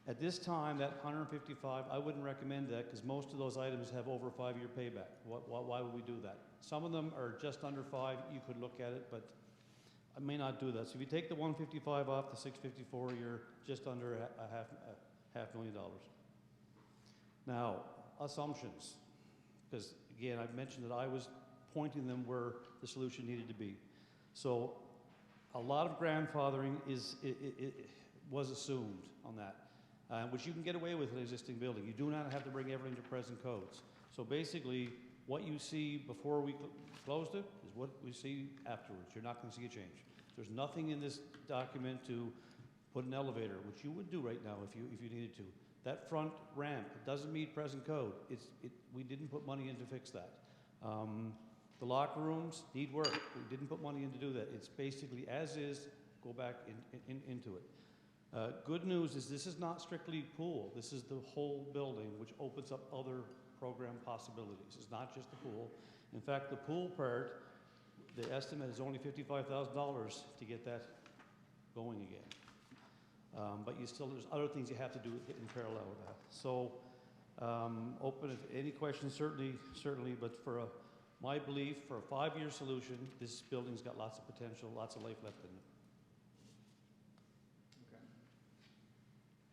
At this time, that 155, I wouldn't recommend that because most of those items have over a 5-year payback. Why would we do that? Some of them are just under 5. You could look at it, but I may not do that. So if you take the 155 off the 654, you're just under a $500,000. Now, assumptions, because again, I've mentioned that I was pointing them where the solution needed to be. So a lot of grandfathering was assumed on that. Which you can get away with in an existing building. You do not have to bring everything to present codes. So basically, what you see before we closed it is what we see afterwards. You're not going to see a change. There's nothing in this document to put an elevator, which you would do right now if you needed to. That front ramp, it doesn't meet present code. We didn't put money in to fix that. The locker rooms need work. We didn't put money in to do that. It's basically as is, go back into it. Good news is this is not strictly pool. This is the whole building, which opens up other program possibilities. It's not just the pool. In fact, the pool part, the estimate is only $55,000 to get that going again. But there's other things you have to do in parallel with that. So, open it, any questions, certainly, but my belief, for a 5-year solution, this building's got lots of potential, lots of life left in it.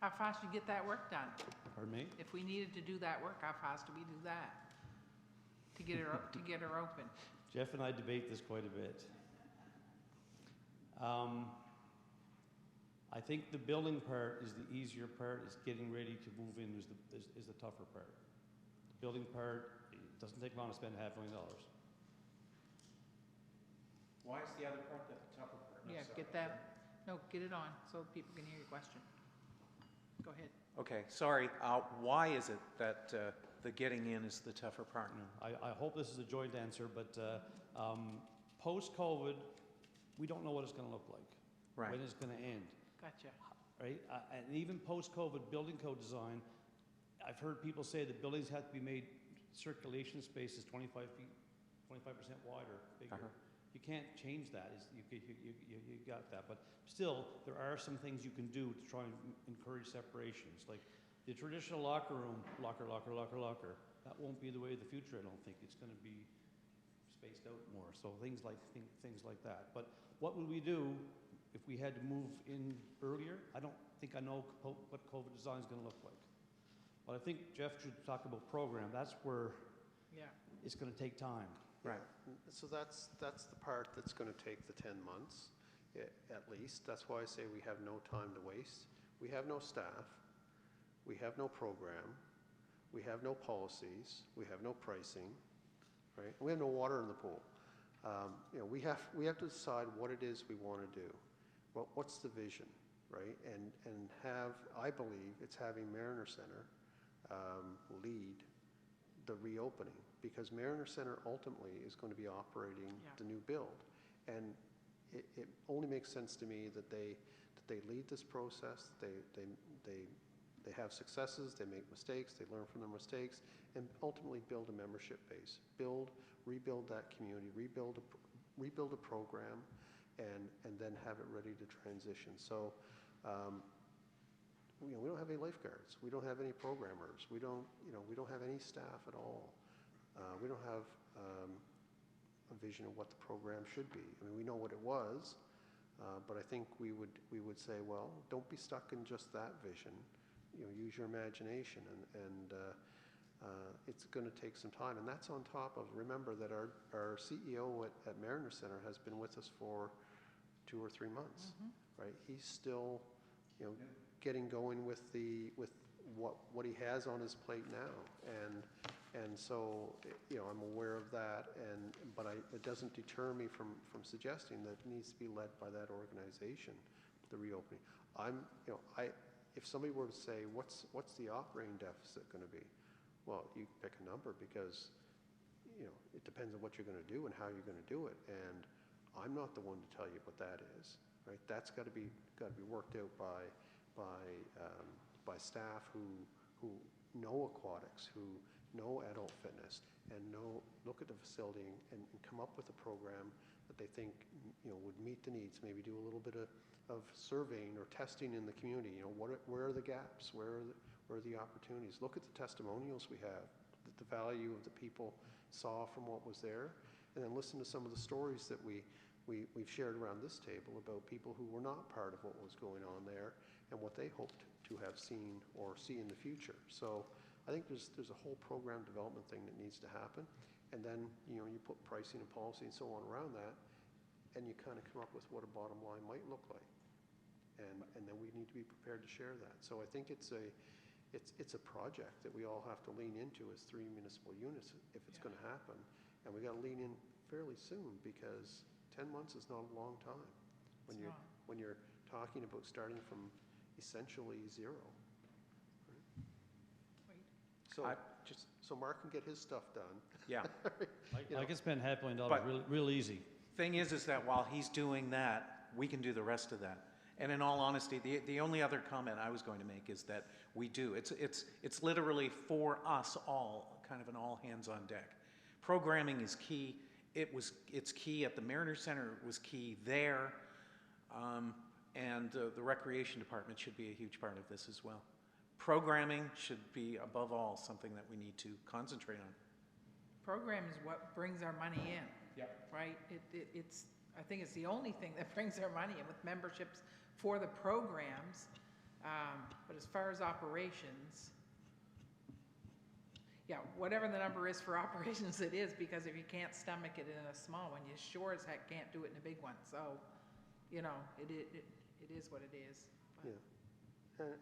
How fast do you get that work done? Pardon me? If we needed to do that work, how fast do we do that? To get her open? Jeff and I debate this quite a bit. I think the building part is the easier part. Is getting ready to move in is the tougher part. The building part, it doesn't take long to spend $500,000. Why is the other part the tougher part? No, Yeah, sorry. get that, no, get it on so people can hear your question. Go ahead. Okay, sorry. Why is it that the getting in is the tougher part? I hope this is a joint answer, but post-COVID, we don't know what it's going to look like. Right. When it's going to end. Gotcha. Right? And even post-COVID building code design, I've heard people say that buildings have to be made, circulation space is 25% wider, bigger. You can't change that. You got that. But still, there are some things you can do to try and encourage separations. Like the traditional locker room, locker. That won't be the way of the future, I don't think. It's going to be spaced out more. So things like that. But what would we do if we had to move in earlier? I don't think I know what COVID design is going to look like. But I think Jeff should talk about program. That's where it's going to take time. Right. So that's the part that's going to take the 10 months, at least. That's why I say we have no time to waste. We have no staff. We have no program. We have no policies. We have no pricing. Right? We have no water in the pool. We have to decide what it is we want to do. What's the vision, right? And I believe it's having Mariner Center lead the reopening, because Mariner Center ultimately is going to be operating the new build, and it only makes sense to me that they lead this process. They have successes, they make mistakes, they learn from their mistakes, and ultimately build a membership base, rebuild that community, rebuild a program, and then have it ready to transition. So. We don't have any lifeguards. We don't have any programmers. We don't have any staff at all. We don't have a vision of what the program should be. I mean, we know what it was, but I think we would say, well, don't be stuck in just that vision. Use your imagination, and it's going to take some time. And that's on top of, remember that our CEO at Mariner Center has been with us for 2 or 3 months, right? He's still, getting going with what he has on his plate now, and so I'm aware of that, but it doesn't deter me from suggesting that it needs to be led by that organization, the reopening. If somebody were to say what's the operating deficit going to be, well, you pick a number, because it depends on what you're going to do and how you're going to do it, and I'm not the one to tell you what that is, right? That's got to be worked out by staff who know aquatics, who know adult fitness, and look at the facility and come up with a program that they think would meet the needs. Maybe do a little bit of surveying or testing in the community. Where are the gaps? Where are the opportunities? Look at the testimonials we have, the value of the people saw from what was there, and then listen to some of the stories that we've shared around this table about people who were not part of what was going on there and what they hoped to have seen or see in the future. So I think there's a whole program development thing that needs to happen, and then you put pricing and policy and so on around that, and you kind of come up with what a bottom line might look like, and then we need to be prepared to share that. So I think it's a project that we all have to lean into as 3 municipal units if it's going to happen, and we got to lean in fairly soon, because 10 months is not a long time when It's you're, not. when you're talking about starting from essentially zero. So, so Mark can get his stuff done. Yeah. I can spend $500,000 But- real easy. Thing is that while he's doing that, we can do the rest of that. And in all honesty, the only other comment I was going to make is that we do. It's literally for us all, kind of an all hands on deck. Programming is key. It's key at the Mariner Center. It was key there. And the recreation department should be a huge part of this as well. Programming should be, above all, something that we need to concentrate on. Program is what brings our money in. Yep. Right? I think it's the only thing that brings our money in with memberships for the programs. But as far as operations, yeah, whatever the number is for operations, it is, because if you can't stomach it in a small one, you sure as heck can't do it in a big one. So, you know, it is what it is. But Yeah.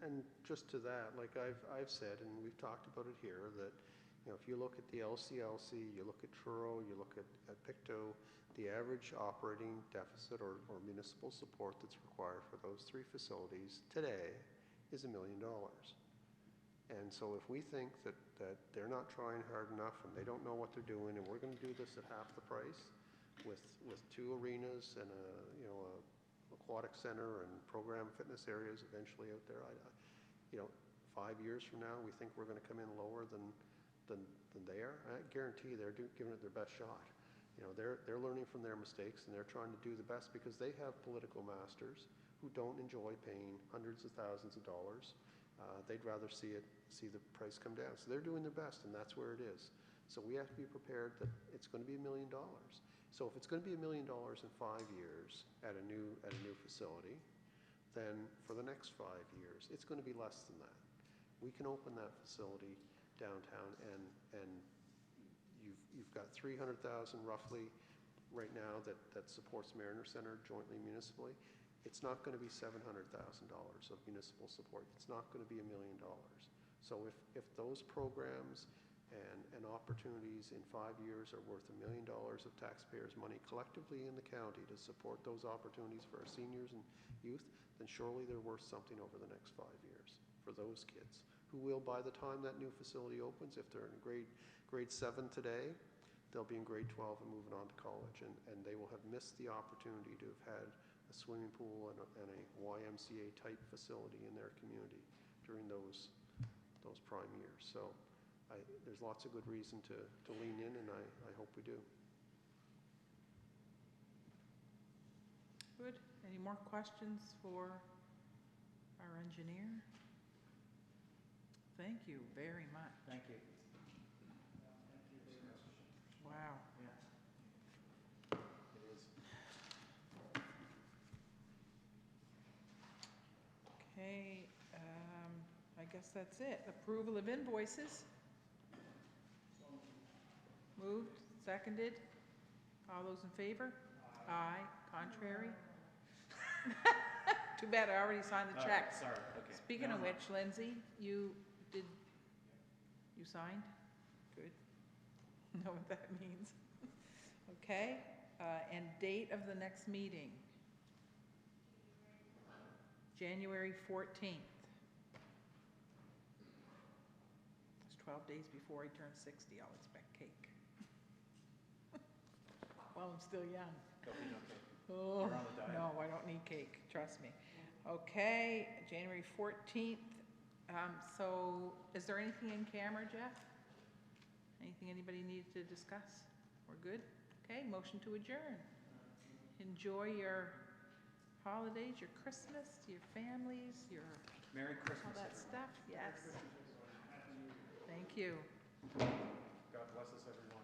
And just to that, like I've said, and we've talked about it here, that, you know, if you look at the LCLC, you look at Truro, you look at Pictou, the average operating deficit or municipal support that's required for those three facilities today is $1 million. And so if we think that they're not trying hard enough and they don't know what they're doing, and we're going to do this at half the price with 2 arenas and a aquatic center and program fitness areas eventually out there, you know, 5 years from now, we think we're going to come in lower than they are. I guarantee they're giving it their best shot. You know, they're learning from their mistakes, and they're trying to do the best, because they have political masters who don't enjoy paying hundreds of thousands of dollars. They'd rather see the price come down. So they're doing their best, and that's where it is. So we have to be prepared that it's going to be $1 million. So if it's going to be $1 million in 5 years at a new facility, then for the next 5 years, it's going to be less than that. We can open that facility downtown, and you've got $300,000 roughly right now that supports Mariner Center jointly municipally. It's not going to be $700,000 of municipal support. It's not going to be $1 million. So if those programs and opportunities in 5 years are worth $1 million of taxpayers' money collectively in the county to support those opportunities for our seniors and youth, then surely they're worth something over the next 5 years for those kids, who will, by the time that new facility opens, if they're in grade 7 today, they'll be in grade 12 and moving on to college, and they will have missed the opportunity to have had a swimming pool and a YMCA type facility in their community during those prime years. So there's lots of good reason to lean in, and I hope we do. good. Any more questions for our engineer? Thank you very much. Thank you. Wow. Yeah. It is. Okay, I guess that's it. Approval of invoices. Moved, seconded. All those in favor? Aye. Contrary? Too bad I already signed the checks. Sorry, okay. Speaking of which, Lindsay, you signed? Good. Know what that means. Okay, and date of the next meeting? January 14th. It's 12 days before I turn 60, I'll expect cake. While I'm still young. There'll be no cake. Oh, You're on the diet. no, I don't need cake, trust me. Okay, January 14th. So is there anything in camera, Jeff? Anything anybody needs to discuss? We're good? Okay, motion to adjourn. Enjoy your holidays, your Christmas, your families, your Merry all Christmas, that everyone. stuff. Yes. Thank you. God bless us, everyone.